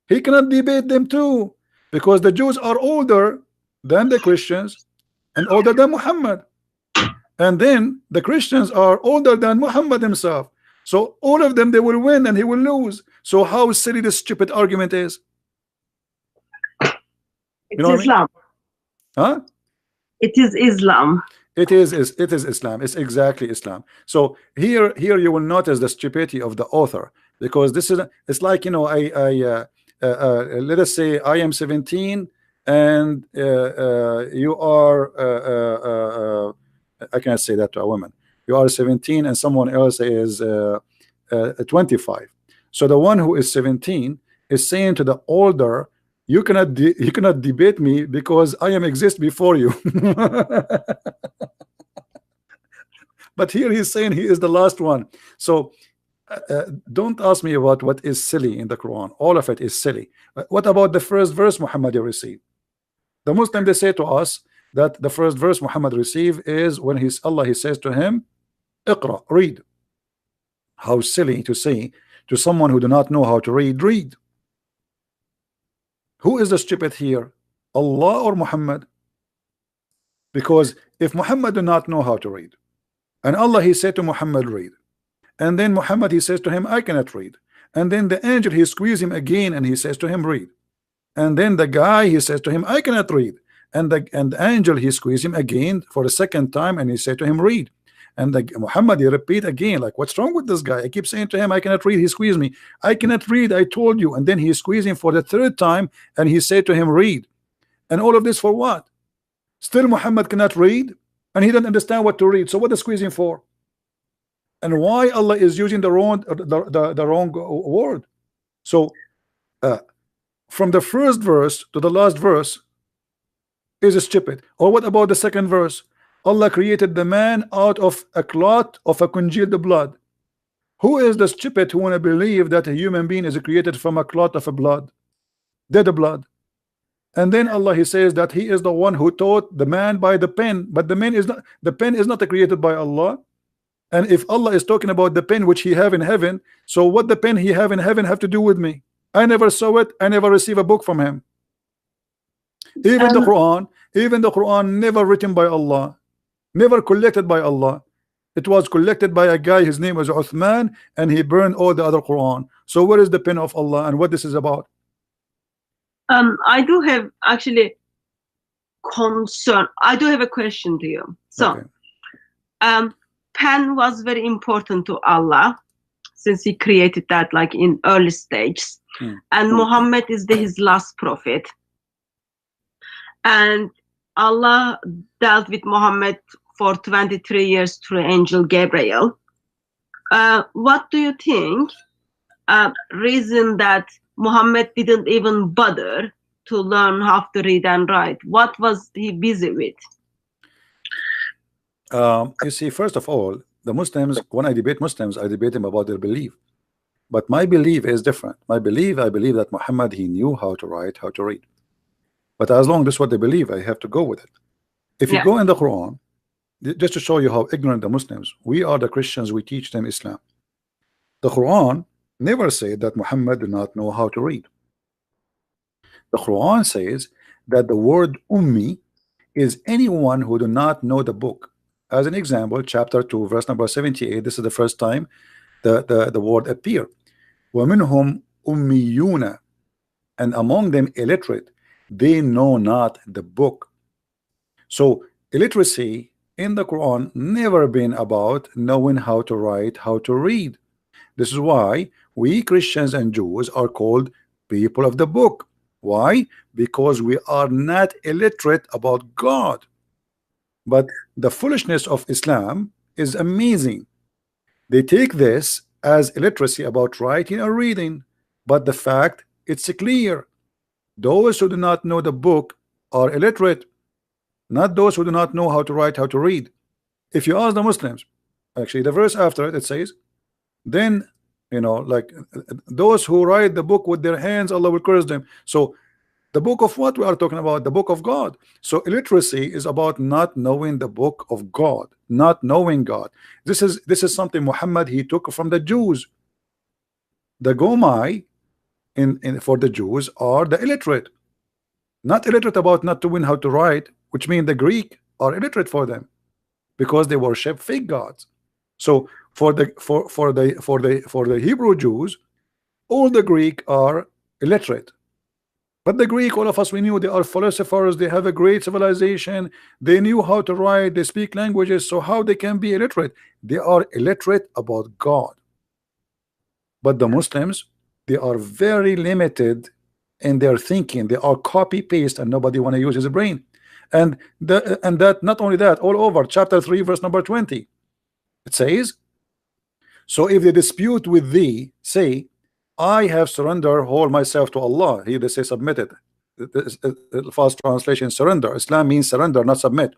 he cannot debate them too, because the Jews are older than the Christians and older than Muhammad, and then the Christians are older than Muhammad himself. So all of them, they will win and he will lose. So how silly this stupid argument is. It's Islam. Huh? It is Islam. It is Islam. It's exactly Islam. So here you will notice the stupidity of the author, because this is, it's like, you know, let us say I am 17 and you are I can't say that to a woman. You are 17 and someone else is 25. So the one who is 17 is saying to the older, you cannot debate me because I am exist before you. But here he's saying he is the last one. So don't ask me about what is silly in the Quran. All of it is silly. What about the first verse Muhammad received? The Muslim, they say to us that the first verse Muhammad received is when he says to him, Iqra, read. How silly to say to someone who do not know how to read, read. Who is the stupid here, Allah or Muhammad? Because if Muhammad do not know how to read, and Allah he said to Muhammad, read, and then Muhammad he says to him, I cannot read, and then the angel he squeezes him again and he says to him, read, and then the guy he says to him, I cannot read, and the angel he squeezes him again for the second time and he said to him, read, and Muhammad he repeat again, like, what's wrong with this guy? I keep saying to him, I cannot read. He squeezed me. I cannot read, I told you. And then he squeezed him for the third time and he said to him, read. And all of this for what? Still Muhammad cannot read and he doesn't understand what to read. So what is squeezing for? And why Allah is using the wrong word? So from the first verse to the last verse is stupid. Or what about the second verse? Allah created the man out of a clot of a congealed blood. Who is the stupid who want to believe that a human being is created from a clot of a blood, dead blood? And then Allah he says that he is the one who taught the man by the pen, but the pen is not created by Allah. And if Allah is talking about the pen which he have in heaven, so what the pen he have in heaven have to do with me? I never saw it. I never received a book from him. Even the Quran never written by Allah, never collected by Allah. It was collected by a guy, his name was Uthman, and he burned all the other Quran. So where is the pen of Allah and what this is about? I do have actually concern. I do have a question to you. So okay. Pen was very important to Allah since he created that like in early stages. And Muhammad is his last prophet. And Allah dealt with Muhammad for 23 years through angel Gabriel. What do you think reason that Muhammad didn't even bother to learn how to read and write? What was he busy with? You see, first of all, the Muslims, when I debate Muslims, I debate them about their belief. But my belief is different. I believe that Muhammad, he knew how to write, how to read. But as long as this is what they believe, I have to go with it. If you go in the Quran, just to show you how ignorant the Muslims, we are the Christians, we teach them Islam. The Quran never said that Muhammad did not know how to read. The Quran says that the word ummi is anyone who do not know the book. As an example, chapter 2, verse number 78, this is the first time the word appear. وَمِنْهُمْ أُمِّيُّونَ, and among them illiterate, they know not the book. So illiteracy in the Quran never been about knowing how to write, how to read. This is why we Christians and Jews are called people of the book. Why? Because we are not illiterate about God. But the foolishness of Islam is amazing. They take this as illiteracy about writing or reading, but the fact it's clear. Those who do not know the book are illiterate, not those who do not know how to write, how to read. If you ask the Muslims, actually the verse after it, it says, then, you know, like those who write the book with their hands, Allah will curse them. So the book of what we are talking about? The book of God. So illiteracy is about not knowing the book of God, not knowing God. This is something Muhammad he took from the Jews. The Gomai for the Jews are the illiterate, not illiterate about not knowing how to write, which means the Greek are illiterate for them because they worship fake gods. So for the Hebrew Jews, all the Greek are illiterate. But the Greek, all of us, we knew they are philosophers, they have a great civilization, they knew how to write, they speak languages, so how they can be illiterate? They are illiterate about God. But the Muslims, they are very limited in their thinking. They are copy paste and nobody want to use his brain. And that not only that, all over chapter 3 verse number 20, it says, so if they dispute with thee, say, I have surrendered whole myself to Allah. Here they say submitted. Fast translation, surrender. Islam means surrender, not submit.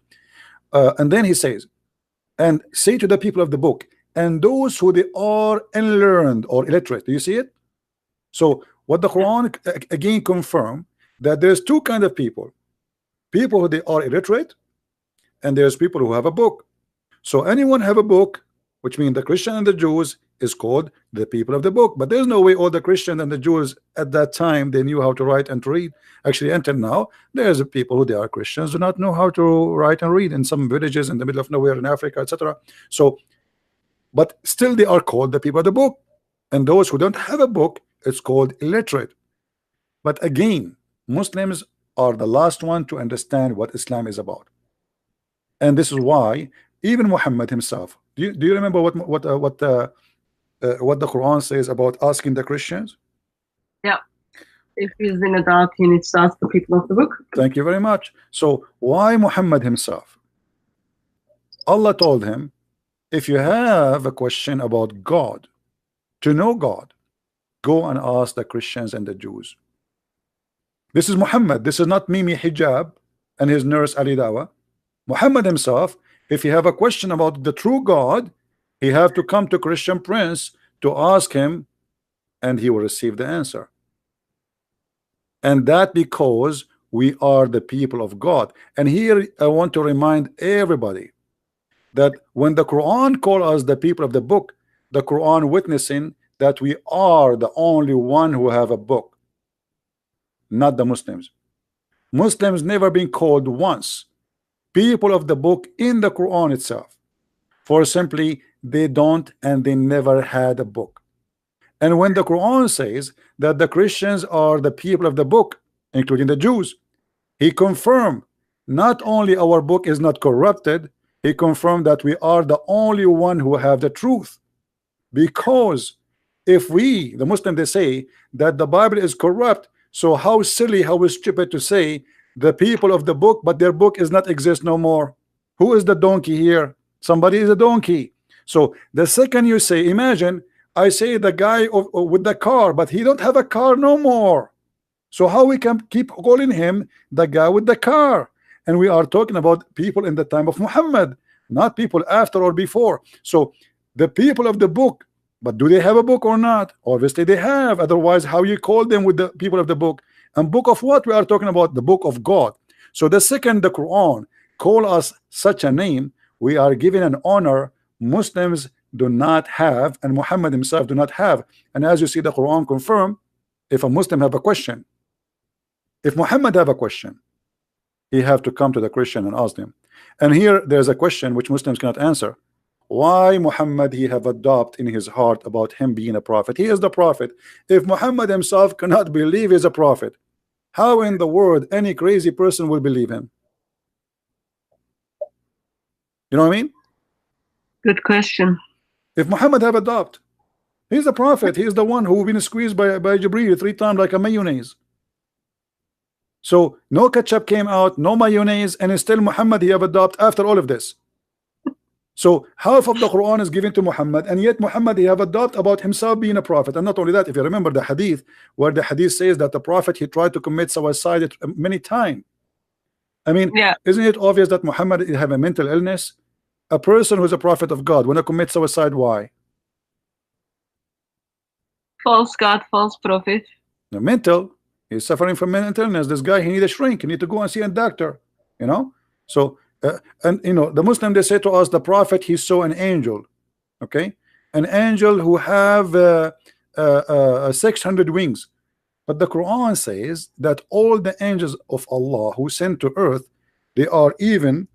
And then he says, and say to the people of the book, and those who they are unlearned or illiterate. Do you see it? So what the Quran again confirm that there's two kind of people who they are illiterate, and there's people who have a book. So anyone have a book, which means the Christian and the Jews is called the people of the book. But there's no way all the Christians and the Jews at that time they knew how to write and to read. Actually, until now, there's people who they are Christians do not know how to write and read in some villages in the middle of nowhere in Africa, etc. So, but still they are called the people of the book. And those who don't have a book, it's called illiterate. But again, Muslims are the last one to understand what Islam is about. And this is why even Muhammad himself, do you remember what the Quran says about asking the Christians? Yeah. If he's in a doubt, he needs to ask the people of the book. Thank you very much. So why Muhammad himself? Allah told him, if you have a question about God, to know God, go and ask the Christians and the Jews. This is Muhammad. This is not Mimi Hijab and his nurse Ali Dawa. Muhammad himself, if you have a question about the true God, he have to come to Christian Prince to ask him, and he will receive the answer. And that because we are the people of God. And here I want to remind everybody that when the Quran call us the people of the book, the Quran witnessing that we are the only one who have a book, not the Muslims. Muslims never been called once people of the book in the Quran itself, for simply they don't and they never had a book. And when the Quran says that the Christians are the people of the book, including the Jews, he confirmed not only our book is not corrupted, he confirmed that we are the only one who have the truth. Because if we, the Muslim, they say that the Bible is corrupt, so how silly, how stupid to say the people of the book, but their book is not exist no more. Who is the donkey here? Somebody is a donkey. So the second you say, imagine I say the guy with the car, but he don't have a car no more. So how we can keep calling him the guy with the car? And we are talking about people in the time of Muhammad, not people after or before. So the people of the book, but do they have a book or not? Obviously they have. Otherwise, how you call them with the people of the book? And book of what we are talking about? The book of God. So the second the Quran call us such a name, we are giving an honor Muslims do not have, and Muhammad himself do not have. And as you see, the Quran confirm, if a Muslim have a question, if Muhammad have a question, he have to come to the Christian and ask them. And here there's a question which Muslims cannot answer. Why Muhammad he have a doubt in his heart about him being a prophet? He is the prophet. If Muhammad himself cannot believe he's a prophet, how in the world any crazy person will believe him? You know what I mean? Good question. If Muhammad have a doubt, he's a prophet. He's the one who been squeezed by Jibreel 3 times like a mayonnaise. So no ketchup came out, no mayonnaise, and still Muhammad he have a doubt after all of this. So half of the Quran is given to Muhammad, and yet Muhammad he have a doubt about himself being a prophet. And not only that, if you remember the hadith, where the hadith says that the prophet he tried to commit suicide many times. I mean, yeah. Isn't it obvious that Muhammad have a mental illness? A person who's a prophet of God when I commit suicide, why? False God, false prophet. The mental, he's suffering from mental illness. This guy, he need a shrink. He need to go and see a doctor. You know. So And you know, the Muslim, they say to us, the Prophet, he saw an angel, okay, an angel who have 600 wings. But the Quran says that all the angels of Allah who sent to earth, they are either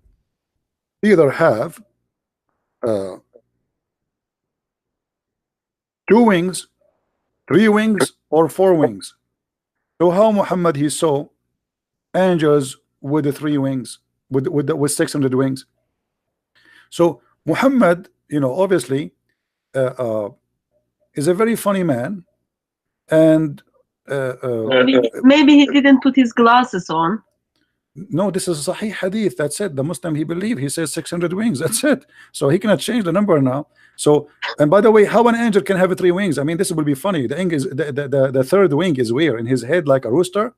have 2 wings, 3 wings, or 4 wings. So how Muhammad he saw angels with the 3 wings, with 600 wings? So Muhammad, you know, obviously is a very funny man, and maybe he didn't put his glasses on. no, this is Sahih Hadith. That's it. The Muslim, he believe, he says 600 wings. That's it. So he cannot change the number now. So, and by the way, how an angel can have 3 wings? I mean, this will be funny. The the 3rd wing is where? In his head, like a rooster.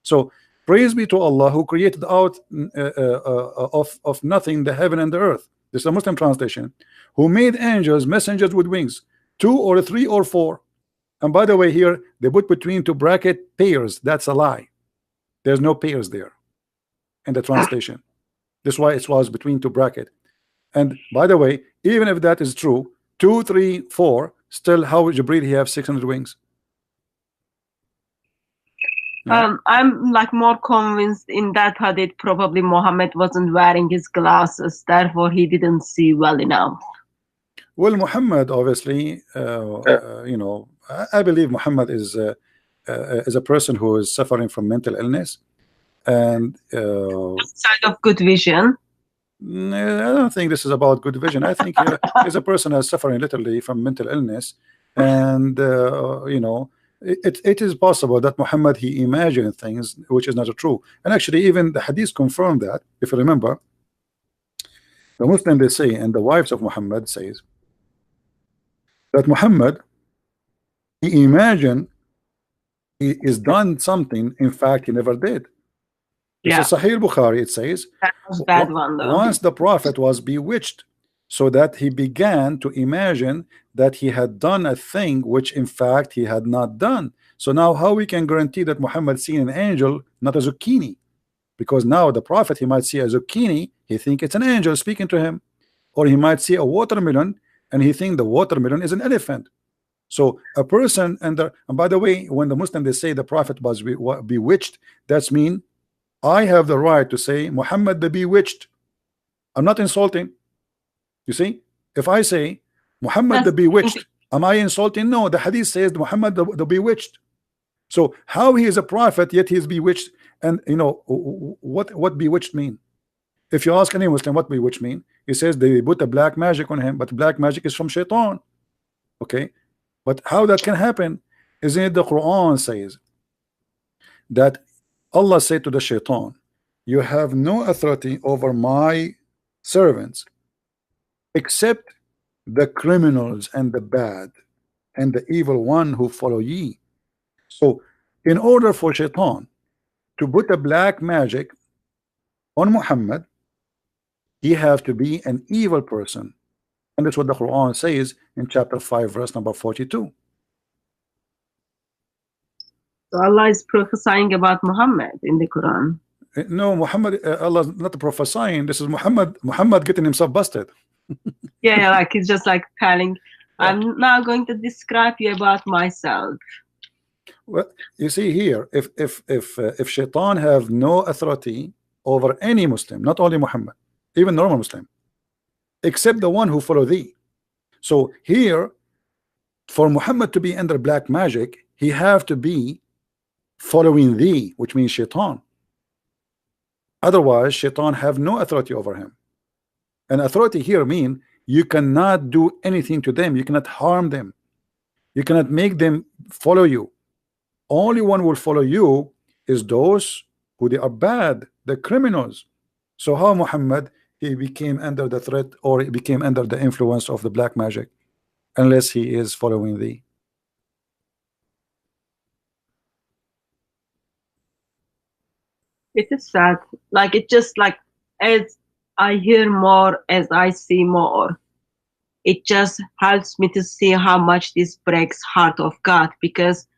So praise be to Allah who created out of nothing the heaven and the earth. This is a Muslim translation. Who made angels, messengers with wings, 2 or 3 or 4. And by the way, here they put between 2 bracket pairs. That's a lie. There's no pairs there in the translation. This is why it was between 2 bracket. And by the way, even if that is true, 2, 3, 4, still how Jibreel he have 600 wings? I'm like more convinced in that hadith probably Muhammad wasn't wearing his glasses, therefore he didn't see well enough. Well, Muhammad obviously, you know, I believe Muhammad is a person who is suffering from mental illness, and side of good vision. I don't think this is about good vision. I think he's a person who is suffering literally from mental illness, and you know, it is possible that Muhammad he imagined things which is not true. And actually, even the hadith confirm that. If you remember, the Muslim they say, and the wives of Muhammad says that Muhammad he imagined he is done something. In fact, he never did. Yeah. It's a Sahih Bukhari. It says that was a bad one though. Once the Prophet was bewitched, so that he began to imagine that he had done a thing which in fact he had not done. So now how we can guarantee that Muhammad seen an angel, not a zucchini? Because now the Prophet he might see a zucchini, he think it's an angel speaking to him, or he might see a watermelon and he think the watermelon is an elephant. So a person, and by the way, when the Muslim they say the Prophet was bewitched, that's mean I have the right to say Muhammad the bewitched. I'm not insulting. You see, if I say Muhammad the bewitched, am I insulting? No, the hadith says Muhammad the bewitched. So how he is a prophet yet he is bewitched? And you know what bewitched mean? If you ask any Muslim what bewitched mean, he says they put a black magic on him, but black magic is from shaitan. Okay, but how that can happen? Isn't it the Quran says that Allah said to the shaitan, you have no authority over my servants except the criminals and the bad and the evil one who follow ye. So in order for shaitan to put a black magic on Muhammad, he have to be an evil person, and that's what the Quran says in chapter 5 verse number 42. So Allah is prophesying about Muhammad in the Quran. No, Muhammad, Allah is not prophesying. This is Muhammad getting himself busted. Yeah, like he's just like telling, I'm now going to describe you about myself. Well, you see here, if shaitan have no authority over any Muslim, not only Muhammad, even normal Muslim, except the one who follow thee. So here, for Muhammad to be under black magic, he have to be following thee, which means shaitan. Otherwise, shaitan have no authority over him. And authority here mean you cannot do anything to them, you cannot harm them, you cannot make them follow you. Only one will follow you is those who they are bad, the criminals. So how Muhammad he became under the threat, or he became under the influence of the black magic, unless he is following thee? It is sad. Like it just like as I hear more, as I see more, it just helps me to see how much this breaks heart of God, because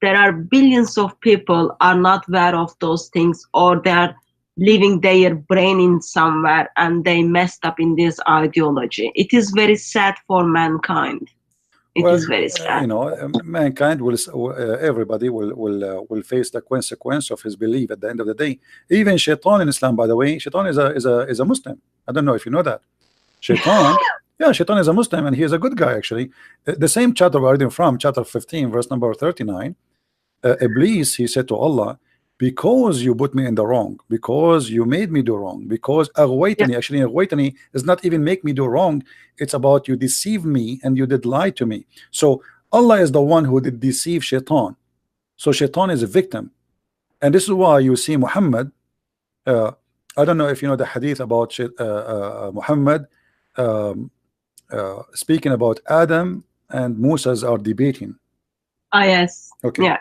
there are billions of people are not aware of those things, or they are leaving their brain in somewhere, and they messed up in this ideology. It is very sad for mankind. It Well, is very sad. you know, mankind will, everybody will face the consequence of his belief at the end of the day. Even Shaitan in Islam, by the way, Shaitan is a Muslim. I don't know if you know that. Shaitan, yeah, Shaitan is a Muslim, and he is a good guy actually. The same chapter we're reading from, chapter 15, verse number 39. Iblis, he said to Allah, because you put me in the wrong, because you made me do wrong, because aghwaytani, actually aghwaytani is not even make me do wrong, it's about you deceived me and you did lie to me. So Allah is the one who did deceive Shaitan. So Shaitan is a victim, and this is why you see Muhammad, I don't know if you know the hadith about Muhammad speaking about Adam and Moses are debating. Ah, yes. Okay. Yeah,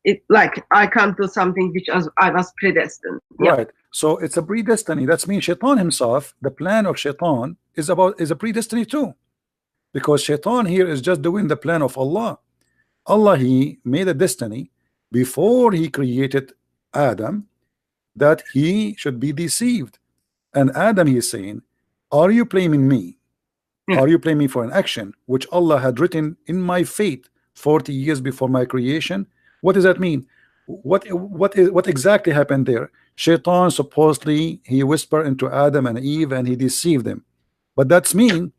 it like I come to something which I was predestined. Yeah. Right. So it's a predestiny. That means Shaitan himself, the plan of Shaitan is a predestiny too. Because Shaitan here is just doing the plan of Allah. Allah, he made a destiny before he created Adam that he should be deceived. And Adam, he is saying, are you blaming me? Are you blaming me for an action which Allah had written in my fate 40 years before my creation? What does that mean? What exactly happened there? Shaitan supposedly he whispered into Adam and Eve and he deceived them. But that's mean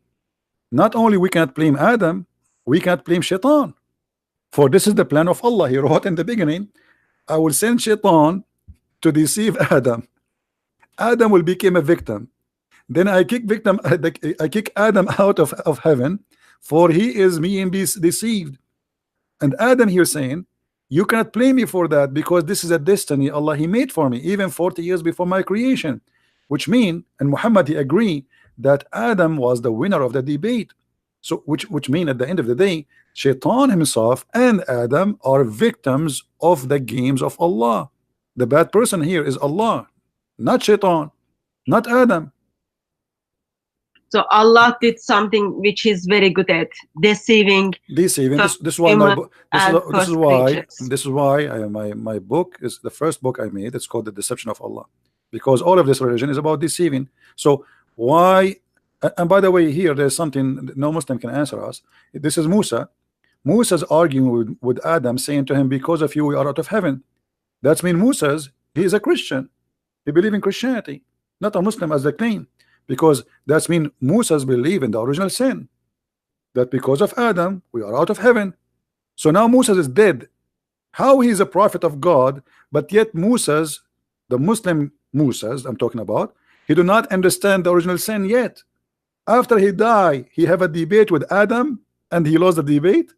not only we cannot blame Adam, we can't blame Shaitan. For this is the plan of Allah. He wrote in the beginning, I will send Shaitan to deceive Adam. Adam will become a victim. Then I kick Adam out of heaven, for he is being deceived. And Adam here saying, you cannot blame me for that because this is a destiny Allah he made for me even 40 years before my creation. Which mean, and Muhammad he agree that Adam was the winner of the debate. So which mean at the end of the day, Shaitan himself and Adam are victims of the games of Allah. The bad person here is Allah, not Shaitan, not Adam. So Allah did something which he's very good at, deceiving. This is why my book is the first book I made. It's called The Deception of Allah, because all of this religion is about deceiving. So why? And by the way, here there's something no Muslim can answer us. This is Musa. Musa's arguing with Adam, saying to him, because of you we are out of heaven. That's mean he is a Christian. He believes in Christianity, not a Muslim as they claim. Because that's mean Musa's believe in the original sin, that because of Adam we are out of heaven. So now Musa is dead. How he is a prophet of God, but yet the Muslim Musa's I'm talking about, he do not understand the original sin yet. After he die, he have a debate with Adam and he lost the debate.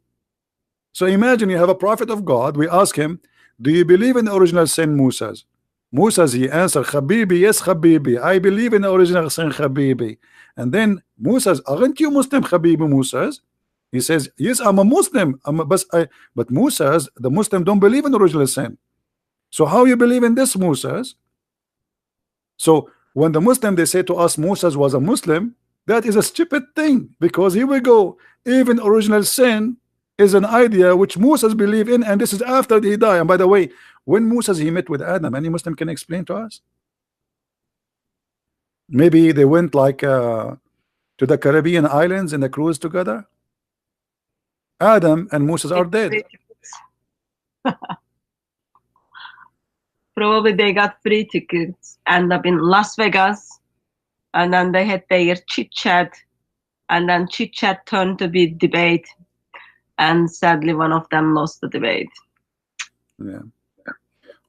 So imagine you have a prophet of God, we ask him, do you believe in the original sin, Musa's? Musa's he answered, Habibi, yes Habibi, I believe in the original sin, Habibi. And then Musa's, aren't you Muslim, Habibi? Musa's, he says, yes, I'm a Muslim, but Musa's, the Muslim don't believe in the original sin. So how you believe in this, Musa's? So when the Muslim they say to us Musa's was a Muslim, that is a stupid thing, because here we go, even original sin is an idea which Musa's believe in, and this is after he died. And by the way, when Musa's he met with Adam, any Muslim can explain to us? Maybe they went like to the Caribbean islands in a cruise together. Adam and Musa's are dead. Probably they got free tickets, end up in Las Vegas, and then they had their chit chat, and then chit chat turned to be debate, and sadly one of them lost the debate. Yeah.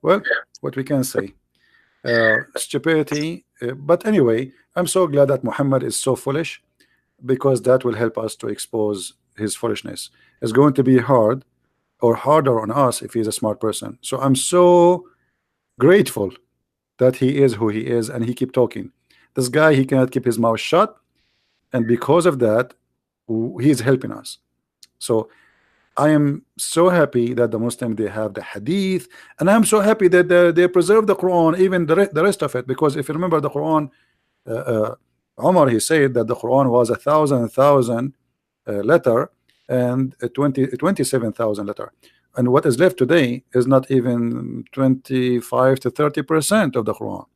Well, what we can say, stupidity. But anyway, I'm so glad that Muhammad is so foolish, because that will help us to expose his foolishness. It's going to be hard or harder on us if he's a smart person. So I'm so grateful that he is who he is and he keep talking. This guy, he cannot keep his mouth shut, and because of that, he is helping us. So I am so happy that the Muslim they have the hadith, and I'm so happy that they preserve the Quran, even the rest of it, because if you remember the Quran, Umar he said that the Quran was 1,000 letter and 27,000 letter. and what is left today is not even 25 to 30% of the Quran.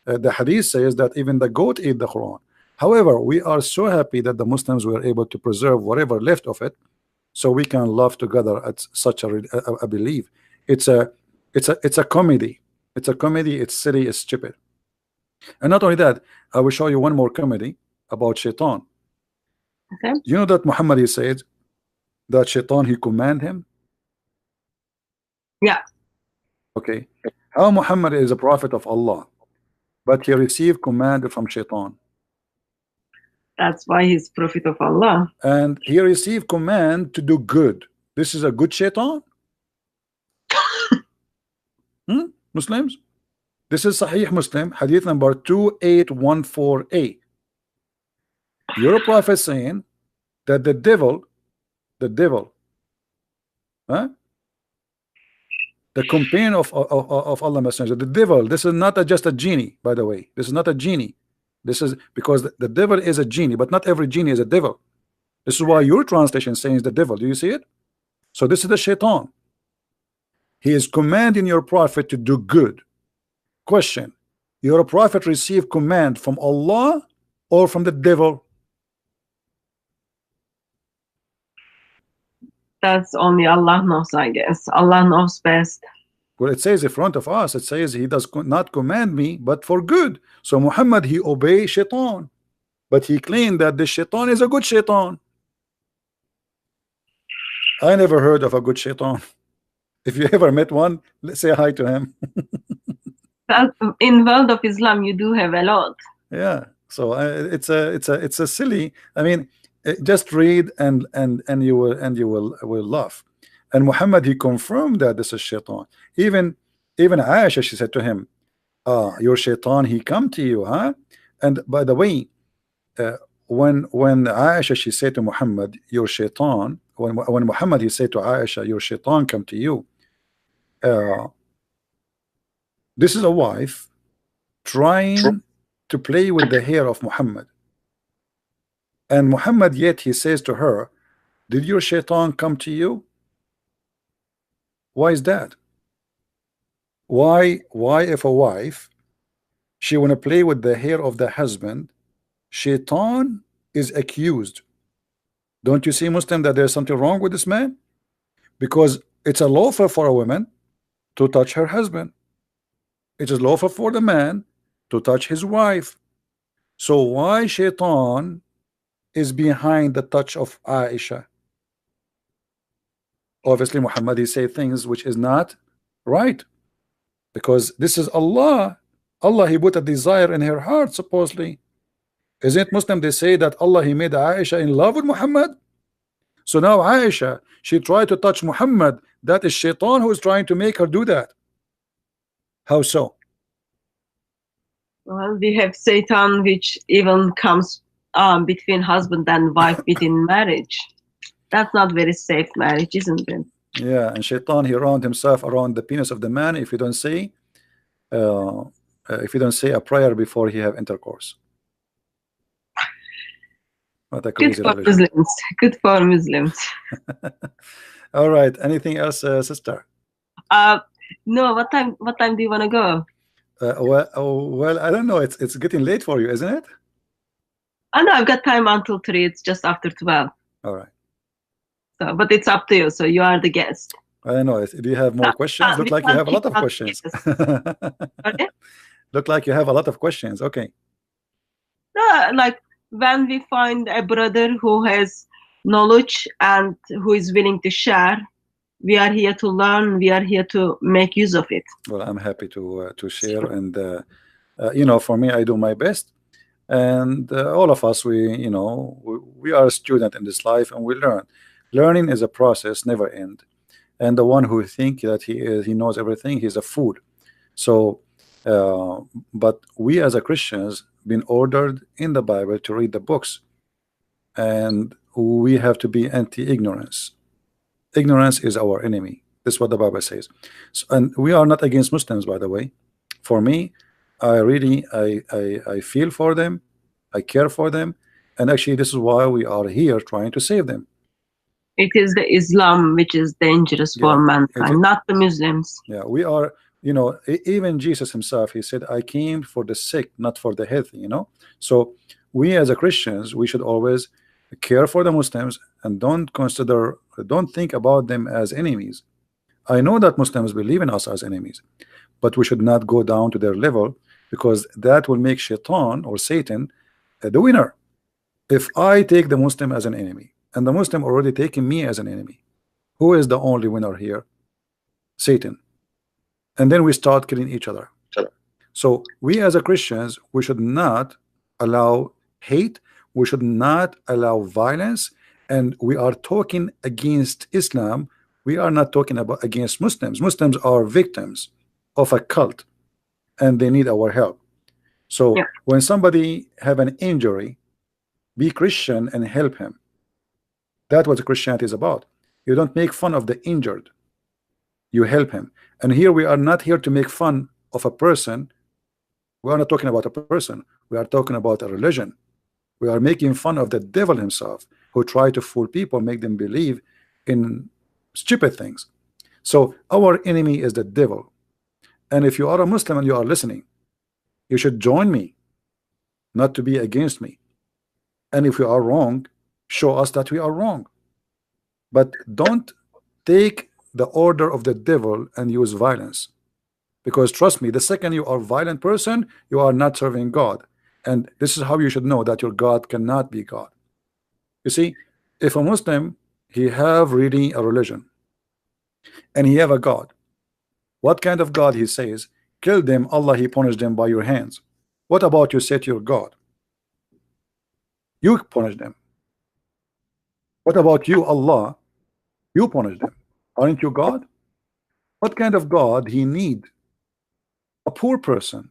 The hadith says that even the goat ate the Quran. However, we are so happy that the Muslims were able to preserve whatever left of it, so we can love together at such a belief. It's a comedy. It's a comedy. It's silly. It's stupid. And not only that, I will show you one more comedy about Shaitan. Okay. You know that Muhammad, he said that Shaitan, he command him. Yeah. Okay. How Muhammad is a prophet of Allah, but he received command from Shaitan. That's why he's prophet of Allah. And he received command to do good. This is a good Shaitan? Muslims? This is Sahih Muslim, hadith number 2814a. Your prophet saying that the devil, huh? The companion of Allah Messenger, the devil, this is not just a genie, by the way. This is not a genie. This is because the devil is a genie, but not every genie is a devil. This is why your translation saying the devil. Do you see it? So this is the Shaitan. He is commanding your prophet to do good. Question: your prophet received command from Allah or from the devil? That's only Allah knows, I guess. Allah knows best. Well, it says in front of us, it says he does not command me but for good. So Muhammad, he obeyed Shaitan, but he claimed that the Shaitan is a good Shaitan. I never heard of a good Shaitan. If you ever met one, let's say hi to him. That, in world of Islam, you do have a lot. Yeah. So it's a silly. I mean, just read and you will laugh. And Muhammad, he confirmed that this is Shaitan. Even Aisha, she said to him, your Shaitan, he come to you, huh? And by the way, when Aisha, she said to Muhammad, your Shaitan, when Muhammad, he said to Aisha, your Shaitan come to you, this is a wife trying to play with the hair of Muhammad. And Muhammad, yet he says to her, did your Shaitan come to you? Why is that? Why if a wife, she want to play with the hair of the husband, Shaitan is accused? Don't you see, Muslim, that there's something wrong with this man? Because it's a lawful for a woman to touch her husband. It is lawful for the man to touch his wife. So why Shaitan is behind the touch of Aisha? Obviously Muhammad, he say things which is not right, because this is Allah. Allah, he put a desire in her heart, supposedly. Isn't it Muslim, they say that Allah, he made Aisha in love with Muhammad? So now Aisha, she tried to touch Muhammad. That is Shaitan who is trying to make her do that. How so? Well, we have Satan, which even comes between husband and wife within marriage. That's not very safe marriage, isn't it? Yeah, and Shaitan, he round himself around the penis of the man if you don't say a prayer before he have intercourse. What a crazy Good for religion. Muslims. Good for Muslims. All right. Anything else, sister? No. What time do you want to go? Well, I don't know. It's getting late for you, isn't it? Oh no, I've got time until 3. It's just after 12. All right. So, but it's up to you. So you are the guest. I don't know. Do you have more questions? Look like you have a lot of questions. Okay. Look like you have a lot of questions. Okay. No, like when we find a brother who has knowledge and who is willing to share, we are here to learn. We are here to make use of it. Well, I'm happy to share, and for me, I do my best, and all of us, we are a student in this life, and we learn. Learning is a process, never end. And the one who think that he knows everything, he's a fool. So, but we as a Christians been ordered in the Bible to read the books, and we have to be anti-ignorance. Ignorance is our enemy. That's what the Bible says. So, and we are not against Muslims, by the way. For me, I really I feel for them, I care for them, and actually this is why we are here trying to save them. It is the Islam which is dangerous for mankind, not the Muslims. Yeah, we are, you know, even Jesus himself, he said, I came for the sick, not for the healthy, you know. So we as a Christians, we should always care for the Muslims and don't think about them as enemies. I know that Muslims believe in us as enemies, but we should not go down to their level, because that will make Shaitan or Satan the winner. If I take the Muslim as an enemy and the Muslim already taking me as an enemy, who is the only winner here? Satan. And then we start killing each other. So we as a Christians, we should not allow hate, we should not allow violence, and we are talking against Islam. We are not talking about against Muslims. Muslims are victims of a cult and they need our help. So when somebody have an injury, be Christian and help him. That's what Christianity is about. You don't make fun of the injured, you help him. And here we are not here to make fun of a person. We are not talking about a person, we are talking about a religion. We are making fun of the devil himself, who try to fool people, make them believe in stupid things. So our enemy is the devil. And if you are a Muslim and you are listening, you should join me, not to be against me. And if we are wrong, show us that we are wrong. But don't take the order of the devil and use violence, because trust me, the second you are a violent person, you are not serving God. And this is how you should know that your God cannot be God. You see, if a Muslim, he have really a religion and he have a God, what kind of God? He says, kill them, Allah he punished them by your hands. What about you say to your God, you punish them? What about you, Allah, you punish them? Aren't you God? What kind of God he need a poor person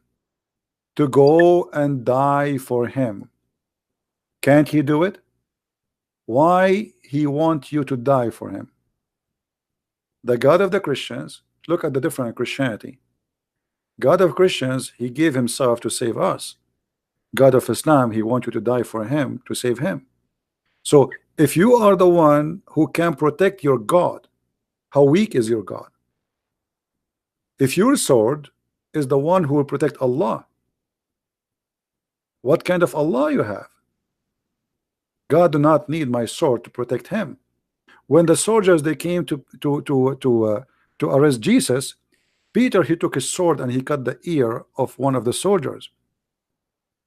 to go and die for him? Can't he do it? Why he want you to die for him? The God of the Christians, look at the different Christianity. God of Christians, he gave himself to save us. God of Islam, he wants you to die for him to save him. So if you are the one who can protect your God, how weak is your God? If your sword is the one who will protect Allah, what kind of Allah you have? God do not need my sword to protect him. When the soldiers they came to arrest Jesus, Peter he took his sword and he cut the ear of one of the soldiers.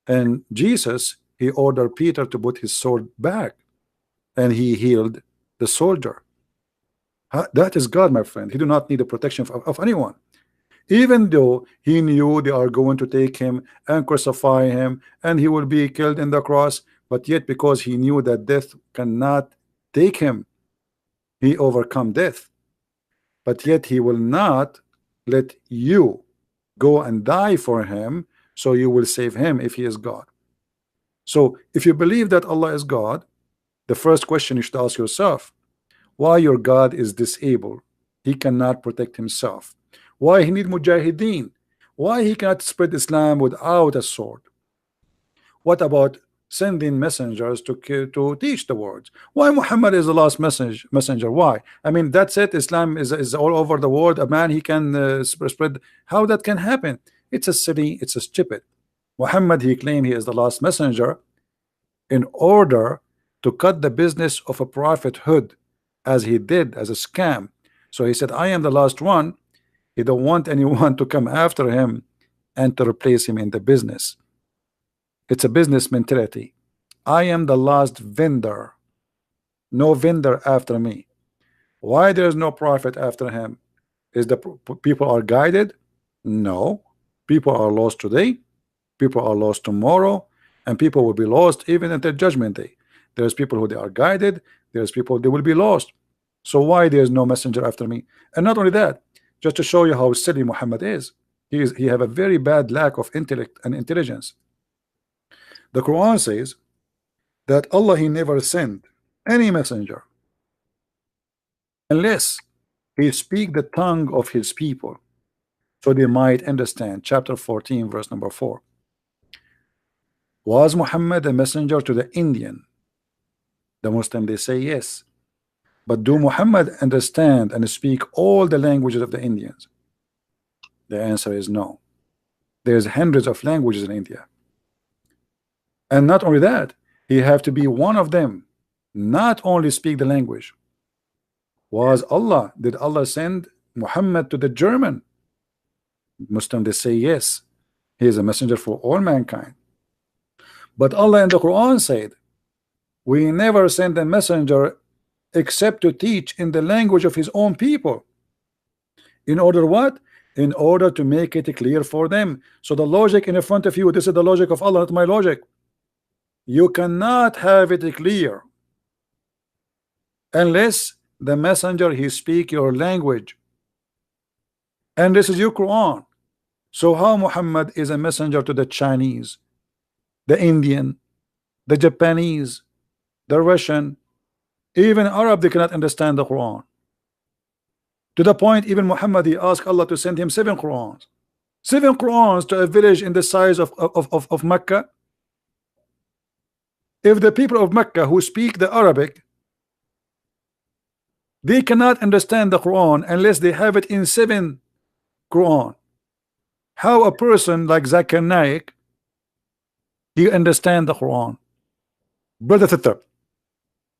And Jesus he ordered Peter to put his sword back, and he healed the soldier. That is God, my friend. He do not need the protection of anyone. Even though he knew they are going to take him and crucify him and he will be killed in the cross, but yet because he knew that death cannot take him, he overcome death. But yet he will not let you go and die for him, so you will save him if he is God. So if you believe that Allah is God, the first question you should ask yourself, why your God is disabled? He cannot protect himself. Why he need mujahideen? Why he cannot spread Islam without a sword? What about sending messengers to teach the words? Why Muhammad is the last messenger? Why? I mean, that's it. Islam is all over the world. A man he can spread. How that can happen? It's a silly. It's a stupid. Muhammad he claimed he is the last messenger in order to cut the business of a prophethood, as he did as a scam. So he said, I am the last one. He don't want anyone to come after him and to replace him in the business. It's a business mentality. I am the last vendor, no vendor after me. Why there is no prophet after him? Is the people are guided? No, people are lost today, people are lost tomorrow, and people will be lost even at the judgment day. There's people who they are guided, there's people they will be lost. So why there is no messenger after me? And not only that, just to show you how silly Muhammad is, he have a very bad lack of intellect and intelligence. The Quran says that Allah he never sent any messenger unless he speak the tongue of his people so they might understand. Chapter 14 verse number 4. Was Muhammad a messenger to the Indian? The Muslim they say yes, But do Muhammad understand and speak all the languages of the Indians? The answer is no. There's hundreds of languages in India. And not only that, he have to be one of them, not only speak the language. Did Allah send Muhammad to the German? Muslim, they say yes, he is a messenger for all mankind. But Allah in the Quran said, we never send a messenger except to teach in the language of his own people. In order what? In order to make it clear for them. So the logic in front of you, this is the logic of Allah, not my logic. You cannot have it clear unless the messenger he speak your language. And this is your Quran. So how Muhammad is a messenger to the Chinese, the Indian, the Japanese, the Russian, even Arab, they cannot understand the Quran. To the point even Muhammad, he asked Allah to send him 7 Qurans. 7 Qurans to a village in the size of Mecca. If the people of Mecca who speak the Arabic, they cannot understand the Quran unless they have it in 7 Quran. How a person like Zacharias, he understand the Quran? Brother Sister,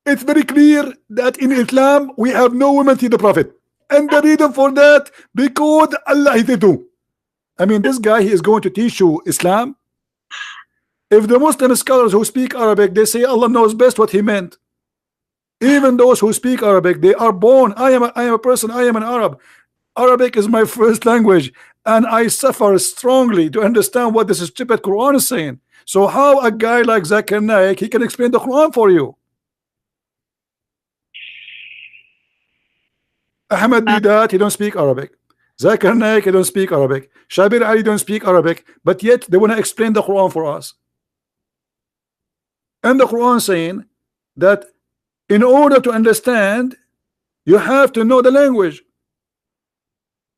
it's very clear that in Islam we have no women see the Prophet, and the reason for that because Allah is do. I mean, this guy, he is going to teach you Islam. If the Muslim scholars who speak Arabic, they say Allah knows best what he meant. Even those who speak Arabic, they are born. I am a person, I am an Arab. Arabic is my first language, and I suffer strongly to understand what this stupid Quran is saying. So how a guy like Zacharias, he can explain the Quran for you? Ahmed Didat, he don't speak Arabic. Zacharias, he don't speak Arabic. Shabir Ali don't speak Arabic, but yet they want to explain the Quran for us. And the Quran saying that in order to understand, you have to know the language.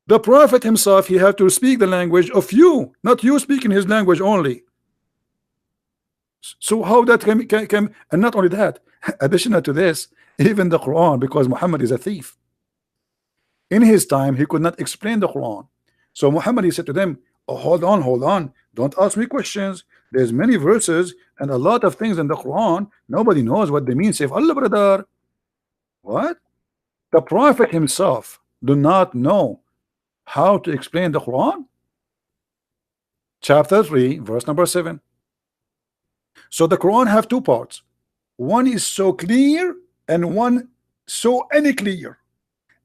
The Prophet himself, he have to speak the language of you, not you speaking his language only. So how that can and not only that, additional to this, even the Quran, because Muhammad is a thief. In his time, he could not explain the Quran. So Muhammad, he said to them, oh, hold on, don't ask me questions. There's many verses and a lot of things in the Quran. Nobody knows what they mean. Say, Allah, brother. What? The Prophet himself do not know how to explain the Quran? Chapter 3, verse number 7. So the Quran have 2 parts. One is so clear and one so unclear.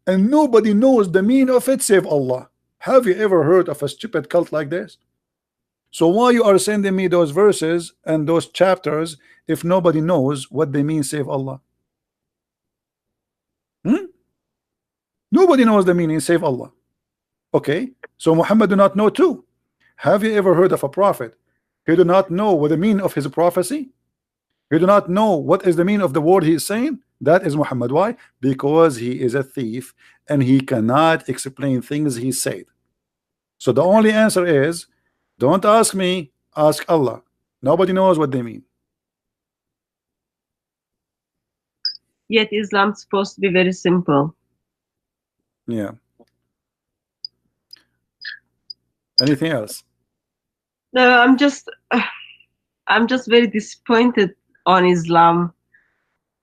And nobody knows the meaning of it save Allah. Have you ever heard of a stupid cult like this? So why you are sending me those verses and those chapters if nobody knows what they mean save Allah? Nobody knows the meaning save Allah. Okay, so Muhammad do not know too. Have you ever heard of a prophet? He do not know what the meaning of his prophecy. He do not know what is the meaning of the word he is saying. That is Muhammad. Why? Because he is a thief and he cannot explain things he said. So the only answer is, don't ask me, ask Allah. Nobody knows what they mean. Yet Islam is supposed to be very simple. Yeah. Anything else? No, I'm just very disappointed on Islam,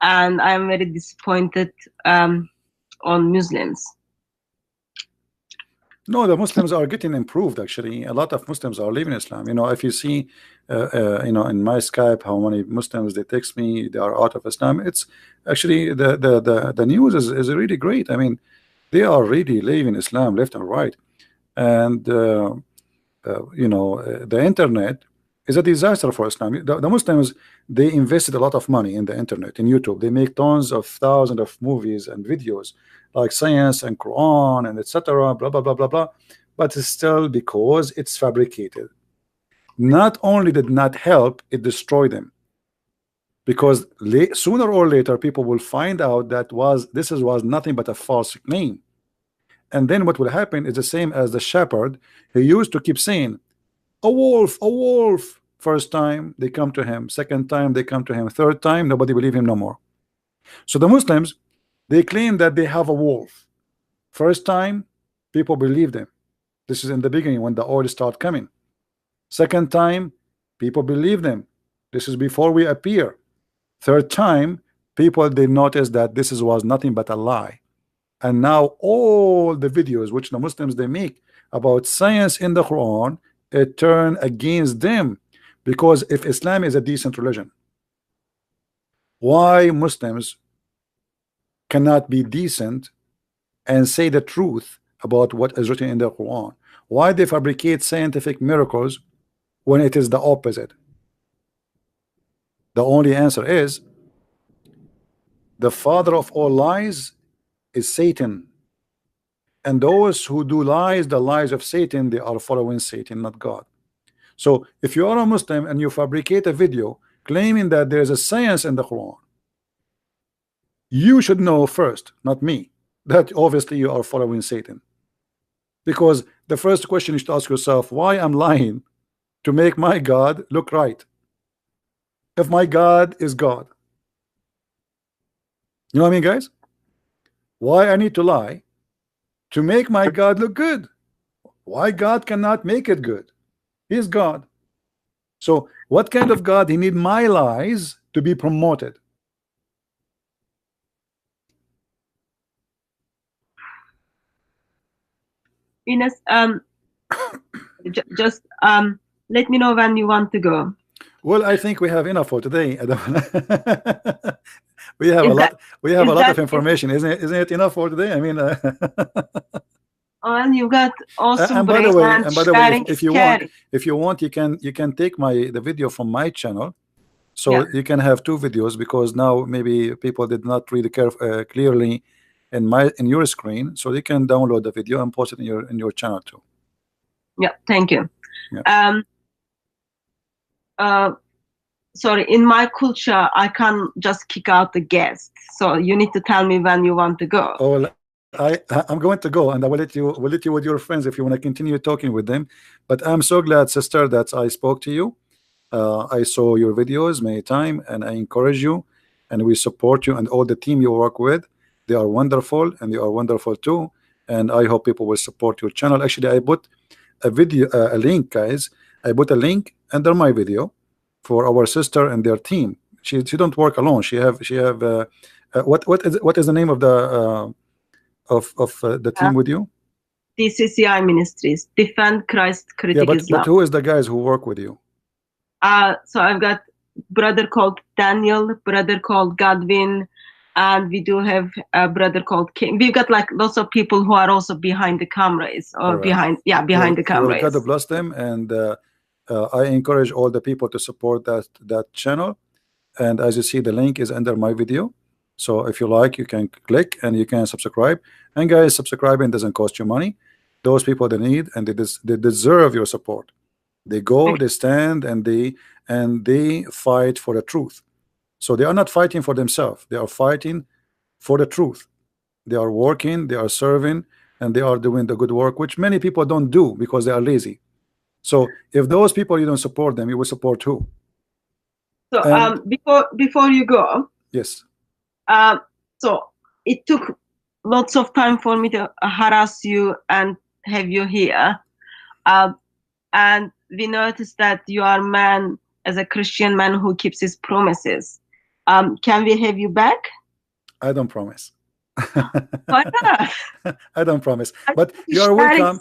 and I'm very disappointed on Muslims. No, the Muslims are getting improved. Actually, a lot of Muslims are leaving Islam. You know, if you see, you know, in my Skype, how many Muslims they text me, they are out of Islam. It's actually the news is really great. I mean, they are really leaving Islam left and right, and you know, the internet is a disaster for Islam. The Muslims, they invested a lot of money in the internet, in YouTube. They make tons of thousands of movies and videos like science and Quran and etc. Blah blah blah blah blah. But it's still because it's fabricated. Not only did not help, it destroyed them. Because sooner or later, people will find out that this was nothing but a false claim. And then what will happen is the same as the shepherd. He used to keep saying, a wolf, a wolf. First time they come to him, second time they come to him, third time nobody believe him no more. So the Muslims, They claim that they have a wolf. First time, people believe them. This is in the beginning when the oil start coming. Second time, people believe them. This is before we appear. Third time, people they notice that this was nothing but a lie. And now all the videos which the Muslims they make about science in the Quran, it turn against them. Because if Islam is a decent religion, why Muslims cannot be decent and say the truth about what is written in the Quran? Why they fabricate scientific miracles when it is the opposite? The only answer is the father of all lies is Satan, and those who do lies, the lies of Satan, they are following Satan, not God. So if you are a Muslim and you fabricate a video claiming that there is a science in the Quran, you should know first, not me, that obviously you are following Satan. Because the first question you should ask yourself, why I'm lying to make my God look right? If my God is God, you know what I mean, guys? Why I need to lie to make my God look good? Why God cannot make it good? He's God. So what kind of God he need my lies to be promoted? Ines, just let me know when you want to go. Well, I think we have enough for today. We have a lot. We have a lot of information, isn't it? Isn't it enough for today? I mean, and you got awesome. and by the way, if you want, you can take the video from my channel, so Yeah. you can have two videos, because now maybe people did not read it clearly in your screen, so you can download the video and post it in your channel too. Yeah, thank you. Yeah. Sorry, in my culture, I can't just kick out the guests. So you need to tell me when you want to go. Oh, well, I'm going to go, and I will let you with your friends if you want to continue talking with them. But I'm so glad, sister, that I spoke to you. I saw your videos many times, and I encourage you, and we support you and all the team you work with. They are wonderful, and you are wonderful too. And I hope people will support your channel. Actually, I put a video, a link, guys. I put a link under my video for our sister and their team. She don't work alone. She have what is the name of the the team with you? DCCI Ministries, Defend Christ, Critic Islam. But who is the guys who work with you? So I've got brother called Daniel, brother called Godwin, and we do have a brother called King. We've got like lots of people who are also behind the cameras, or behind the cameras. God bless them, and I encourage all the people to support that channel. And as you see, the link is under my video. So if you like, you can click and you can subscribe. And guys, subscribing doesn't cost you money. Those people they need and they deserve your support. They go, they stand, and they fight for the truth. So they are not fighting for themselves. They are fighting for the truth. They are working, they are serving, and they are doing the good work, which many people don't do because they are lazy. So if those people you don't support them, you will support who? So before you go, yes. So it took lots of time for me to harass you and have you here, and we noticed that you are a man, as a Christian man who keeps his promises. Can we have you back? I don't promise. Why not? I don't promise, but you are welcome.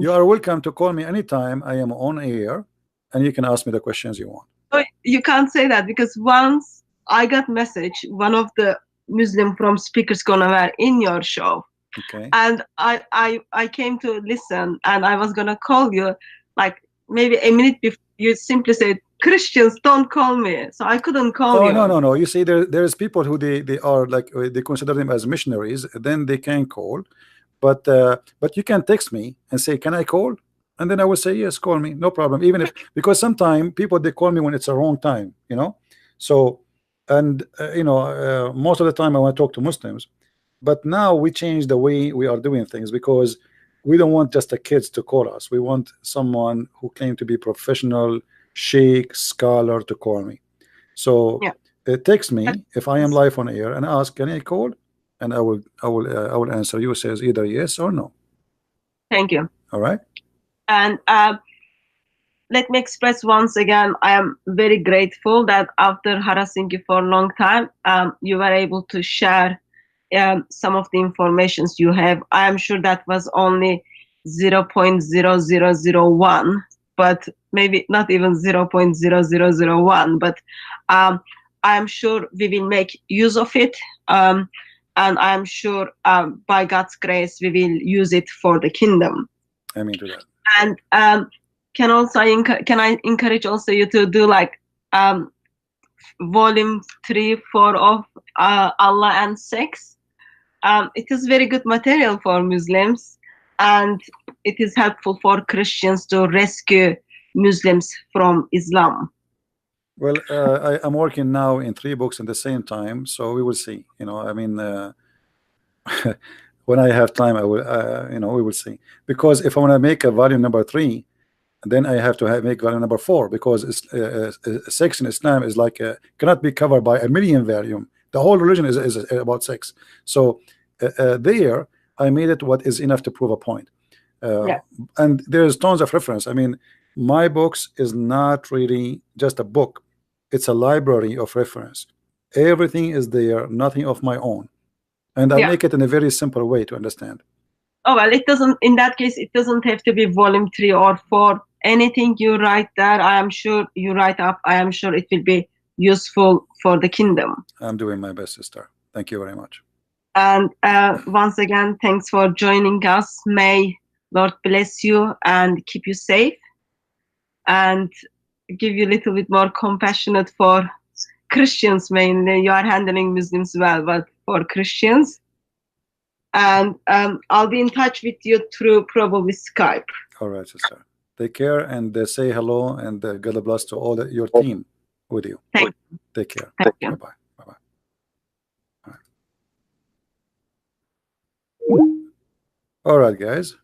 You are welcome to call me anytime I am on air, and you can ask me the questions you want. So you can't say that, because once I got message, one of the Muslim from Speakers Gonna Wear in your show, okay, and I came to listen, and I was gonna call you like maybe a minute before. You simply said, Christians don't call me, so I couldn't call you. No. You see, there's people who they are like, they consider them as missionaries, then they can call, but you can text me and say, can I call? And then I will say, yes, call me, no problem. Even if, because sometimes people they call me when it's a wrong time, you know. So and most of the time I want to talk to Muslims, but now we change the way we are doing things, because we don't want just the kids to call us. We want someone who claim to be professional, sheikh, scholar to call me. So text me if I am live on air and ask, can I call? and I will answer you. Says either yes or no. Thank you. All right. And let me express once again, I am very grateful that after harassing you for a long time, you were able to share some of the informations you have. I am sure that was only 0.0001, but maybe not even 0.0001, but I am sure we will make use of it. And I am sure by God's grace, we will use it for the kingdom. Amen to that. And can I encourage also you to do like volume 3, 4 of Allah and Sex. It is very good material for Muslims, and it is helpful for Christians to rescue Muslims from Islam. Well, I'm working now in 3 books at the same time, so we will see. You know, I mean, when I have time, I will. You know, we will see. Because if I want to make a volume number 3, then I have to make volume number 4, because sex in Islam is like cannot be covered by a million volume. The whole religion is about sex. So there, I made it what is enough to prove a point. Yeah. And there's tons of reference. I mean, my books is not really just a book. It's a library of reference. Everything is there, nothing of my own. And I make it in a very simple way to understand. Oh, well, it doesn't, in that case, it doesn't have to be volume 3 or 4. Anything you write there, I am sure you write up, I am sure it will be useful for the kingdom. I'm doing my best, sister. Thank you very much. And once again, thanks for joining us. May Lord bless you and keep you safe, and give you a little bit more compassionate for Christians mainly. You are handling Muslims well, but for Christians. And I'll be in touch with you through probably Skype. All right, sister. Take care, and say hello, and God bless to all your team with you. Thank you. Take care. Thank you. Bye-bye. Bye-bye. All right, guys.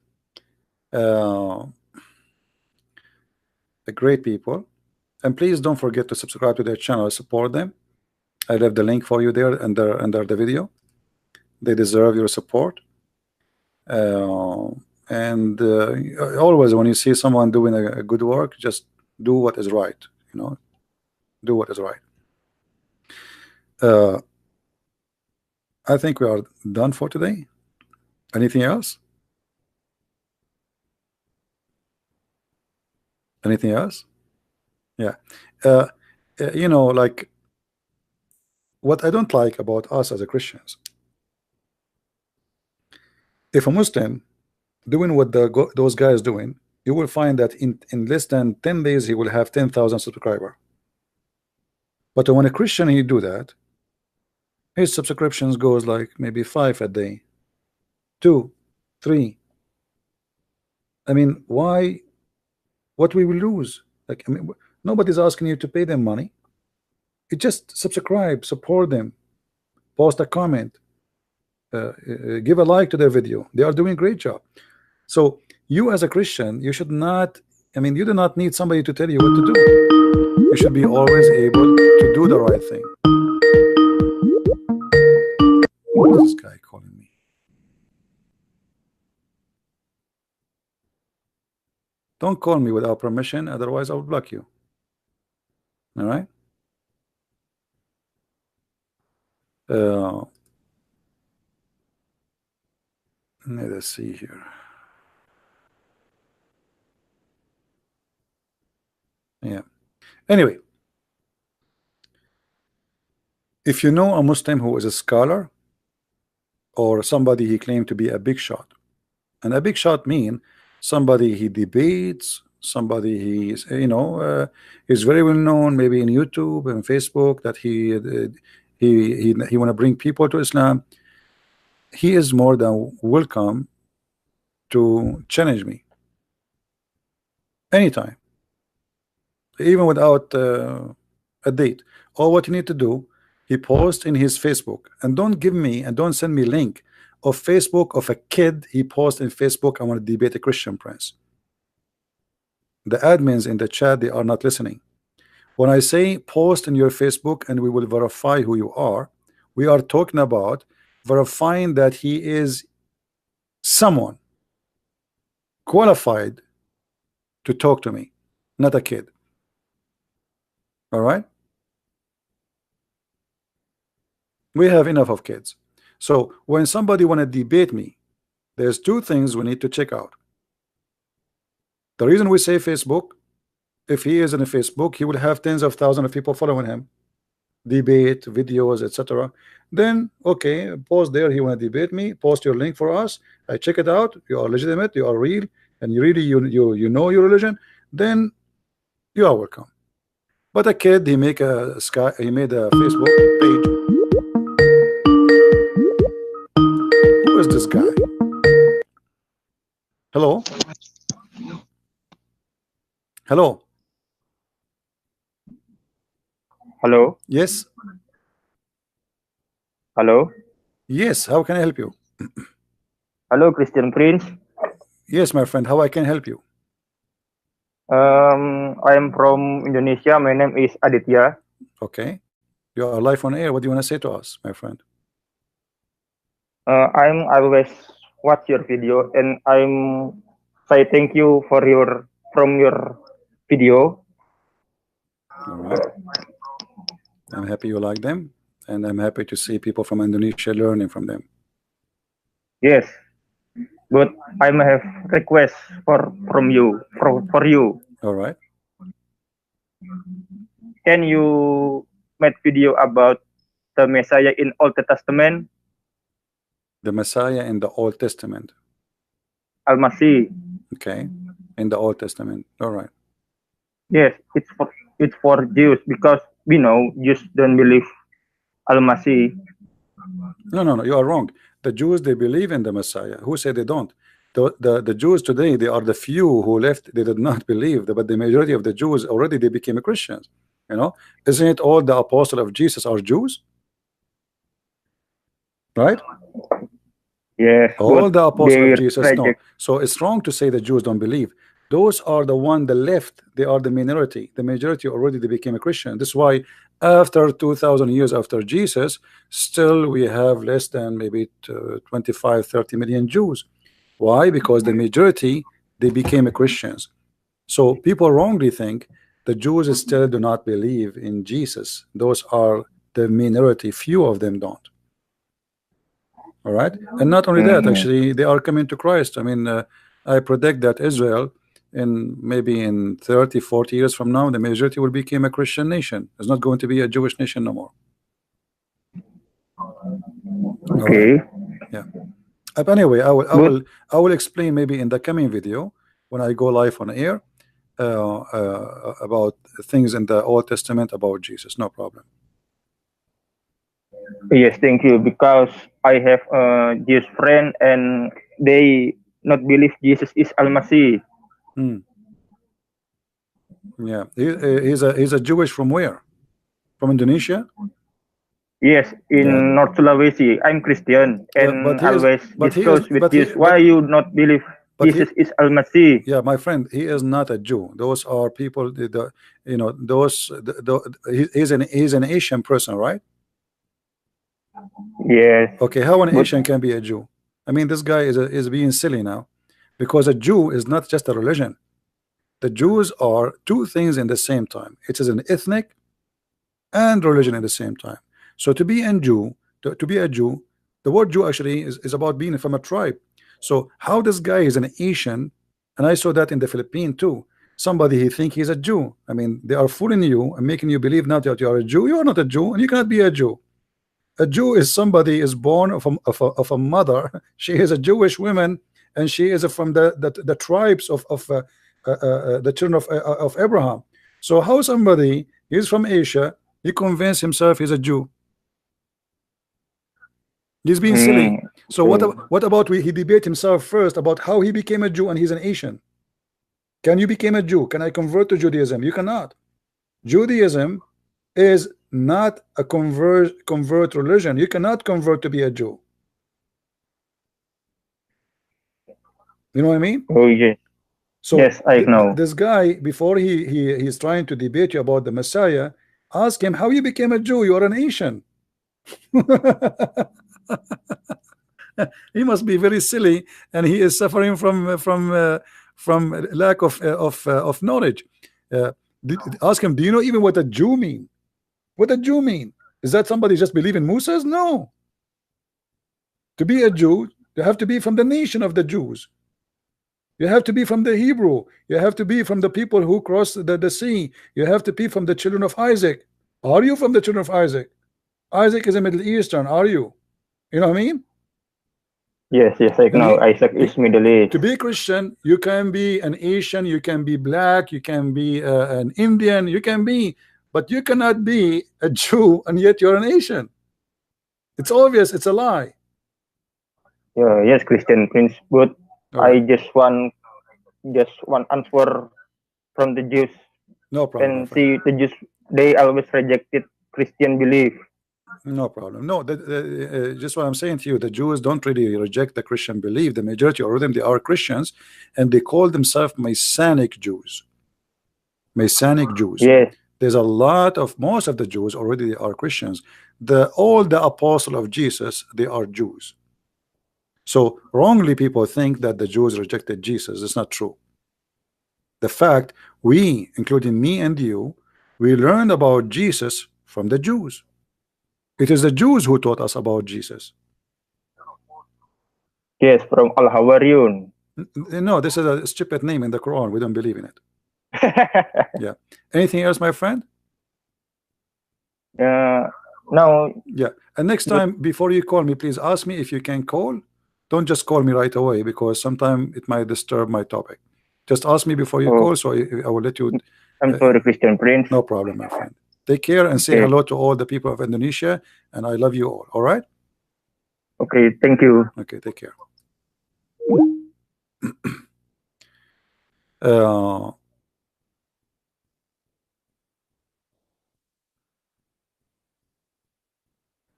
Great people. And please don't forget to subscribe to their channel, support them. I left the link for you there under the video. They deserve your support. And always when you see someone doing a good work, just do what is right. You know, do what is right. I think we are done for today. Anything else? Anything else? Yeah. You know, like, what I don't like about us as a Christians, if a Muslim doing what those guys doing, you will find that in less than 10 days he will have 10,000 subscribers. But when a Christian he do that, his subscriptions goes like maybe 5 a day, 2, 3. I mean, why? What we will lose? Like, I mean, nobody's asking you to pay them money. You just subscribe, support them, post a comment, give a like to their video. They are doing a great job. So you as a Christian, you should not, I mean, you do not need somebody to tell you what to do. You should be always able to do the right thing. What is this guy calling me? Don't call me without permission, otherwise I'll block you. All right? Let us see here. Yeah. Anyway, if you know a Muslim who is a scholar or somebody he claimed to be a big shot, and a big shot mean somebody he debates, somebody he's is very well known, maybe in YouTube and Facebook, that he want to bring people to Islam, he is more than welcome to challenge me anytime, even without a date. All what you need to do, he posts in his Facebook, and don't give me and don't send me link of Facebook of a kid he posts in Facebook, I want to debate a Christian prince. The admins in the chat, they are not listening. When I say post in your Facebook and we will verify who you are, we are talking about verifying that he is someone qualified to talk to me, not a kid. All right, we have enough of kids. So when somebody want to debate me, there's two things we need to check out. The reason we say Facebook, if he is in a Facebook, he will have tens of thousands of people following him, debate videos, etc. Then okay, post there, he want to debate me, post your link for us, I check it out, you are legitimate, you are real, and you really you know your religion, then you are welcome. But a kid, he made a Facebook page. Who is this guy? Hello? Hello? Hello? Yes? Hello? Yes, how can I help you? Hello, Christian Prince. Yes, my friend, how I can help you? I am from Indonesia. My name is Aditya. Okay. You are live on air. What do you want to say to us, my friend? I'm always watch your video, and I'm say thank you for your video. All right. I'm happy you like them, and I'm happy to see people from Indonesia learning from them. Yes, but I may have request from you for you. All right. Can you make video about the Messiah in Old Testament? The Messiah in the Old Testament. Al-Masih. Okay. In the Old Testament. All right. Yes, it's for Jews, because we know Jews don't believe Al-Masih. No, you are wrong. The Jews, they believe in the Messiah. Who said they don't? The Jews today, they are the few who left, they did not believe, but the majority of the Jews already, they became Christians. You know, isn't it all the apostles of Jesus are Jews? Right? Yes, all the apostles of Jesus, no. reject. So it's wrong to say the Jews don't believe. Those are the one, the left, they are the minority. The majority already, they became a Christian. This is why after 2,000 years after Jesus, still we have less than maybe 25-30 million Jews. Why? Because the majority, they became Christians. So people wrongly think the Jews still do not believe in Jesus. Those are the minority. Few of them don't. All right, and not only that, actually, they are coming to Christ. I mean, I predict that Israel, in maybe in 30-40 years from now, the majority will become a Christian nation. It's not going to be a Jewish nation no more. Okay. Right. Yeah. But anyway, I will explain maybe in the coming video when I go live on air about things in the Old Testament about Jesus. No problem. Yes, thank you. Because I have a Jewish friend, and they not believe Jesus is Al-Masih. Yeah, he's a Jewish from where? From Indonesia? Yes, in North Sulawesi. I'm Christian, and always discuss with Jesus. Why you not believe Jesus is Al-Masih? Yeah, my friend, he is not a Jew. Those are people. You know, he's an Asian person, right? Yes. Okay, how an Asian can be a Jew? I mean, this guy is being silly now, because a Jew is not just a religion. The Jews are two things in the same time. It is an ethnic and religion at the same time. So to be a Jew, to be a Jew, the word Jew actually is about being from a tribe. So how this guy is an Asian, and I saw that in the Philippines too. Somebody, he think he's a Jew. I mean, they are fooling you and making you believe now that you are a Jew. You are not a Jew, and you cannot be a Jew. A Jew is somebody is born of a mother. She is a Jewish woman, and she is from the tribes of the children of Abraham. So how somebody is from Asia, he convinced himself he's a Jew? He's being silly. So what about he debate himself first about how he became a Jew and he's an Asian? Can you become a Jew? Can I convert to Judaism? You cannot. Judaism is not a convert religion. You cannot convert to be a Jew. You know what I mean? Oh yeah. So yes, I know. This guy, before he's trying to debate you about the Messiah, ask him how you became a Jew. You are an Asian. He must be very silly, and he is suffering from lack of knowledge. Ask him, do you know even what a Jew mean? What a Jew mean? Is that somebody just believe in Moses? No. To be a Jew, you have to be from the nation of the Jews. You have to be from the Hebrew. You have to be from the people who crossed the sea. You have to be from the children of Isaac. Are you from the children of Isaac? Isaac is a Middle Eastern. Are you? You know what I mean? Yes, I know. Isaac is Middle East. To be a Christian, you can be an Asian, you can be black, you can be an Indian, you can be, but you cannot be a Jew and yet you're an Asian. It's obvious. It's a lie. Yes, Christian Prince, but I just want answer from the Jews. No problem. And see, the Jews, they always rejected Christian belief. No problem. No, just what I'm saying to you, the Jews don't really reject the Christian belief. The majority of them, they are Christians, and they call themselves Messianic Jews. Messianic Jews. Yes. There's a lot of, most of the Jews already are Christians. All the apostles of Jesus, they are Jews. So wrongly people think that the Jews rejected Jesus. It's not true. The fact we, including me and you, we learned about Jesus from the Jews. It is the Jews who taught us about Jesus. Yes, from Al-Hawariyun. No, this is a stupid name in the Quran. We don't believe in it. Yeah. Anything else, my friend? No. Yeah. And next time, before you call me, please ask me if you can call. Don't just call me right away, because sometimes it might disturb my topic. Just ask me before you call, so I will let you. I'm sorry, Christian Prince. No problem, my friend. Take care and say hello to all the people of Indonesia, and I love you all. All right? Okay, thank you. Okay, take care.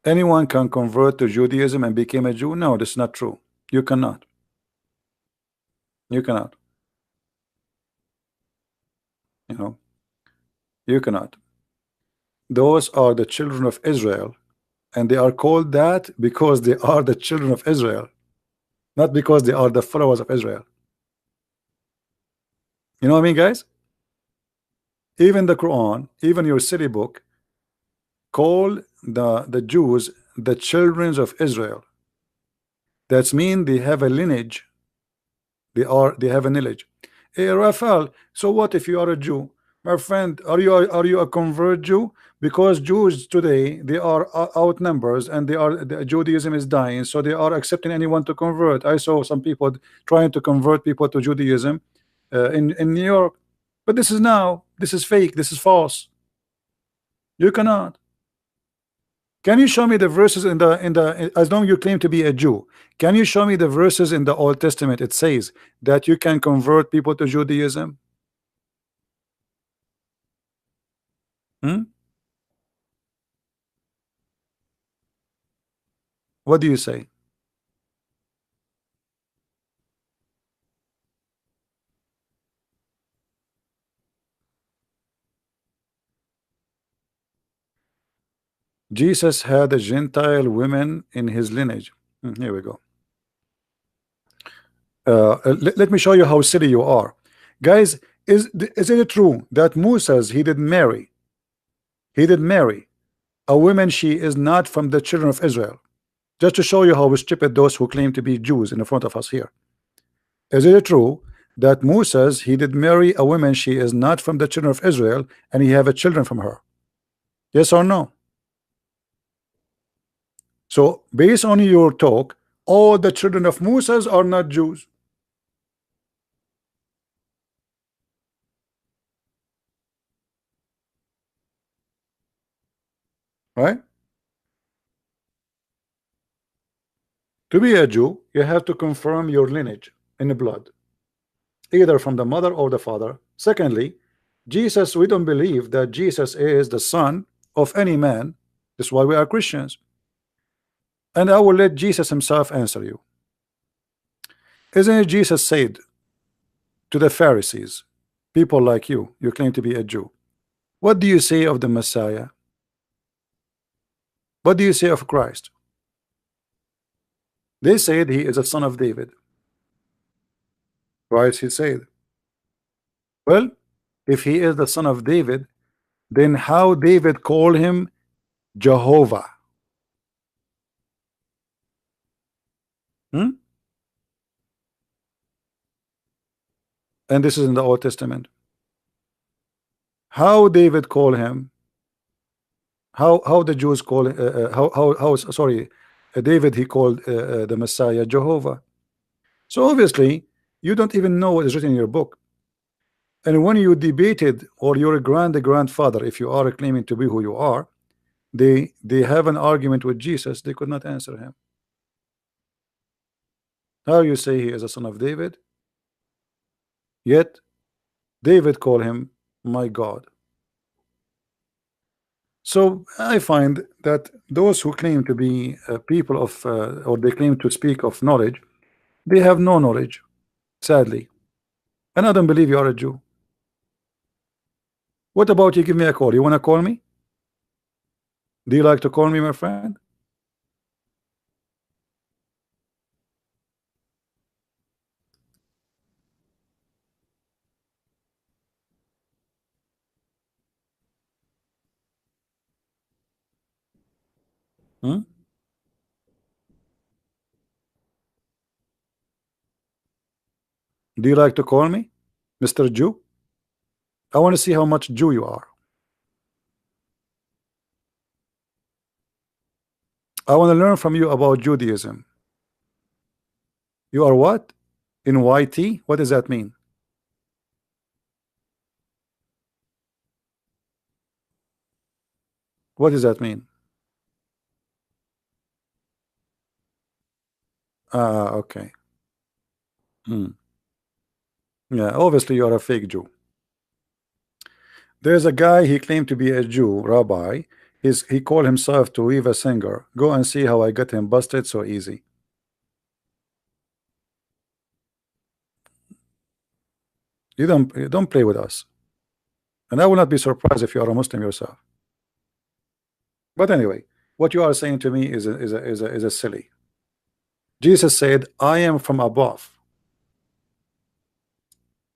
Anyone can convert to Judaism and become a Jew? No, this is not true. You cannot. You cannot. You know, you cannot. Those are the children of Israel, and they are called that because they are the children of Israel, not because they are the followers of Israel. You know what I mean, guys? Even the Quran, even your city book, call the Jews the children of Israel. That means they have a lineage. They have a lineage. Hey, Raphael, so what if you are a Jew? My friend, are you a convert Jew? Because Jews today, they are outnumbers, and Judaism is dying, so they are accepting anyone to convert. I saw some people trying to convert people to Judaism in New York, but this is fake, this is false. You cannot. Can you show me the verses in the as long you claim to be a Jew? Can you show me the verses in the Old Testament it says that you can convert people to Judaism? What do you say? Jesus had a Gentile women in his lineage. Here we go. Let me show you how silly you are, guys. Is it true that Moses he did marry a woman she is not from the children of Israel? Just to show you how stupid those who claim to be Jews in front of us here. Is it true that Moses he did marry a woman she is not from the children of Israel, and he have a children from her? Yes or no? So based on your talk, all the children of Moses are not Jews. Right? To be a Jew, you have to confirm your lineage in the blood, either from the mother or the father. Secondly, Jesus, we don't believe that Jesus is the son of any man. That's why we are Christians. And I will let Jesus himself answer you. Isn't it Jesus said to the Pharisees, people like you claim to be a Jew, what do you say of the Messiah? What do you say of Christ? They said he is a son of David. Right? He said. Well, if he is the son of David, then how David called him Jehovah? And this is in the Old Testament. How David called him? How the Jews call sorry, David, he called the Messiah Jehovah. So obviously you don't even know what is written in your book. And when you debated, or your grandfather, if you are claiming to be who you are, they have an argument with Jesus, they could not answer him. How you say he is a son of David, yet David called him my God? So I find that those who claim to be people of or they claim to speak of knowledge, they have no knowledge, sadly. And I don't believe you are a Jew. What about you give me a call? You want to call me? Do you like to call me, my friend? Do you like to call me Mr. Jew? I want to see how much Jew you are. I want to learn from you about Judaism. You are what? In YT? What does that mean? What does that mean? Okay. Yeah, obviously you are a fake Jew. There's a guy, he claimed to be a Jew, rabbi. He called himself to weave a singer. Go and see how I got him busted so easy. You don't play with us. And I will not be surprised if you are a Muslim yourself. But anyway, what you are saying to me is a silly. Jesus said, I am from above.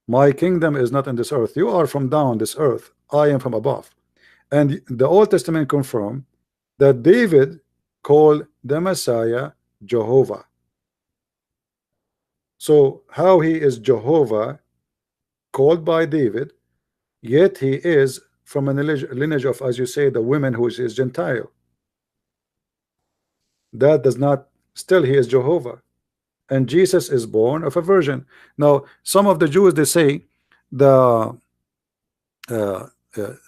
My kingdom is not in this earth. You are from down this earth. I am from above. And the Old Testament confirm that David called the Messiah Jehovah. So how he is Jehovah called by David, yet he is from a lineage of, as you say, the women who is Gentile. That does not, still he is Jehovah. And Jesus is born of a virgin. Now some of the Jews, they say the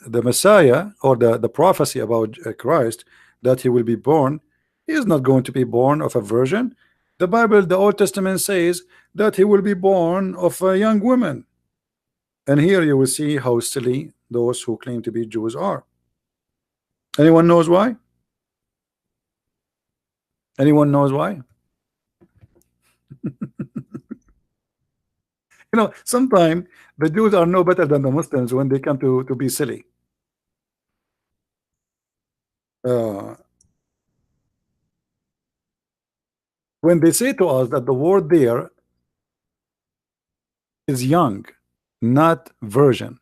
Messiah, or the prophecy about Christ, that he will be born, he is not going to be born of a virgin. The Bible, the Old Testament says that he will be born of a young woman. And here you will see how silly those who claim to be Jews are. Anyone knows why? Anyone knows why? You know, sometimes the Jews are no better than the Muslims when they come to be silly. When they say to us that the word there is young, not virgin,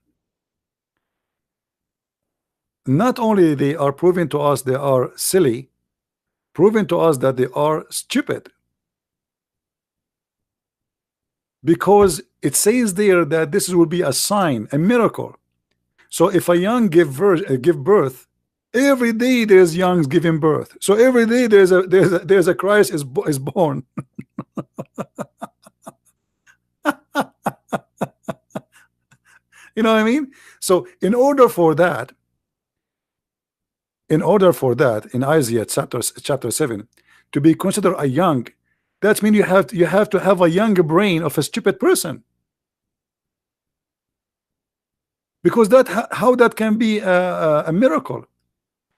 not only they are proving to us they are silly, proving to us that they are stupid, because it says there that this will be a sign, a miracle. So if a young give birth, every day there's youngs giving birth. So every day there's a Christ is born. You know what I mean? So in order for that, in Isaiah chapter 7 to be considered a young, that means you have to have a younger brain of a stupid person, because how that can be a miracle,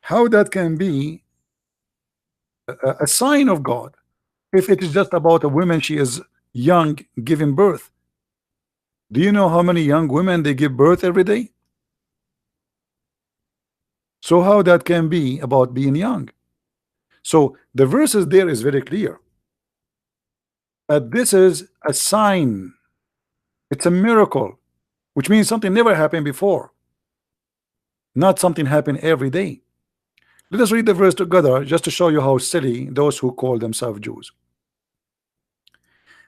how that can be a sign of God, if it is just about a woman, she is young giving birth. Do you know how many young women they give birth every day? So how that can be about being young? So the verses there is very clear. But this is a sign. It's a miracle, which means something never happened before, not something happened every day. Let us read the verse together just to show you how silly those who call themselves Jews.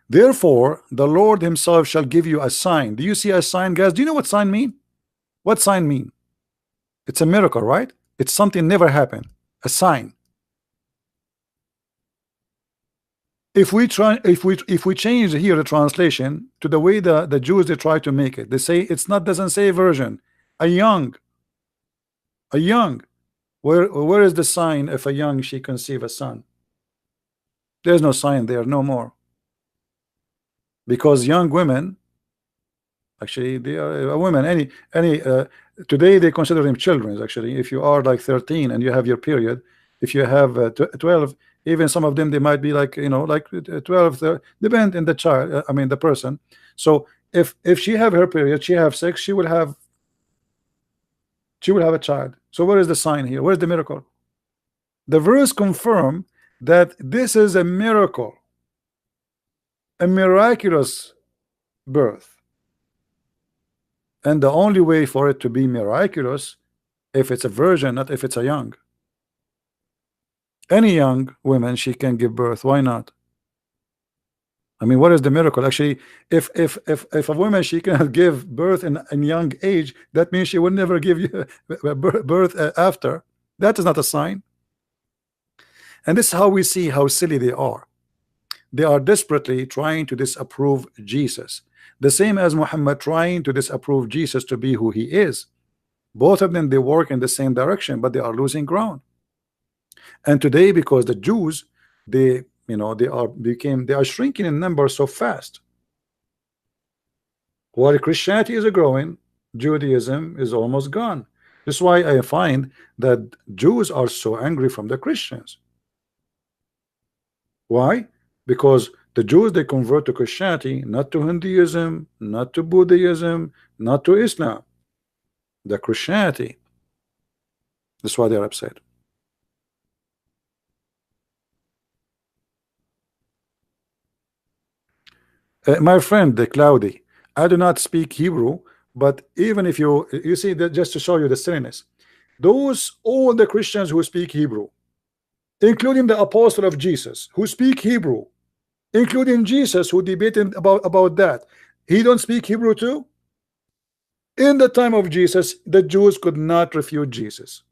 Therefore, the Lord himself shall give you a sign. Do you see a sign, guys? Do you know what sign mean? What sign mean? It's a miracle, right? It's something never happened. A sign. If we change here the translation to the way the Jews they try to make it, they say it's not, doesn't say virgin, a young. Where is the sign if a young she conceive a son? There's no sign there, no more. Because young women, actually they are women, today they consider them children. Actually, if you are like 13 and you have your period, if you have 12, even some of them they might be like, you know, like 12, depend in the child, I mean the person. So if she have her period, she have sex, she will have a child. So where is the sign here? Where's the miracle? The verse confirm that this is a miracle, a miraculous birth. And the only way for it to be miraculous, if it's a virgin, not if it's a young. Any young woman, she can give birth. Why not? I mean, what is the miracle? Actually, if a woman she cannot give birth in young age, that means she will never give you birth after. That is not a sign. And this is how we see how silly they are. They are desperately trying to disapprove Jesus, the same as Muhammad trying to disapprove Jesus to be who he is. Both of them, they work in the same direction, but they are losing ground. And today, because the Jews, they are shrinking in number so fast. While Christianity is growing, Judaism is almost gone. This is why I find that Jews are so angry from the Christians. Why? Because the Jews, they convert to Christianity, not to Hinduism, not to Buddhism, not to Islam, the Christianity. That's why they're upset. My friend, the Cloudy, I do not speak Hebrew, but even if you see that, just to show you the silliness, all the Christians who speak Hebrew, including the apostle of Jesus who speak Hebrew, including Jesus who debated about that, he don't speak Hebrew too. In the time of Jesus, the Jews could not refute Jesus.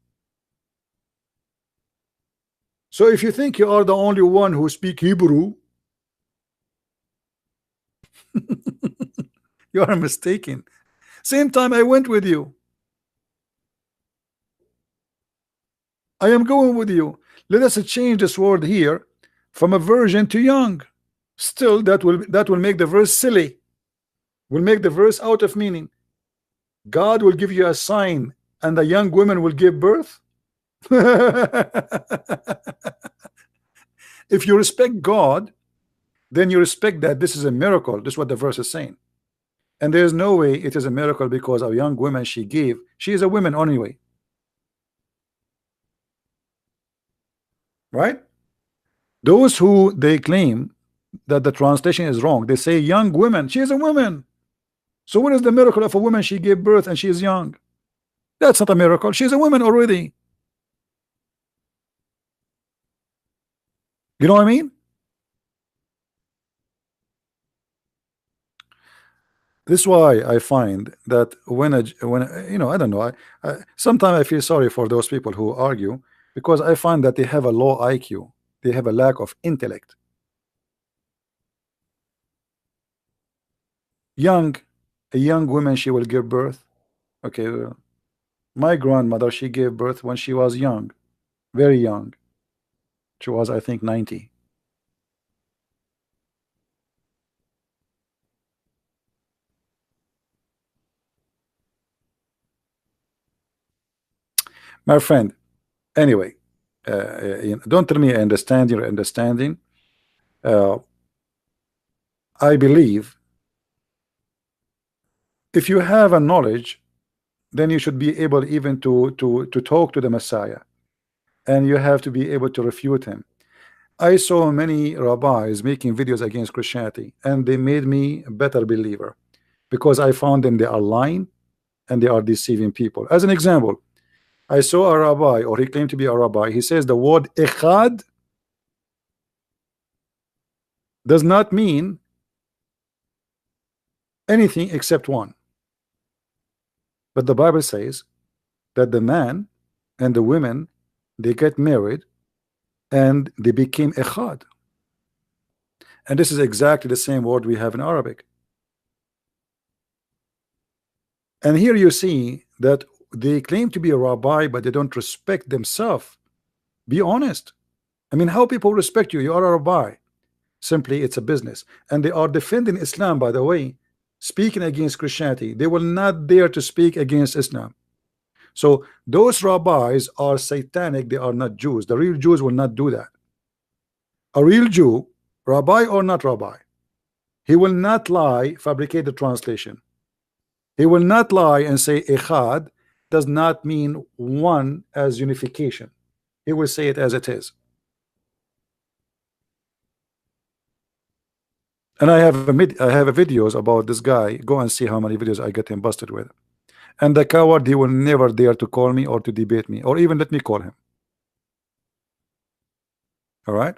So if you think you are the only one who speak Hebrew, you are mistaken. Same time I went with you. I am going with you. Let us change this word here from a virgin to young. Still, that will make the verse silly. Will make the verse out of meaning. God will give you a sign, and the young woman will give birth. If you respect God, then you respect that this is a miracle. This is what the verse is saying. And there's no way it is a miracle because a young woman she gave. She is a woman anyway. Right? Those who they claim that the translation is wrong, they say young women. She is a woman. So what is the miracle of a woman she gave birth and she is young? That's not a miracle. She's a woman already. You know what I mean? This is why I find that when you know, I don't know, sometimes I feel sorry for those people who argue, because I find that they have a low IQ. They have a lack of intellect. A young woman, she will give birth. Okay, my grandmother, she gave birth when she was young, very young. She was, I think, 90. My friend, anyway, don't tell me I understand your understanding. I believe if you have a knowledge, then you should be able even to talk to the Messiah, and you have to be able to refute him. I saw many rabbis making videos against Christianity, and they made me a better believer, because I found them, they are lying and they are deceiving people. As an example, I saw a rabbi, or he claimed to be a rabbi, he says the word echad does not mean anything except one. But the Bible says that the man and the women, they get married and they became echad. And this is exactly the same word we have in Arabic. And here you see that they claim to be a rabbi, but they don't respect themselves. Be honest. I mean, how people respect you? You are a rabbi. Simply, it's a business. And they are defending Islam, by the way, speaking against Christianity. They will not dare to speak against Islam. So those rabbis are satanic. They are not Jews. The real Jews will not do that. A real Jew, rabbi or not rabbi, he will not lie, fabricate the translation. He will not lie and say echad does not mean one as unification. He will say it as it is. And I have videos about this guy. Go and see how many videos I get him busted with. And the coward, he will never dare to call me or to debate me or even let me call him. All right.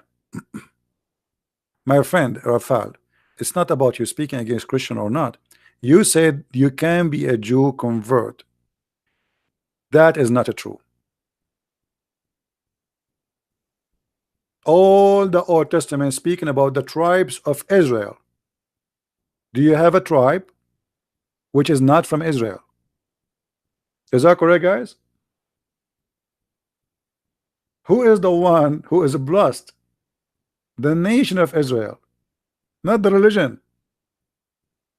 My friend Rafal, it's not about you speaking against Christian or not. You said you can be a Jew convert. That is not true. All the Old Testament speaking about the tribes of Israel. Do you have a tribe which is not from Israel? Is that correct, guys? Who is the one who is blessed? The nation of Israel, not the religion.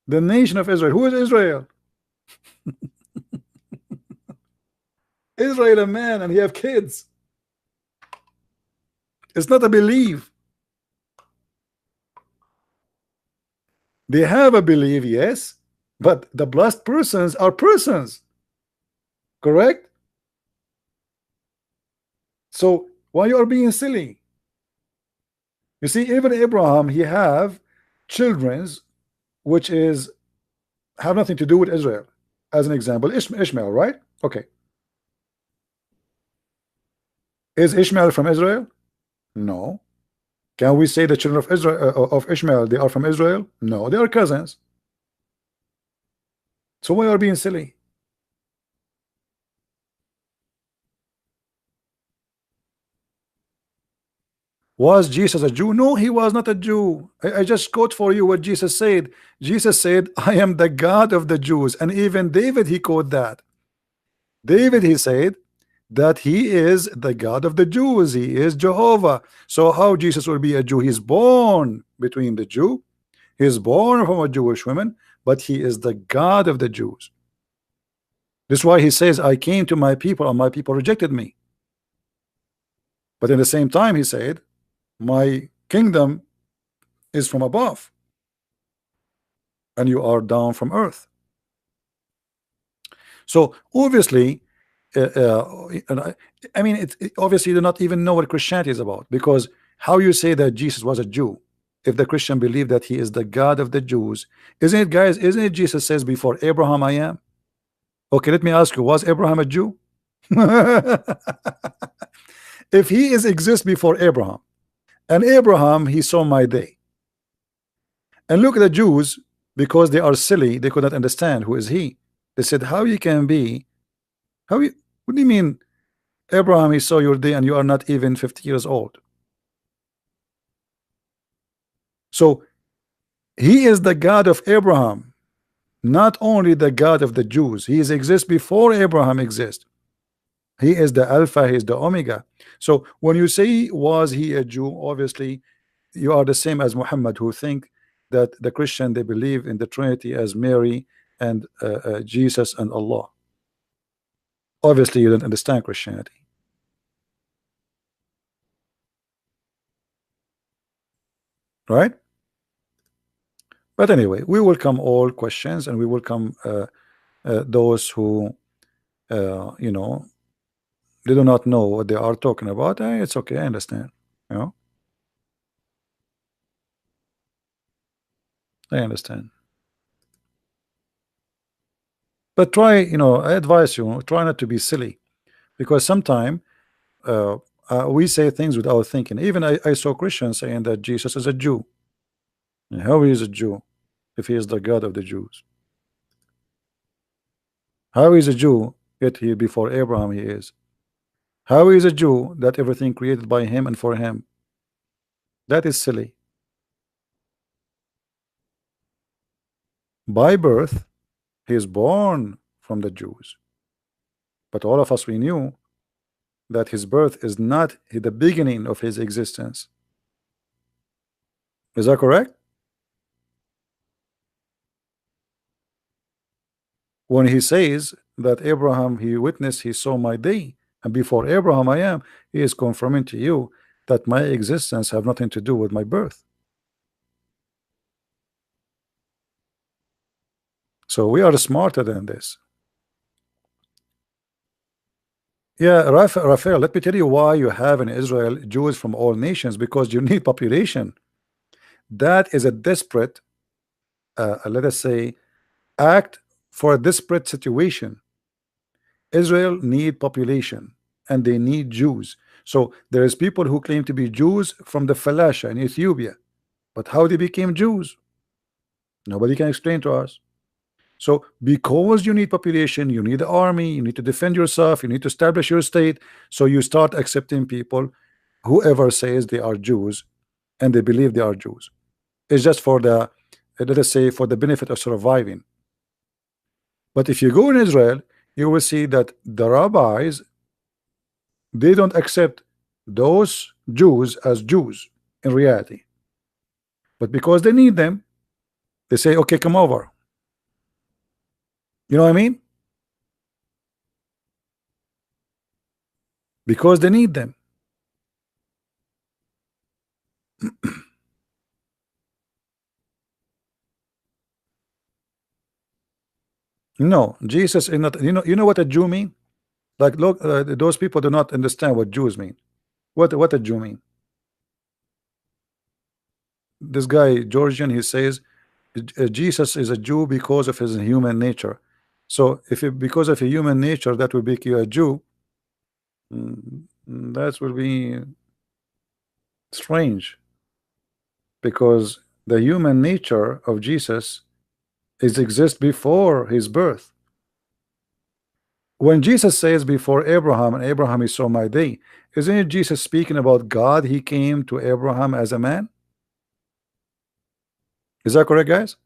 The nation of Israel. Who is Israel? Israel, a man, and he have kids. It's not a belief. They have a belief, yes, but the blessed persons are persons. Correct? So why you are being silly? You see, even Abraham, he have children's which is have nothing to do with Israel. As an example, Ishmael, right? Okay. Is Ishmael from Israel? No. Can we say the children of Israel of Ishmael, they are from Israel? No, they are cousins. So why are being silly? Was Jesus a Jew? No, he was not a Jew. I just quote for you what Jesus said. Jesus said, I am the God of the Jews. And even David, he quote that. David, he said that he is the God of the Jews. He is Jehovah. So how Jesus will be a Jew? He's born between the Jew. He's born from a Jewish woman, but he is the God of the Jews. This is why he says, I came to my people and my people rejected me. But in the same time, he said, my kingdom is from above and you are down from earth. So obviously, I mean, obviously you do not even know what Christianity is about, because how you say that Jesus was a Jew if the Christian believe that he is the God of the Jews? Isn't it, guys? Isn't it Jesus says before Abraham I am? Okay, let me ask you, was Abraham a Jew? If he exists before Abraham, and Abraham, he saw my day. And look at the Jews, because they are silly, they could not understand who is he. They said, how you can be, what do you mean, Abraham, he saw your day and you are not even 50 years old? So he is the God of Abraham, not only the God of the Jews. He exists before Abraham exists. He is the Alpha, he is the Omega. So when you say, was he a Jew? Obviously, you are the same as Muhammad, who think that the Christian, they believe in the Trinity as Mary and Jesus and Allah. Obviously, you don't understand Christianity. Right? But anyway, we welcome all questions, and we welcome those who, you know, they do not know what they are talking about. It's okay, I understand. You know. I understand. But try, I advise you, try not to be silly, because sometimes we say things without thinking. Even I saw Christians saying that Jesus is a Jew. And how he is a Jew if he is the God of the Jews? How is a Jew yet he before Abraham he is? How is a Jew that everything created by him and for him? That is silly. By birth, he is born from the Jews. But all of us, we knew that his birth is not the beginning of his existence. Is that correct? When he says that Abraham, he witnessed, he saw my day, and before Abraham I am, he is confirming to you that my existence have nothing to do with my birth. So we are smarter than this. Yeah, Raphael, let me tell you why you have in Israel Jews from all nations, because you need population. That is a desperate, let us say, act for a desperate situation. Israel need population and they need Jews. So there is people who claim to be Jews from the Falasha in Ethiopia, but how they became Jews, nobody can explain to us. So because you need population, you need the army, you need to defend yourself, you need to establish your state, so you start accepting people, whoever says they are Jews and they believe they are Jews. It's just for the, let us say, for the benefit of surviving. But if you go in Israel, you will see that the rabbis, they don't accept those Jews as Jews in reality. But because they need them, they say, okay, come over. You know what I mean? Because they need them. No, Jesus is not. You know what a Jew mean? Like, look, those people do not understand what Jews mean. What a Jew mean? This guy Georgian, he says Jesus is a Jew because of his human nature. So if because of a human nature that will make you a Jew, that will be strange, because the human nature of Jesus exists before his birth. When Jesus says before Abraham and Abraham he saw my day, isn't it Jesus speaking about God? He came to Abraham as a man. Is that correct, guys?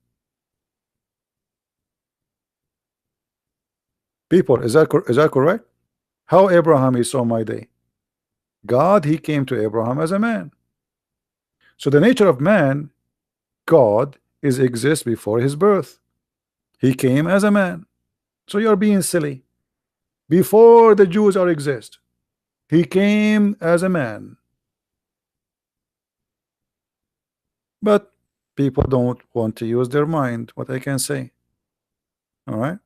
People, is that correct? How Abraham he saw my day? God, he came to Abraham as a man. So the nature of man, God, exists before his birth. He came as a man. So you're being silly. Before the Jews are exist, he came as a man. But people don't want to use their mind, what I can say. All right.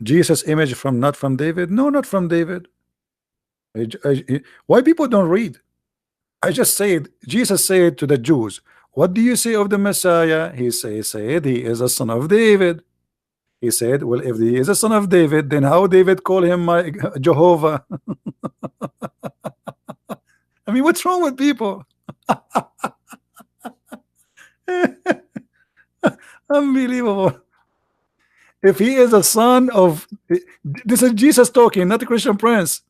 Jesus image from, not from David? No, not from David. Why people don't read? I just said, Jesus said to the Jews, what do you say of the Messiah? He said he is a son of David. He said, well, if he is a son of David, then how David call him my Jehovah? I mean, what's wrong with people? Unbelievable. If he is a son of, this is Jesus talking, not the Christian Prince.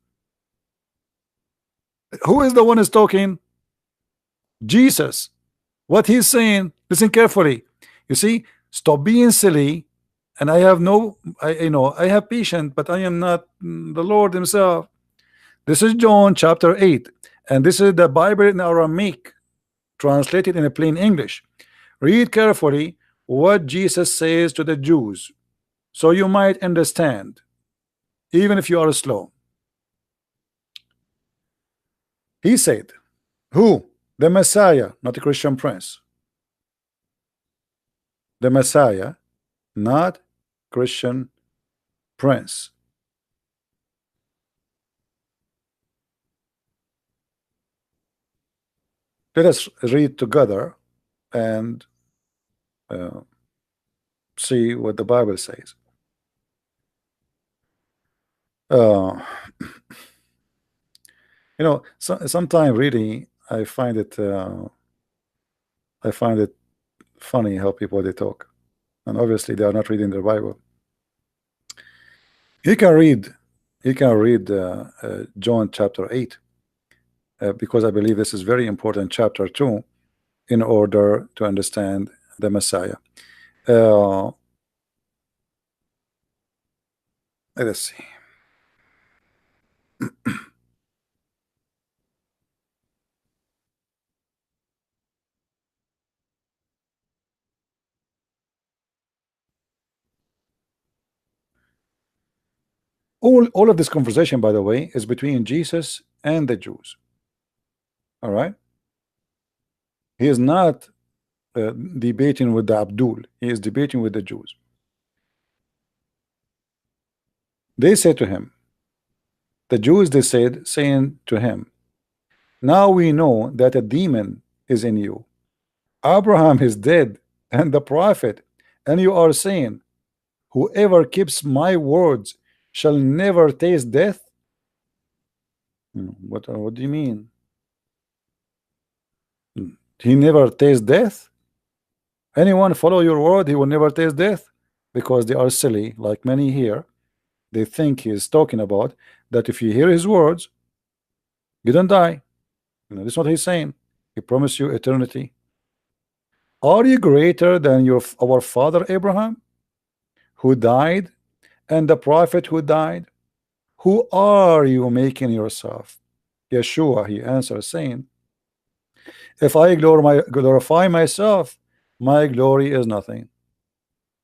Who is the one who's talking? Jesus. What he's saying, listen carefully. You see, stop being silly. And I have I have patience, but I am not the Lord himself. This is John chapter 8, and this is the Bible in Aramaic, translated in a plain English. Read carefully what Jesus says to the Jews, so you might understand, even if you are slow. He said, who? The Messiah, not the Christian Prince. The Messiah, not Christian Prince. Let us read together and see what the Bible says. You know, sometimes reading, I find it funny how people they talk, and obviously they are not reading the Bible. You can read John chapter 8, because I believe this is very important chapter 2 in order to understand the Messiah. Let us see. All of this conversation, by the way, is between Jesus and the Jews. All right, he is not debating with the Abdul. He is debating with the Jews. They said to him, the Jews, they said, saying to him, now we know that a demon is in you. Abraham is dead, and the prophet, and you are saying, whoever keeps my words shall never taste death. What do you mean? He never tastes death? Anyone follow your word, he will never taste death? Because they are silly, like many here. They think he is talking about that if you hear his words, you don't die. That's what he's saying. He promised you eternity. Are you greater than our father Abraham, who died, and the prophet who died? Who are you making yourself? Yeshua, he answered, saying, if I glorify myself, my glory is nothing.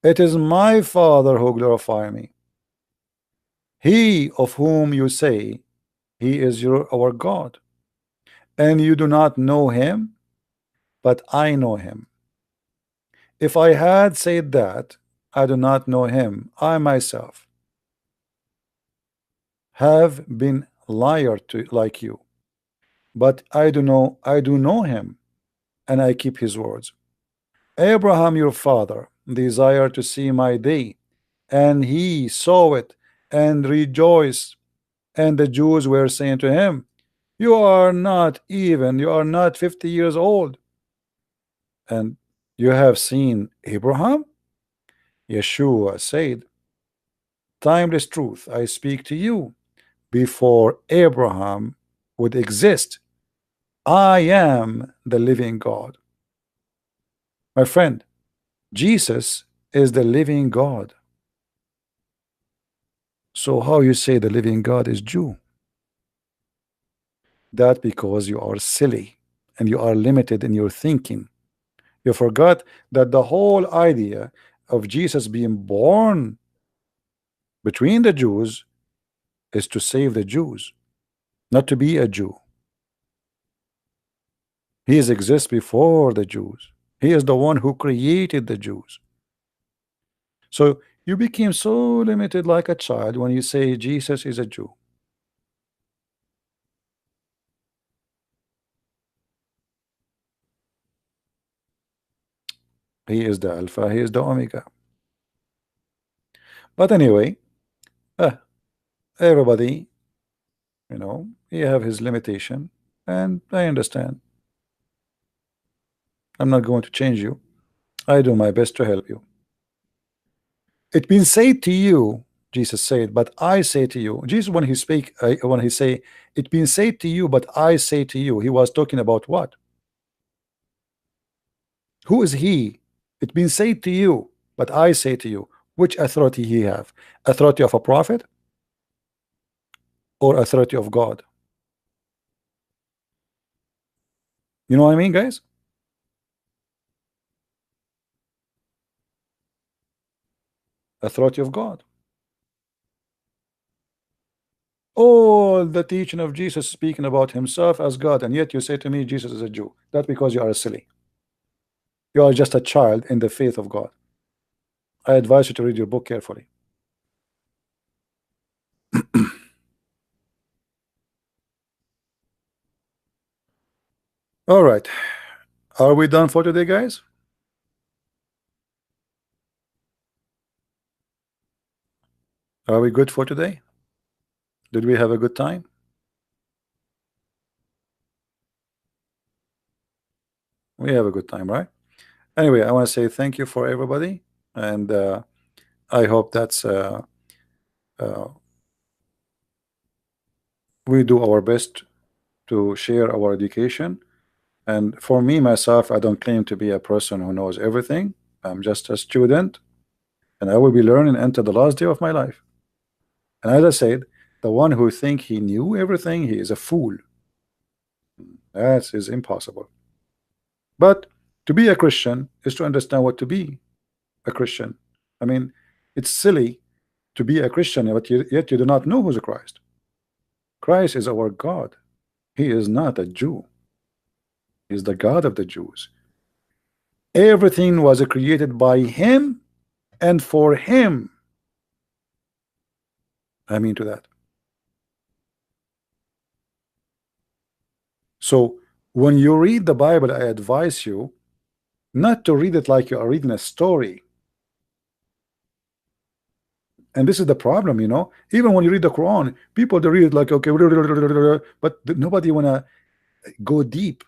It is my Father who glorifies me. He of whom you say he is our God, and you do not know him, but I know him. If I had said that I do not know him, I myself have been liar like you. But I do know him, and I keep his words. Abraham your father desired to see my day, and he saw it and rejoiced. And the Jews were saying to him, you are not 50 years old, and you have seen Abraham? Yeshua said, timeless truth I speak to you, before Abraham would exist, I am the living God. My friend, Jesus is the living God. So how you say the living God is Jew? That because you are silly and you are limited in your thinking. You forgot that the whole idea of Jesus being born between the Jews is to save the Jews, not to be a Jew. He exists before the Jews. He is the one who created the Jews. So you became so limited like a child when you say Jesus is a Jew. He is the Alpha, he is the Omega. But anyway, everybody, he have his limitation, and I understand. I'm not going to change you. I do my best to help you. It's been said to you, Jesus said, but I say to you. Jesus, when he speak, when he say, it's been said to you, but I say to you, he was talking about what? Who is he? It's been said to you, but I say to you. Which authority he have? Authority of a prophet or authority of God? You know what I mean, guys? Authority of God. All the teaching of Jesus speaking about himself as God, and yet you say to me Jesus is a Jew. That's because you are silly. You are just a child in the faith of God. I advise you to read your book carefully. All right. Are we done for today, guys? Are we good for today? Did we have a good time? We have a good time, right? Anyway, I want to say thank you for everybody, and I hope that's we do our best to share our education. And for me, myself, I don't claim to be a person who knows everything. I'm just a student, and I will be learning until the last day of my life. And as I said, the one who think he knew everything, he is a fool. That is impossible. But to be a Christian is to understand what to be a Christian. I mean, it's silly to be a Christian, but yet you do not know who's a Christ. Christ is our God. He is not a Jew. He is the God of the Jews. Everything was created by him and for him. I mean to that. So when you read the Bible, I advise you not to read it like you are reading a story. And this is the problem, you know. Even when you read the Quran, people, they read it like, okay, but nobody wanna go deep.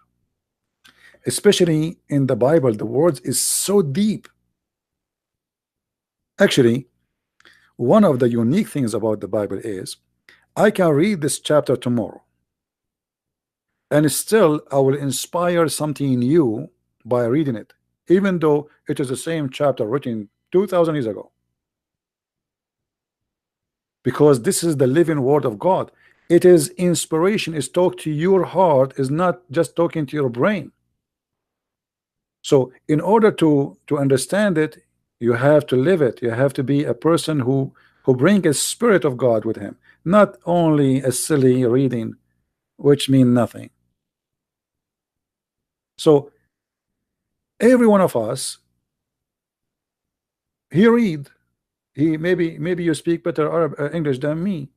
Especially in the Bible, the words is so deep. Actually, one of the unique things about the Bible is I can read this chapter tomorrow, and still I will inspire something new by reading it, even though it is the same chapter written 2,000 years ago. Because this is the living word of God. It is inspiration, is talk to your heart, is not just talking to your brain. So in order to understand it, you have to live it. You have to be a person who bring a spirit of God with him, not only a silly reading which mean nothing. So every one of us, he read, he maybe you speak better English than me,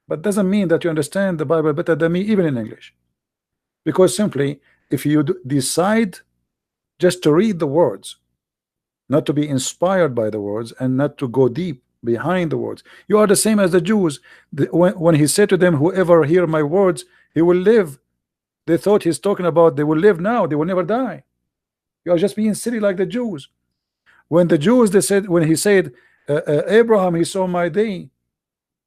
but doesn't mean that you understand the Bible better than me, even in English. Because simply, if you decide just to read the words, not to be inspired by the words, and not to go deep behind the words, you are the same as the Jews. When he said to them, whoever hear my words, he will live, they thought he's talking about they will live now, they will never die. You are just being silly like the Jews. When the Jews, they said, when he said, Abraham, he saw my day,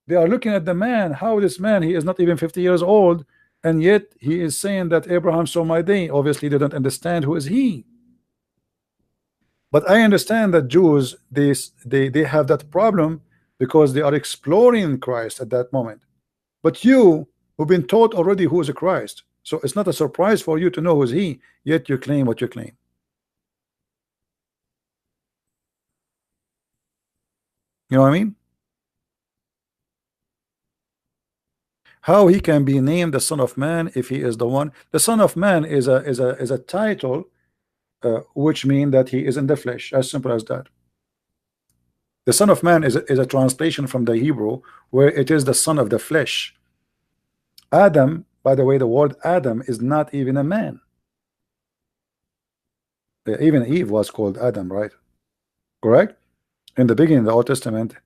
they are looking at the man, how this man, he is not even 50 years old, and yet he is saying that Abraham saw my day. Obviously they don't understand who is he. But I understand that Jews, they have that problem because they are exploring Christ at that moment. But you who've been taught already who is a Christ, so it's not a surprise for you to know who is he, yet you claim what you claim. You know what I mean? How he can be named the Son of Man if he is the one? The Son of Man is a title, which means that he is in the flesh. As simple as that. The Son of Man is a translation from the Hebrew where it is the son of the flesh. Adam, by the way, the word Adam is not even a man. Even Eve was called Adam, right? Correct? In the beginning, the Old Testament,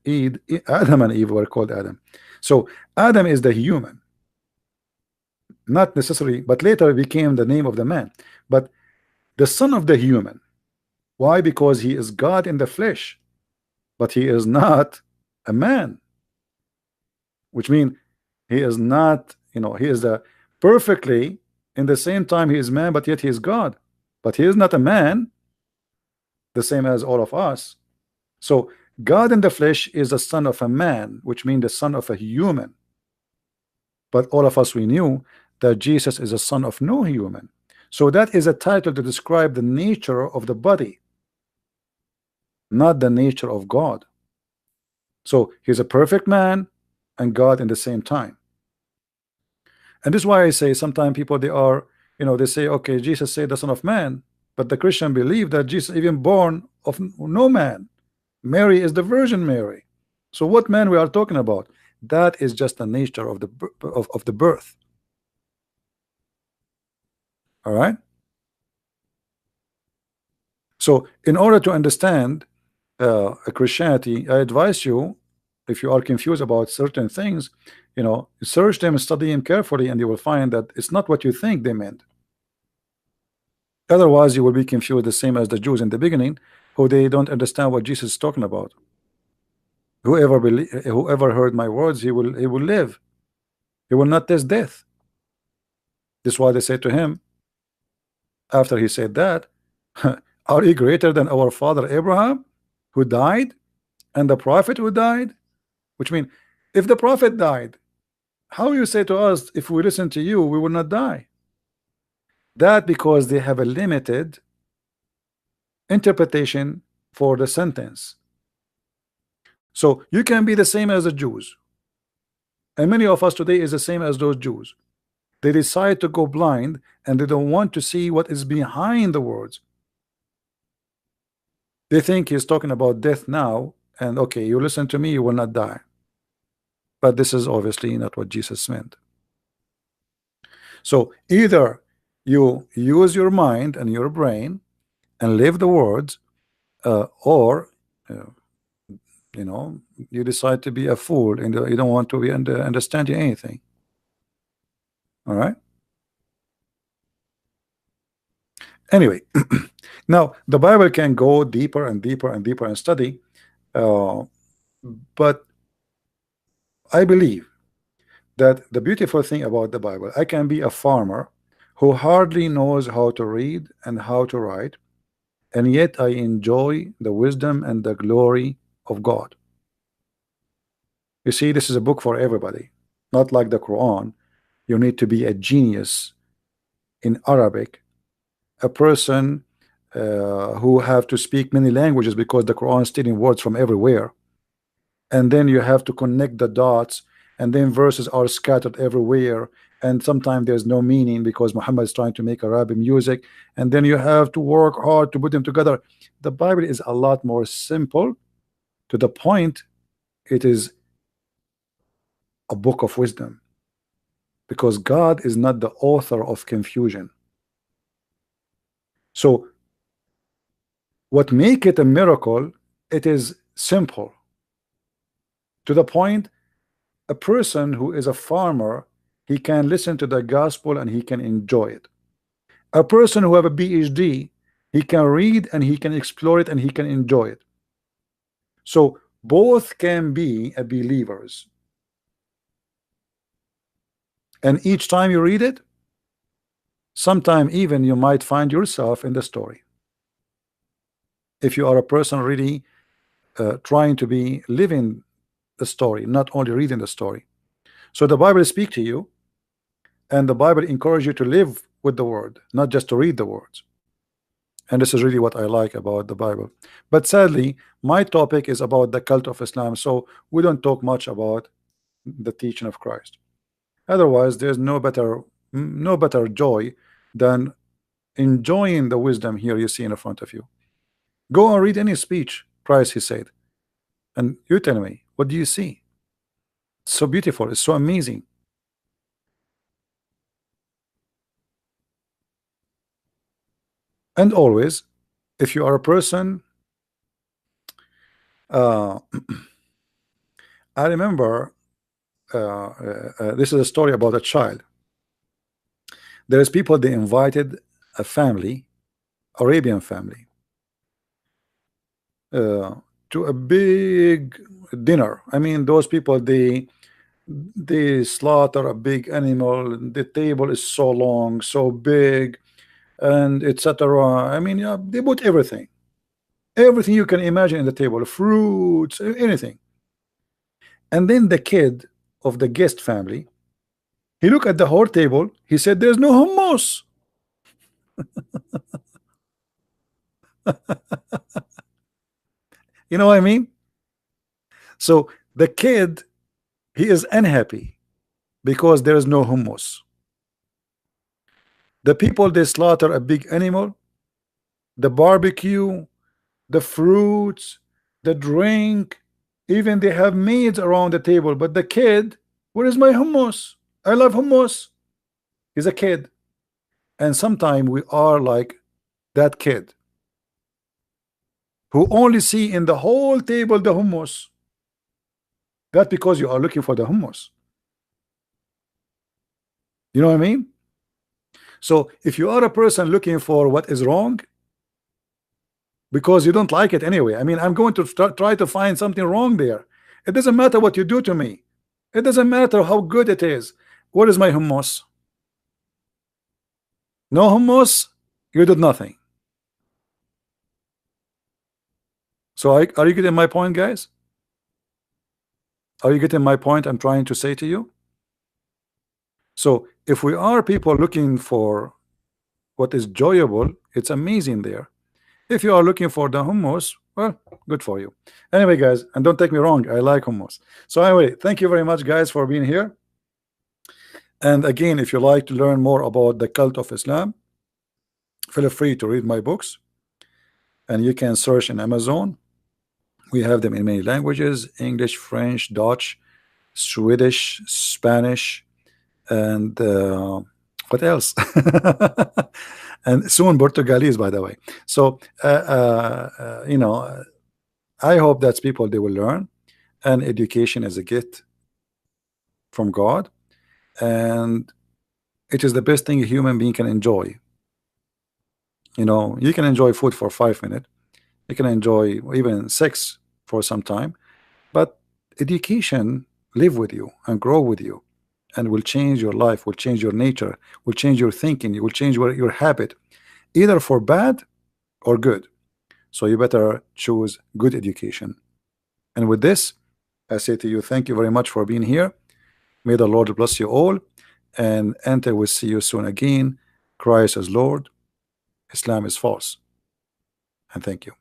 Adam and Eve were called Adam. So Adam is the human, not necessarily, but later it became the name of the man. But the son of the human, why? Because he is God in the flesh, but he is not a man, which means he is not, you know, he is the perfectly, in the same time he is man, but yet he is God, but he is not a man the same as all of us. So God in the flesh is the son of a man, which means the son of a human. But all of us, we knew that Jesus is a son of no human. So that is a title to describe the nature of the body, not the nature of God. So he's a perfect man and God in the same time. And this is why I say sometimes people, they are, you know, they say, okay, Jesus said the Son of Man, but the Christian believe that Jesus even born of no man. Mary is the Virgin Mary. So what man we are talking about? That is just the nature of the birth. All right. So in order to understand Christianity, I advise you, if you are confused about certain things, search them, study them carefully, and you will find that it's not what you think they meant. Otherwise, you will be confused, the same as the Jews in the beginning, who they don't understand what Jesus is talking about. Whoever heard my words, he will live. He will not taste death. This is why they said to him, after he said that, are you greater than our father Abraham, who died, and the prophet who died? Which means, if the prophet died, how you say to us, if we listen to you, we will not die? That because they have a limited interpretation for the sentence. So you can be the same as the Jews, and many of us today is the same as those Jews. They decide to go blind, and they don't want to see what is behind the words. They think he's talking about death now, and okay, you listen to me, you will not die. But this is obviously not what Jesus meant. So either you use your mind and your brain and live the words, or you decide to be a fool and you don't want to be understanding anything. All right. Anyway, now the Bible can go deeper and deeper and deeper and study, but I believe that the beautiful thing about the Bible, I can be a farmer who hardly knows how to read and how to write, and yet I enjoy the wisdom and the glory of God. You see, this is a book for everybody, not like the Quran. You need to be a genius in Arabic, a person who have to speak many languages, because the Quran is stealing words from everywhere, and then you have to connect the dots, and then verses are scattered everywhere, and sometimes there's no meaning because Muhammad is trying to make Arabic music, and then you have to work hard to put them together. The Bible is a lot more simple, to the point. It is a book of wisdom, because God is not the author of confusion. So what make it a miracle, it is simple, to the point a person who is a farmer, he can listen to the gospel and he can enjoy it. A person who have a PhD, he can read and he can explore it and he can enjoy it. So both can be a believers, and each time you read it, sometime even you might find yourself in the story, if you are a person really trying to be living the story, not only reading the story. So the Bible speaks to you, and the Bible encourages you to live with the word, not just to read the words. And this is really what I like about the Bible. But sadly, my topic is about the cult of Islam, so we don't talk much about the teaching of Christ. Otherwise, there's no better joy than enjoying the wisdom here you see in front of you. Go and read any speech Christ he said, and you tell me, what do you see? It's so beautiful, it's so amazing. And always, if you are a person, I remember this is a story about a child. There is people, they invited a family, Arabian family, to a big dinner. I mean, those people, they slaughter a big animal. The table is so long, so big, and etc. I mean, yeah, they put everything you can imagine in the table, fruits, anything. And then the kid of the guest family, he looked at the whole table, he said, there's no hummus. You know what I mean? So the kid, he is unhappy because there is no hummus. The people, they slaughter a big animal, the barbecue, the fruits, the drink, even they have maids around the table. But the kid, where is my hummus? I love hummus. He's a kid. And sometimes we are like that kid who only see in the whole table the hummus. That's because you are looking for the hummus. You know what I mean? So if you are a person looking for what is wrong because you don't like it anyway, I mean, I'm going to try to find something wrong there. It doesn't matter what you do to me. It doesn't matter how good it is. What is my hummus? No hummus, you did nothing. So are you getting my point, guys? Are you getting my point I'm trying to say to you? So if we are people looking for what is enjoyable, it's amazing there. If you are looking for the hummus, well, good for you. Anyway, guys, and don't take me wrong, I like hummus. So anyway, thank you very much, guys, for being here. And again, if you like to learn more about the cult of Islam, feel free to read my books, and you can search in Amazon. We have them in many languages: English, French, Dutch, Swedish, Spanish, and what else? And soon Portuguese, by the way. So you know, I hope that people, they will learn, and education is a gift from God, and it is the best thing a human being can enjoy. You know, you can enjoy food for 5 minutes, you can enjoy even sex for some time, but education live with you and grow with you, and will change your life, will change your nature, will change your thinking, it will change your habit, either for bad or good. So you better choose good education. And with this, I say to you, thank you very much for being here. May the Lord bless you all, and until we see you soon again, Christ is Lord, Islam is false, and thank you.